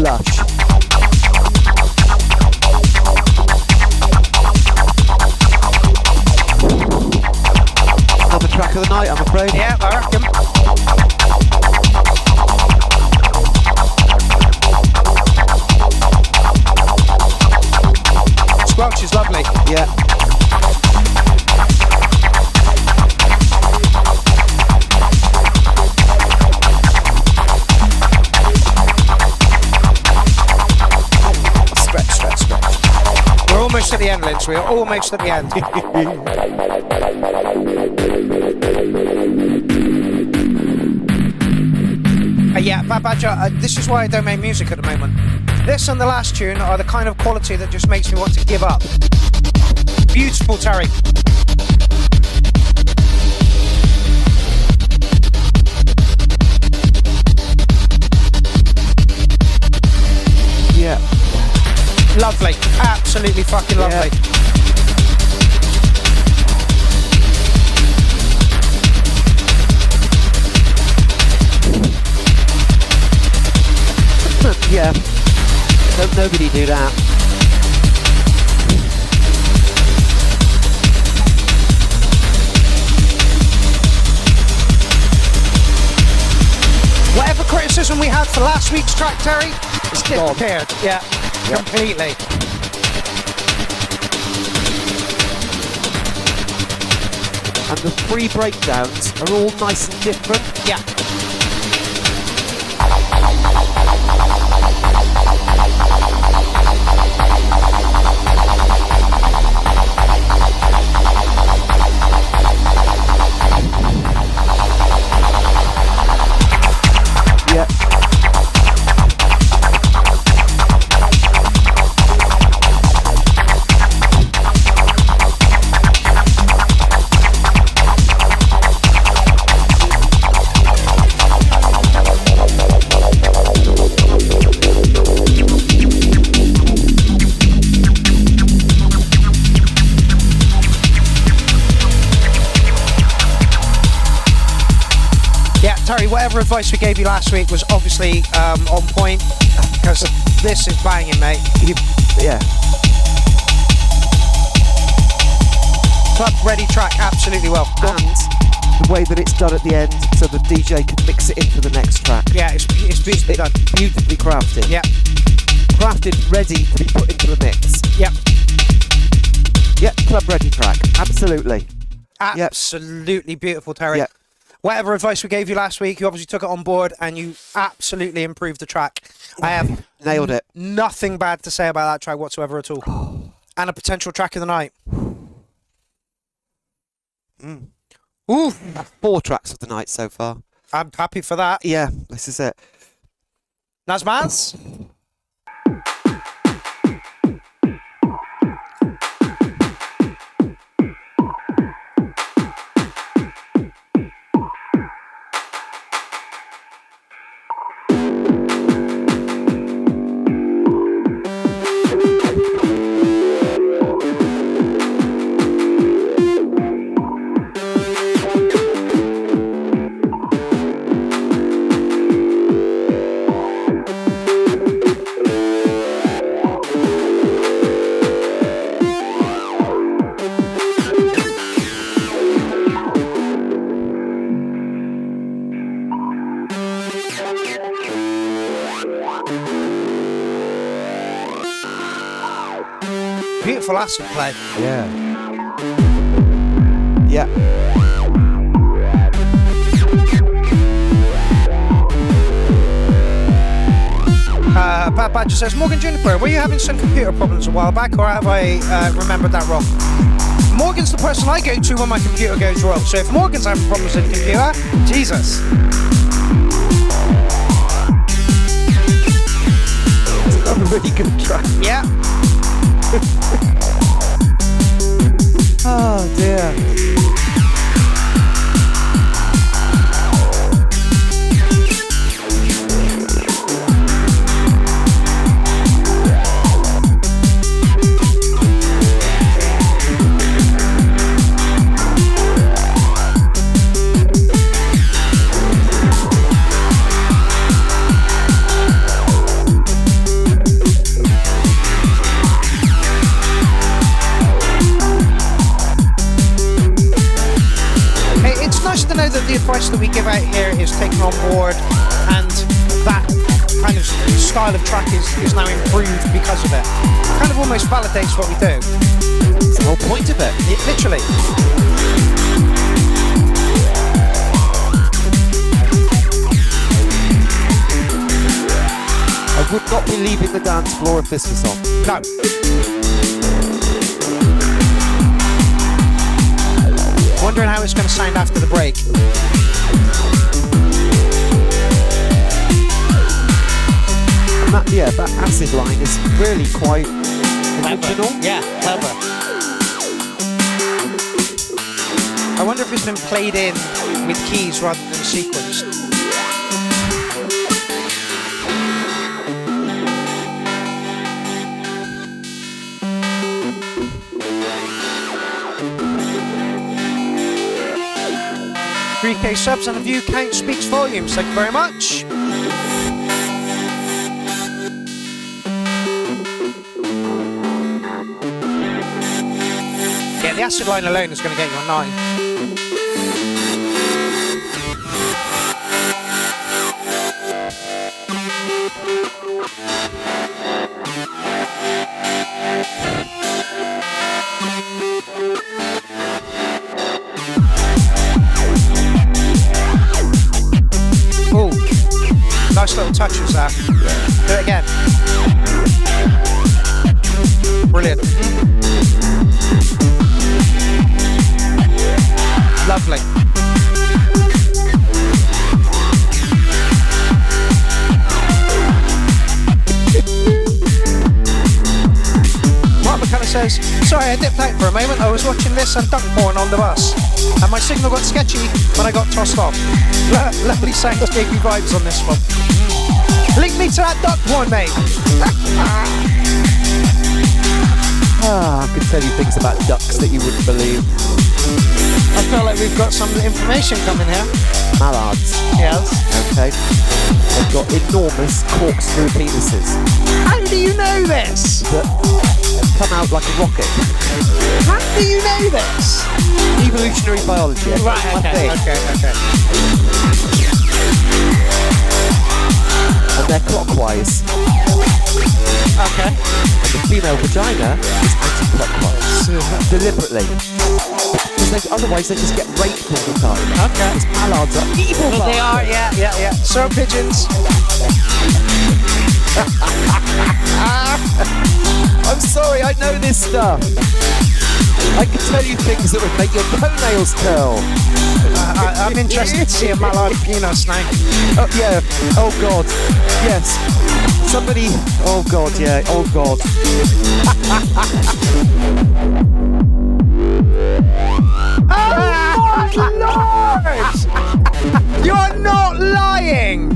S2: Lush. Another track of the night, I'm afraid.
S1: Yeah, I reckon. Squelch is lovely.
S2: Yeah. Stretch.
S1: We're almost at the end, Lynch. We're almost at the end. Yeah, Bad Badger, this is why I don't make music at the moment. This and the last tune are the kind of quality that just makes me want to give up. Beautiful, Terry.
S2: Yeah.
S1: Lovely. Absolutely fucking lovely.
S2: Yeah. Nobody do that.
S1: Whatever criticism we had for last week's track, Terry, it's disappeared. Yeah, completely.
S2: And the three breakdowns are all nice and different.
S1: Yeah.
S2: Yeah.
S1: Terry, whatever advice we gave you last week was obviously on point, because this is banging, mate.
S2: Yeah.
S1: Club ready track, absolutely well.
S2: And the way that it's done at the end, so the DJ can mix it into the next track.
S1: Yeah, it's beautifully done.
S2: Beautifully crafted.
S1: Yeah.
S2: Crafted, ready to be put into the mix.
S1: Yep.
S2: Yeah, club ready track. Absolutely.
S1: Absolutely beautiful, Terry.
S2: Yeah.
S1: Whatever advice we gave you last week, you obviously took it on board and you absolutely improved the track. I have
S2: nailed it.
S1: Nothing bad to say about that track whatsoever at all. And a potential track of the night. Ooh.
S2: 4 tracks of the night so far.
S1: I'm happy for that.
S2: Yeah, this is it.
S1: Nazmaz? Beautiful acid play.
S2: Yeah. Yeah.
S1: just says, Morgan Juniper, were you having some computer problems a while back, or have I remembered that wrong? Morgan's the person I go to when my computer goes wrong. So if Morgan's having problems with the computer, Jesus.
S2: It's a really good track.
S1: Yeah.
S2: Oh dear.
S1: To know that the advice that we give out here is taken on board, and that kind of style of track is now improved because of it. Kind of almost validates what we do.
S2: It's the whole point of it.
S1: Literally.
S2: I would not be leaving the dance floor if this was on.
S1: No. Wondering how it's going to sound after the break.
S2: And that acid line is really quite original.
S1: Yeah, clever. I wonder if it's been played in with keys rather than sequenced. $3K subs and a view count speaks volumes. Thank you very much. Yeah, the acid line alone is going to get you a 9. Nice little touches there. Do it again. Brilliant. Lovely. Mark McCullough says, sorry, I dipped out for a moment. I was watching this and duck porn on the bus, and my signal got sketchy when I got tossed off. Lovely sounds gave me vibes on this one. Link me to that duck porn, mate.
S2: I could tell you things about ducks that you wouldn't believe.
S1: I feel like we've got some information coming here.
S2: Mallards.
S1: Yes.
S2: Okay. They've got enormous corkscrew penises.
S1: How do you know this?
S2: That come out like a rocket.
S1: How do you know this?
S2: Evolutionary biology.
S1: Right, okay.
S2: And they're clockwise.
S1: Okay.
S2: And the female vagina is anti-clockwise. Deliberately. Because otherwise they just get raped all the time.
S1: Okay.
S2: Because mallards are evil.
S1: Well, they are, yeah. So pigeons.
S2: I'm sorry, I know this stuff. I can tell you things that would make your toenails curl.
S1: I'm interested to see a mallard penis now.
S2: Oh, yeah. Oh, God. Yes. Somebody... Oh, God, yeah. Oh, God.
S1: Oh, my Lord! You're not lying!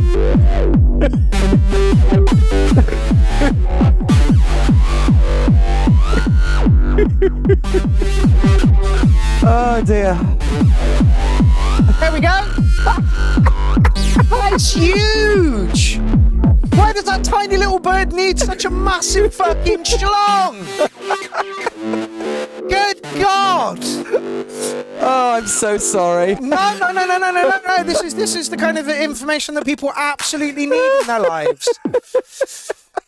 S2: Oh, dear.
S1: There we go. That's huge. Why does that tiny little bird need such a massive fucking schlong? Good God.
S2: Oh, I'm so sorry.
S1: No. This is the kind of information that people absolutely need in their lives.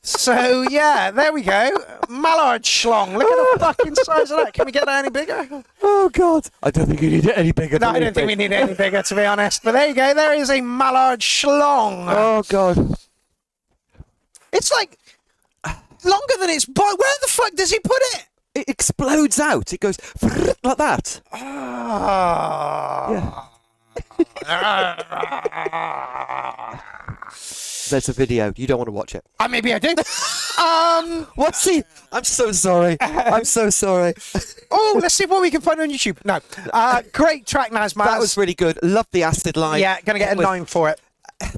S1: So, yeah, there we go. Mallard schlong. Look at the fucking size of that. Can we get that any bigger?
S2: Oh, God. I don't think you need it any bigger.
S1: No, I don't think we need it any bigger, to be honest. But there you go. There is a mallard schlong.
S2: Oh, God.
S1: It's like, longer than its body. Where the fuck does he put it?
S2: It explodes out. It goes like that.
S1: Ah.
S2: There's a video. You don't want to watch it.
S1: Maybe I do.
S2: What's he? I'm so sorry. I'm so sorry.
S1: Oh, let's see what we can find on YouTube. No. Great track, Nazmaz.
S2: That was really good. Love the acid line.
S1: Yeah, gonna get a 9 for it.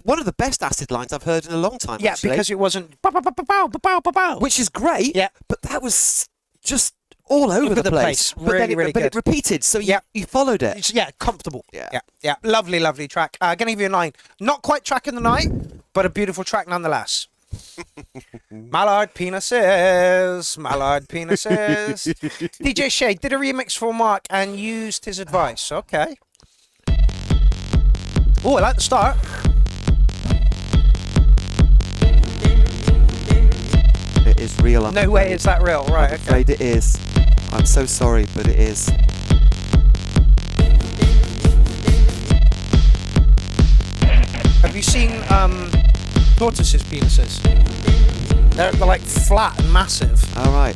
S2: One of the best acid lines I've heard in a long time.
S1: Yeah,
S2: actually.
S1: because it wasn't bow, bow, bow, bow, bow, bow, bow.
S2: Which is great.
S1: Yeah.
S2: But that was just all over the place. But
S1: Really,
S2: then
S1: really
S2: but it
S1: good.
S2: repeated, so you followed it.
S1: Yeah, comfortable.
S2: Yeah.
S1: Yeah. Lovely, lovely track. Gonna give you a 9. Not quite track in the night, but a beautiful track nonetheless. Mallard penises. DJ Shade did a remix for Mark and used his advice. Okay. Oh, I like the start.
S2: It is real. I'm
S1: No way
S2: afraid.
S1: is that real. Right,
S2: I'm afraid it is. I'm so sorry, but it is.
S1: Have you seen tortoises' penises? They're like flat and massive.
S2: All right.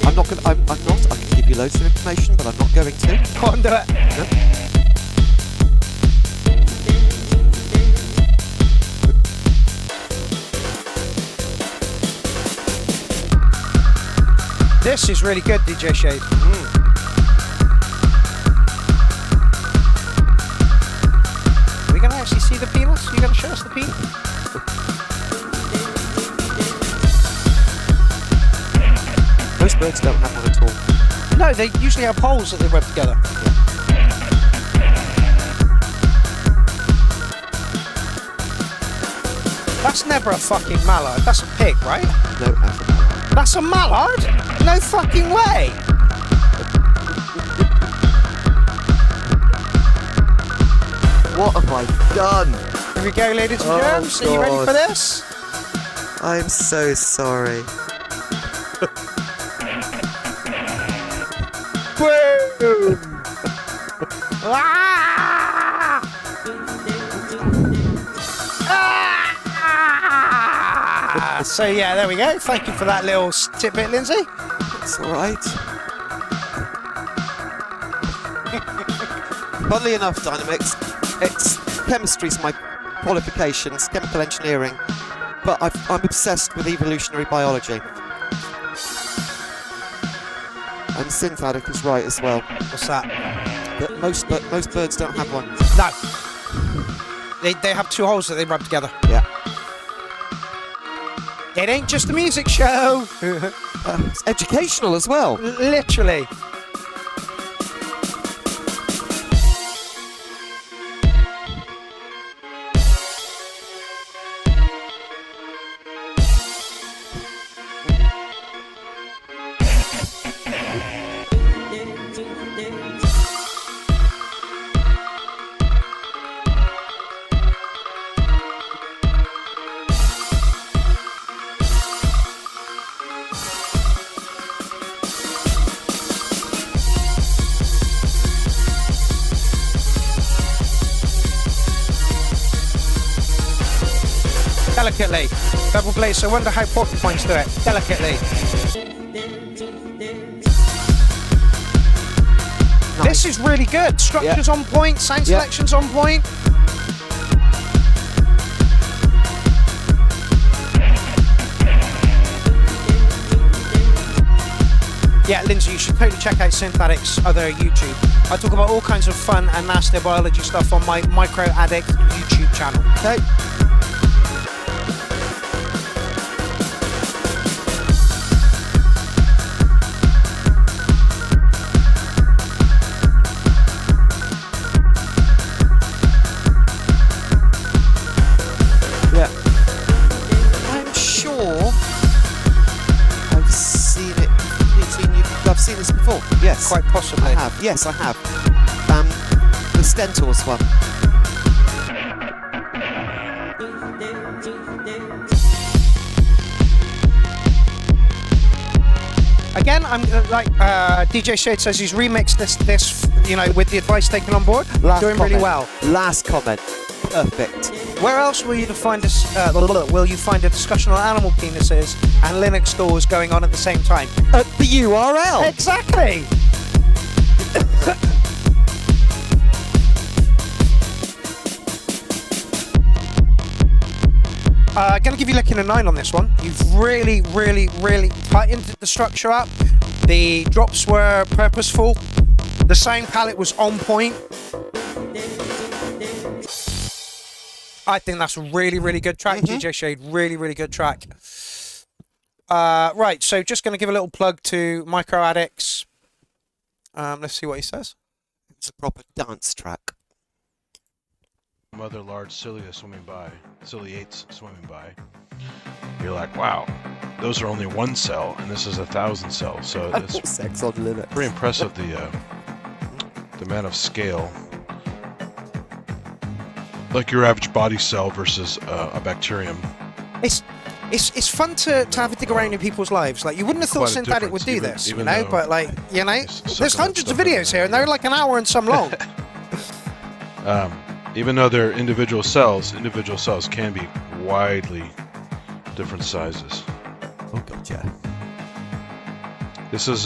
S2: I'm not gonna. I'm not. I can give you loads of information, but I'm not going to.
S1: Go on, do it.
S2: No.
S1: This is really good, DJ Shade. Are we going to actually see the penis? Are you going to show us the penis?
S2: Most birds don't have one at all.
S1: No, they usually have holes that they rub together. That's never a fucking mallard. That's a pig, right?
S2: No,
S1: That's a mallard? No fucking way.
S2: what have I done?
S1: Here we go, ladies and germs. Are you ready for this?
S2: I'm so sorry.
S1: Boom! Ah! Ah! So yeah, there we go. Thank you for that little tidbit, Lindsay.
S2: It's all right. Funnily enough, Dynamics, chemistry's my qualifications, chemical engineering, but I'm obsessed with evolutionary biology. And synthetic is right as well.
S1: What's that?
S2: But most birds don't have one.
S1: No. They have 2 holes that they rub together.
S2: Yeah.
S1: It ain't just a music show.
S2: It's educational as well.
S1: Literally. Delicately. Double blaze, I wonder how porcupines do it. Delicately.
S2: Nice.
S1: This is really good. Structure's on point, sound selection's on point. Yeah, Lindsay, you should totally check out Synthetic's other YouTube. I talk about all kinds of fun and nasty biology stuff on my Micro Addict YouTube channel.
S2: Okay. Yes.
S1: Quite possibly.
S2: I have. Yes, I have. The Stentors one.
S1: Again, I'm like DJ Shade says he's remixed this, you know, with the advice taken on board. Doing really well.
S2: Last comment. Perfect.
S1: Where else will you find will you find a discussion on animal penises and Linux stores going on at the same time?
S2: At the URL.
S1: Exactly. Gonna give you Licking a 9 on this one. You've really tightened the structure up. The drops were purposeful. The sound palette was on point. I think that's a really good track. DJ Shade, really good track. Right, so just gonna give a little plug to Micro Addicts. Let's see what he says.
S2: It's a proper dance track.
S12: Mother large cilia swimming by, ciliates swimming by. You're like, wow, those are only 1 cell, and this is 1,000 cells. So it's
S2: sex on Linux.
S12: pretty impressive the amount of scale. Like your average body cell versus a bacterium.
S1: It's fun to have a dig around in people's lives. Like, you wouldn't have thought
S12: Quite a
S1: Synthetic would do
S12: difference,
S1: this,
S12: even
S1: you know?
S12: though
S1: But like, you know,
S12: sucking
S1: there's
S12: that
S1: hundreds of
S12: stuff in
S1: videos
S12: there.
S1: here, and they're like an hour and some long.
S12: Even though they're individual cells can be widely different sizes.
S2: Oh god, yeah.
S12: This is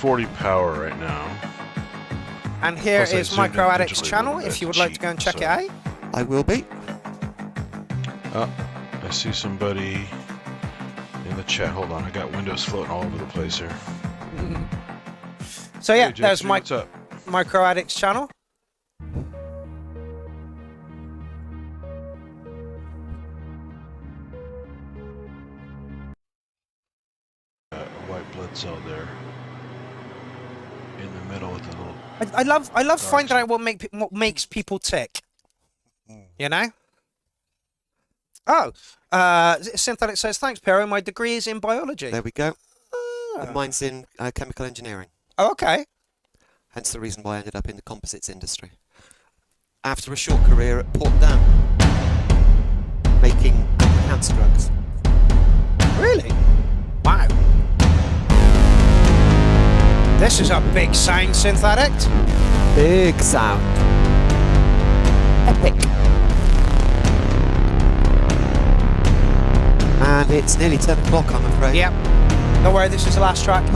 S12: 40 power right now.
S1: And here
S12: Plus I
S1: is
S12: zoomed
S1: Micro
S12: in
S1: Addicts
S12: digitally a
S1: channel,
S12: little
S1: if
S12: bit
S1: you would
S12: to
S1: like to
S12: cheat,
S1: go and check
S12: so-
S1: it out.
S2: I will be.
S12: Oh, I see somebody in the chat. Hold on, I got windows floating all over the place here.
S1: So yeah,
S12: Hey,
S1: there's
S12: JC, what's up?
S1: Micro Addicts channel.
S12: A white blood cell there in the middle with the little.
S1: I love finding out what makes people tick. You know? Oh, Synthetic says, thanks, Pierrot. My degree is in biology.
S2: There we go. And mine's in chemical engineering.
S1: Oh, okay.
S2: Hence the reason why I ended up in the composites industry. After a short career at Portdown, making cancer drugs.
S1: Really? Wow. This is a big sound, Synthetic.
S2: Big sound. Epic. And it's nearly 10 o'clock, I'm afraid.
S1: Yep. Don't worry, this is the last track.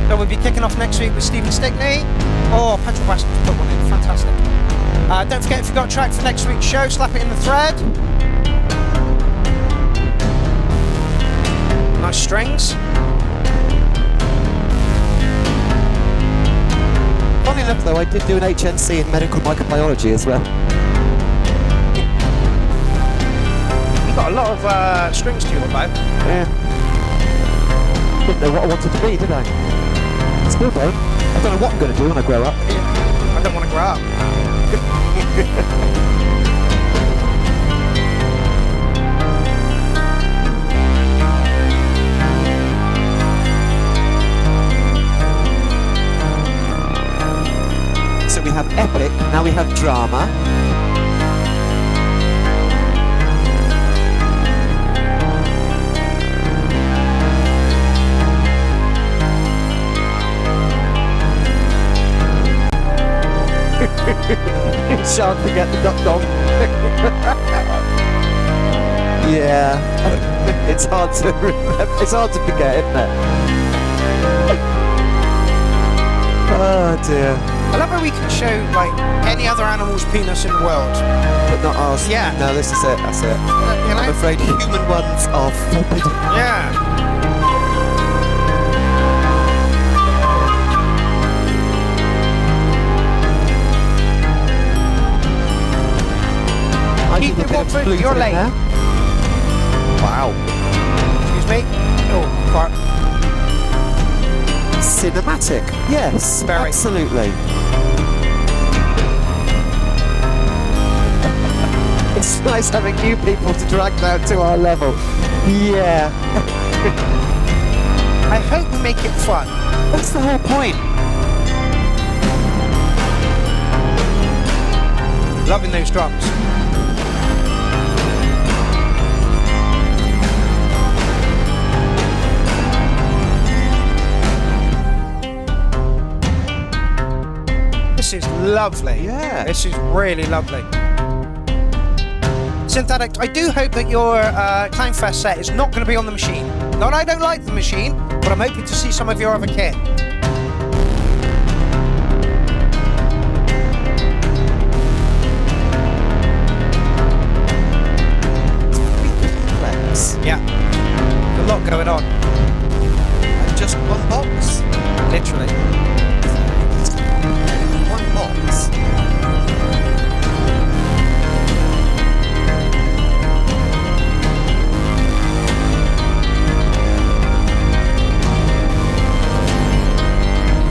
S1: So we'll be kicking off next week with Stephen Stickney. Oh, Petrol Bastards put one in. Fantastic. Don't forget, if you've got a track for next week's show, slap it in the thread. Nice strings.
S2: Funny enough, though, I did do an HNC in medical microbiology as well.
S1: You've got a lot of strings to your bow.
S2: Yeah. Didn't know what I wanted to be, did I? Still don't. I don't know what I'm going to do when I grow up.
S1: I don't want to grow up.
S2: So we have epic, now we have drama. Shan't forget the duck dog. Yeah, it's hard to remember. It's hard to forget, isn't it? Oh dear.
S1: I love how we can show like any other animal's penis in the world.
S2: But not ours.
S1: Yeah.
S2: No, this is it. That's it.
S1: You know?
S2: I'm afraid human ones are forbidden.
S1: Yeah.
S2: I
S1: Keep
S2: did a
S1: it
S2: bit of
S1: Watford,
S2: blues
S1: you're
S2: in
S1: late.
S2: there. Wow.
S1: Excuse me. Oh, fart.
S2: Cinematic. Yes,
S1: Very.
S2: absolutely. It's nice having new people to drag down to our level. Yeah.
S1: I hope we make it fun.
S2: That's the whole point.
S1: Loving those drums. This is lovely.
S2: Yeah.
S1: This is really lovely. Synthetic, I do hope that your Clownfest set is not going to be on the machine. Not I don't like the machine, but I'm hoping to see some of your other kit. Yeah, a lot going on.
S2: And just one box.
S1: Literally.
S2: One box.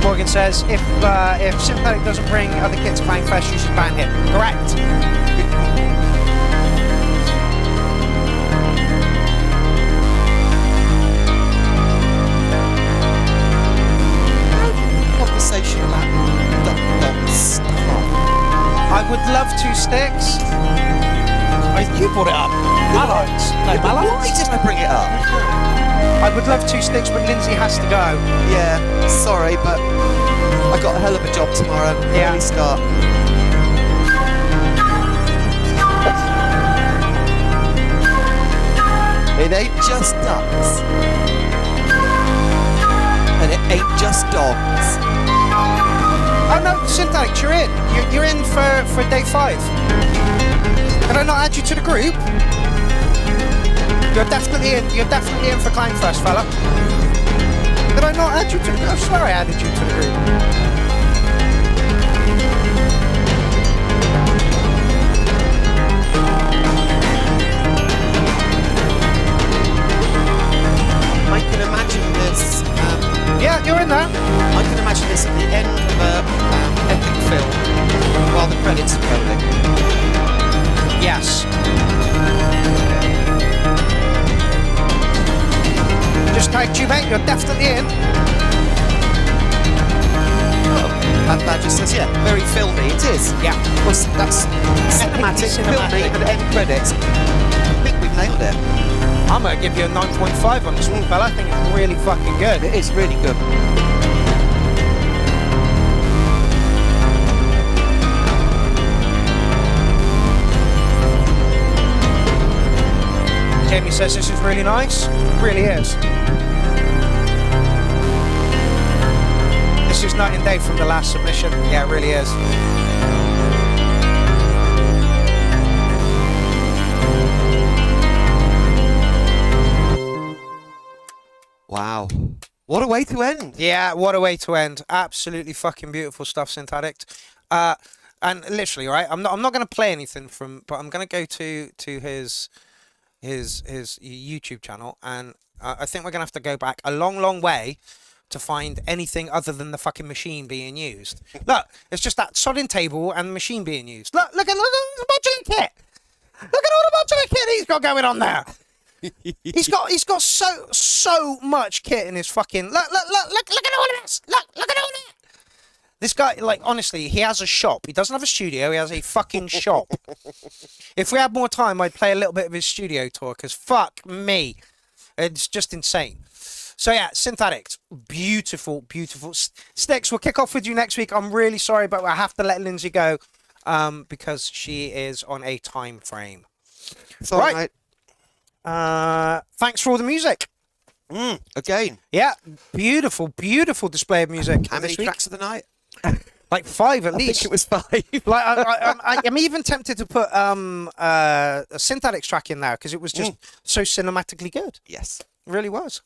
S1: Morgan says, if Synthetic doesn't bring other kits to Clownfest, you should ban him. Correct.
S2: Conversation about dots.
S1: I would love 2 sticks. You brought it up. Mallards. No, Mallards?
S2: Why did I bring it up?
S1: I would love 2 sticks, but Lindsay has to go.
S2: Yeah, sorry, but I got a hell of a job tomorrow.
S1: Yeah.
S2: Early start. It ain't just ducks. And it ain't just dogs.
S1: Oh no, Synthetic, you're in. You're in for day 5. Can I not add you to the group? You're definitely in. You're definitely in for Clownfest, fella. Did I not add you to the group? I swear I added you to the group.
S2: I can imagine this.
S1: Yeah, you're in there.
S2: I can imagine this at the end of a epic film while the credits are rolling.
S1: Yes. Just tagged you, mate. You're definitely in.
S2: Oh, and Badger says, yeah, very filmy. It is.
S1: Yeah.
S2: Well, that's cinematic, filmy, and end credits. I think we've nailed it.
S1: I'm going to give you a 9.5 on this one, fella. I think it's really fucking good.
S2: It is really good.
S1: Jamie says this is really nice. It really is. This is night and day from the last submission. Yeah, it really is.
S2: Wow. What a way to end.
S1: Yeah, what a way to end. Absolutely fucking beautiful stuff, Synthetic. And literally, right, I'm not going to play anything from, but I'm going to go to his YouTube channel, and I think we're going to have to go back a long way to find anything other than the fucking machine being used. Look, it's just that sodding table and the machine being used. Look at the modular kit. Look at all the modular kit he's got going on there. He's got so much kit in his fucking look at all of this. Look at all that. This guy, like, honestly, he has a shop. He doesn't have a studio. He has a fucking shop. If we had more time, I'd play a little bit of his studio tour, because fuck me, it's just insane. So yeah, Synthetic, beautiful sticks. We'll kick off with you next week. I'm really sorry, but I have to let Lindsay go because she is on a time frame.
S2: It's all right.
S1: Thanks for all the music.
S2: Again.
S1: Yeah, beautiful display of music.
S2: How many tracks of the night?
S1: Like 5 at least.
S2: I think it was 5.
S1: Like I'm even tempted to put a Synthetic track in there because it was just so cinematically good.
S2: Yes,
S1: it really was.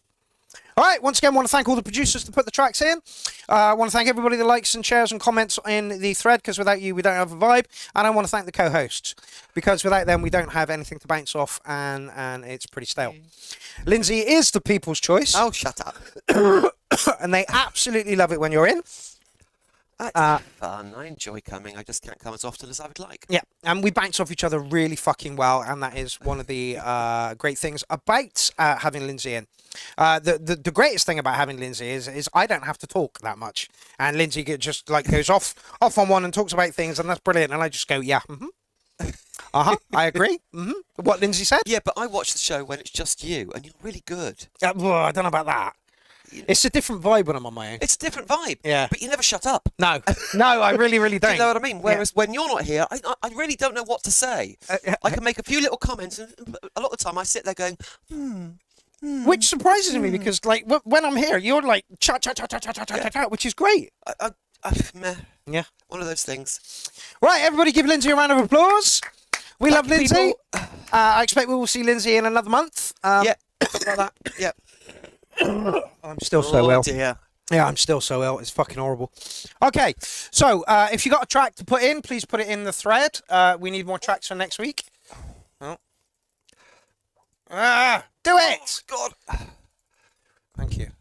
S1: All right, once again, I want to thank all the producers to put the tracks in. I want to thank everybody that likes and shares and comments in the thread, because without you, we don't have a vibe. And I want to thank the co-hosts, because without them, we don't have anything to bounce off, and it's pretty stale. Lindsay is the people's choice.
S2: Oh, shut up.
S1: And they absolutely love it when you're in.
S2: That's fun. I enjoy coming. I just can't come as often as I would like.
S1: Yeah, and we bounce off each other really fucking well, and that is one of the great things about having Lindsay in. The greatest thing about having Lindsay is I don't have to talk that much, and Lindsay just like goes off on one and talks about things, and that's brilliant. And I just go, yeah, I agree. What Lindsay said.
S2: Yeah, but I watch the show when it's just you, and you're really good.
S1: Well, I don't know about that. It's a different vibe when I'm on my own.
S2: It's a different vibe.
S1: Yeah.
S2: But you never shut up.
S1: No, I really, really
S2: Do
S1: don't.
S2: you know what I mean? Whereas when you're not here, I really don't know what to say. I can make a few little comments, and a lot of the time I sit there going,
S1: Which surprises me because, like, when I'm here, you're like chat, which is great.
S2: meh.
S1: Yeah.
S2: One of those things.
S1: Right, everybody, give Lindsay a round of applause. We love Lindsay.
S2: people.
S1: I expect we will see Lindsay in another month.
S2: Yeah, something like that. Yeah.
S1: I'm still so ill.
S2: Dear.
S1: Yeah, I'm still so ill. It's fucking horrible. Okay, so if you got a track to put in, please put it in the thread. We need more tracks for next week. Oh. Do it!
S2: God.
S1: Thank you.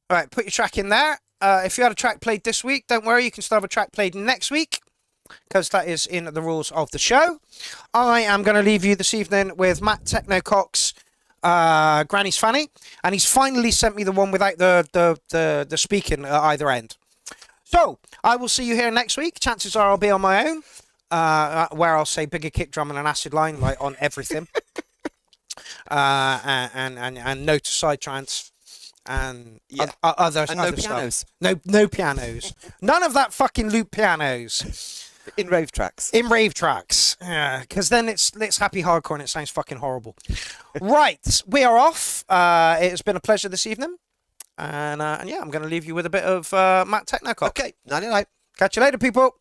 S1: All right, put your track in there. If you had a track played this week, don't worry, you can still have a track played next week, because that is in the rules of the show. I am going to leave you this evening with Matt Techno Cox, Granny's Fanny, and he's finally sent me the one without the speaking at either end. So, I will see you here next week. Chances are I'll be on my own, where I'll say bigger kick drum and an acid line, like on everything. And no to side trance. And other
S2: no
S1: stuff.
S2: pianos.
S1: No pianos. None of that fucking loop pianos.
S2: In rave tracks.
S1: In rave tracks. Yeah, because then it's happy hardcore and it sounds fucking horrible. Right, we are off. It has been a pleasure this evening. And yeah, I'm going to leave you with a bit of Matt Technocock.
S2: Okay, night-night.
S1: Catch you later, people.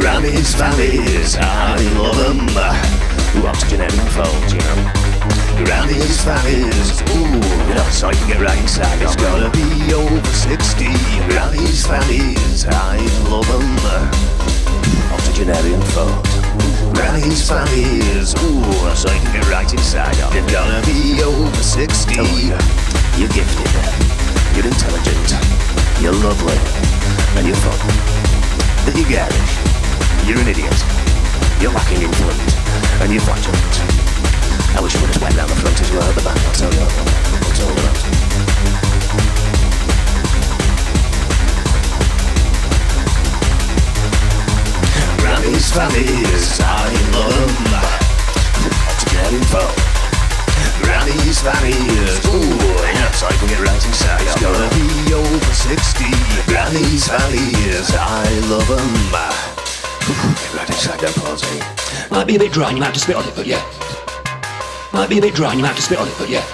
S9: Granny's valleys, I love them. Oxygen and fold, you know. Granny's valleys, ooh, you know, so I can get right inside. It's gotta be over 60. Granny's valleys, I love them. Octogenarian fold. Granny's valleys, ooh, so I can get right inside. It's gotta be over 60. Oh, yeah. You're gifted, you're intelligent, you're lovely, and you're fun. Then you're garish, you're an idiot, you're lacking in fluid, and you're flatulent. I wish you would have went down the front as you were at the back. I'll tell you that one. I'll tell you that. Granny's valleys, I love them. Octogenarian foe. Granny's valleys, ooh, yeah, so I can get right inside. It's gotta be over 60. Granny's valleys, I love them. Get right inside that party. Might be a bit dry and you might have to spit on it, but yeah. Might be a bit dry and you might have to spit on it, but yeah.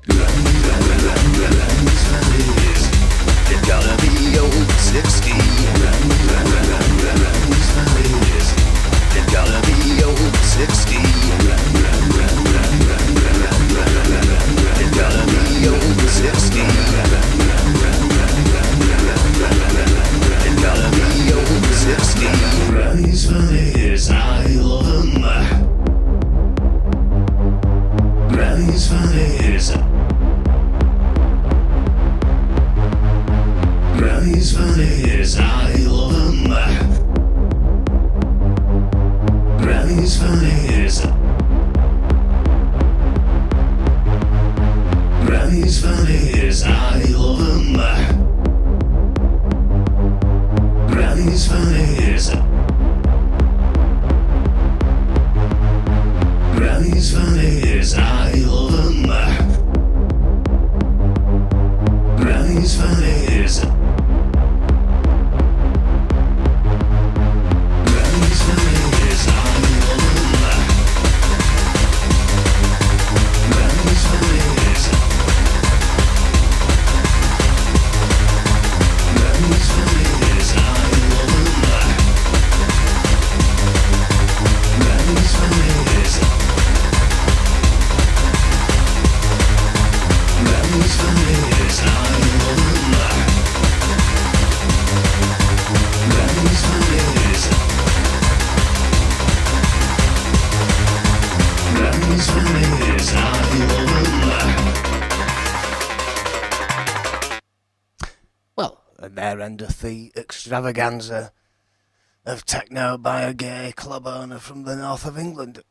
S9: Granny's valleys, it's gotta be over 60. Granny's valleys, it's gotta be over 60. It's gotta be over 60. It's gotta be over 60. Granny's valleys, I love them. Granny's valleys. Granny's valleys, I love them. Granny's valleys. Granny's valleys.
S13: and there endeth the extravaganza of techno by a gay club owner from the north of England.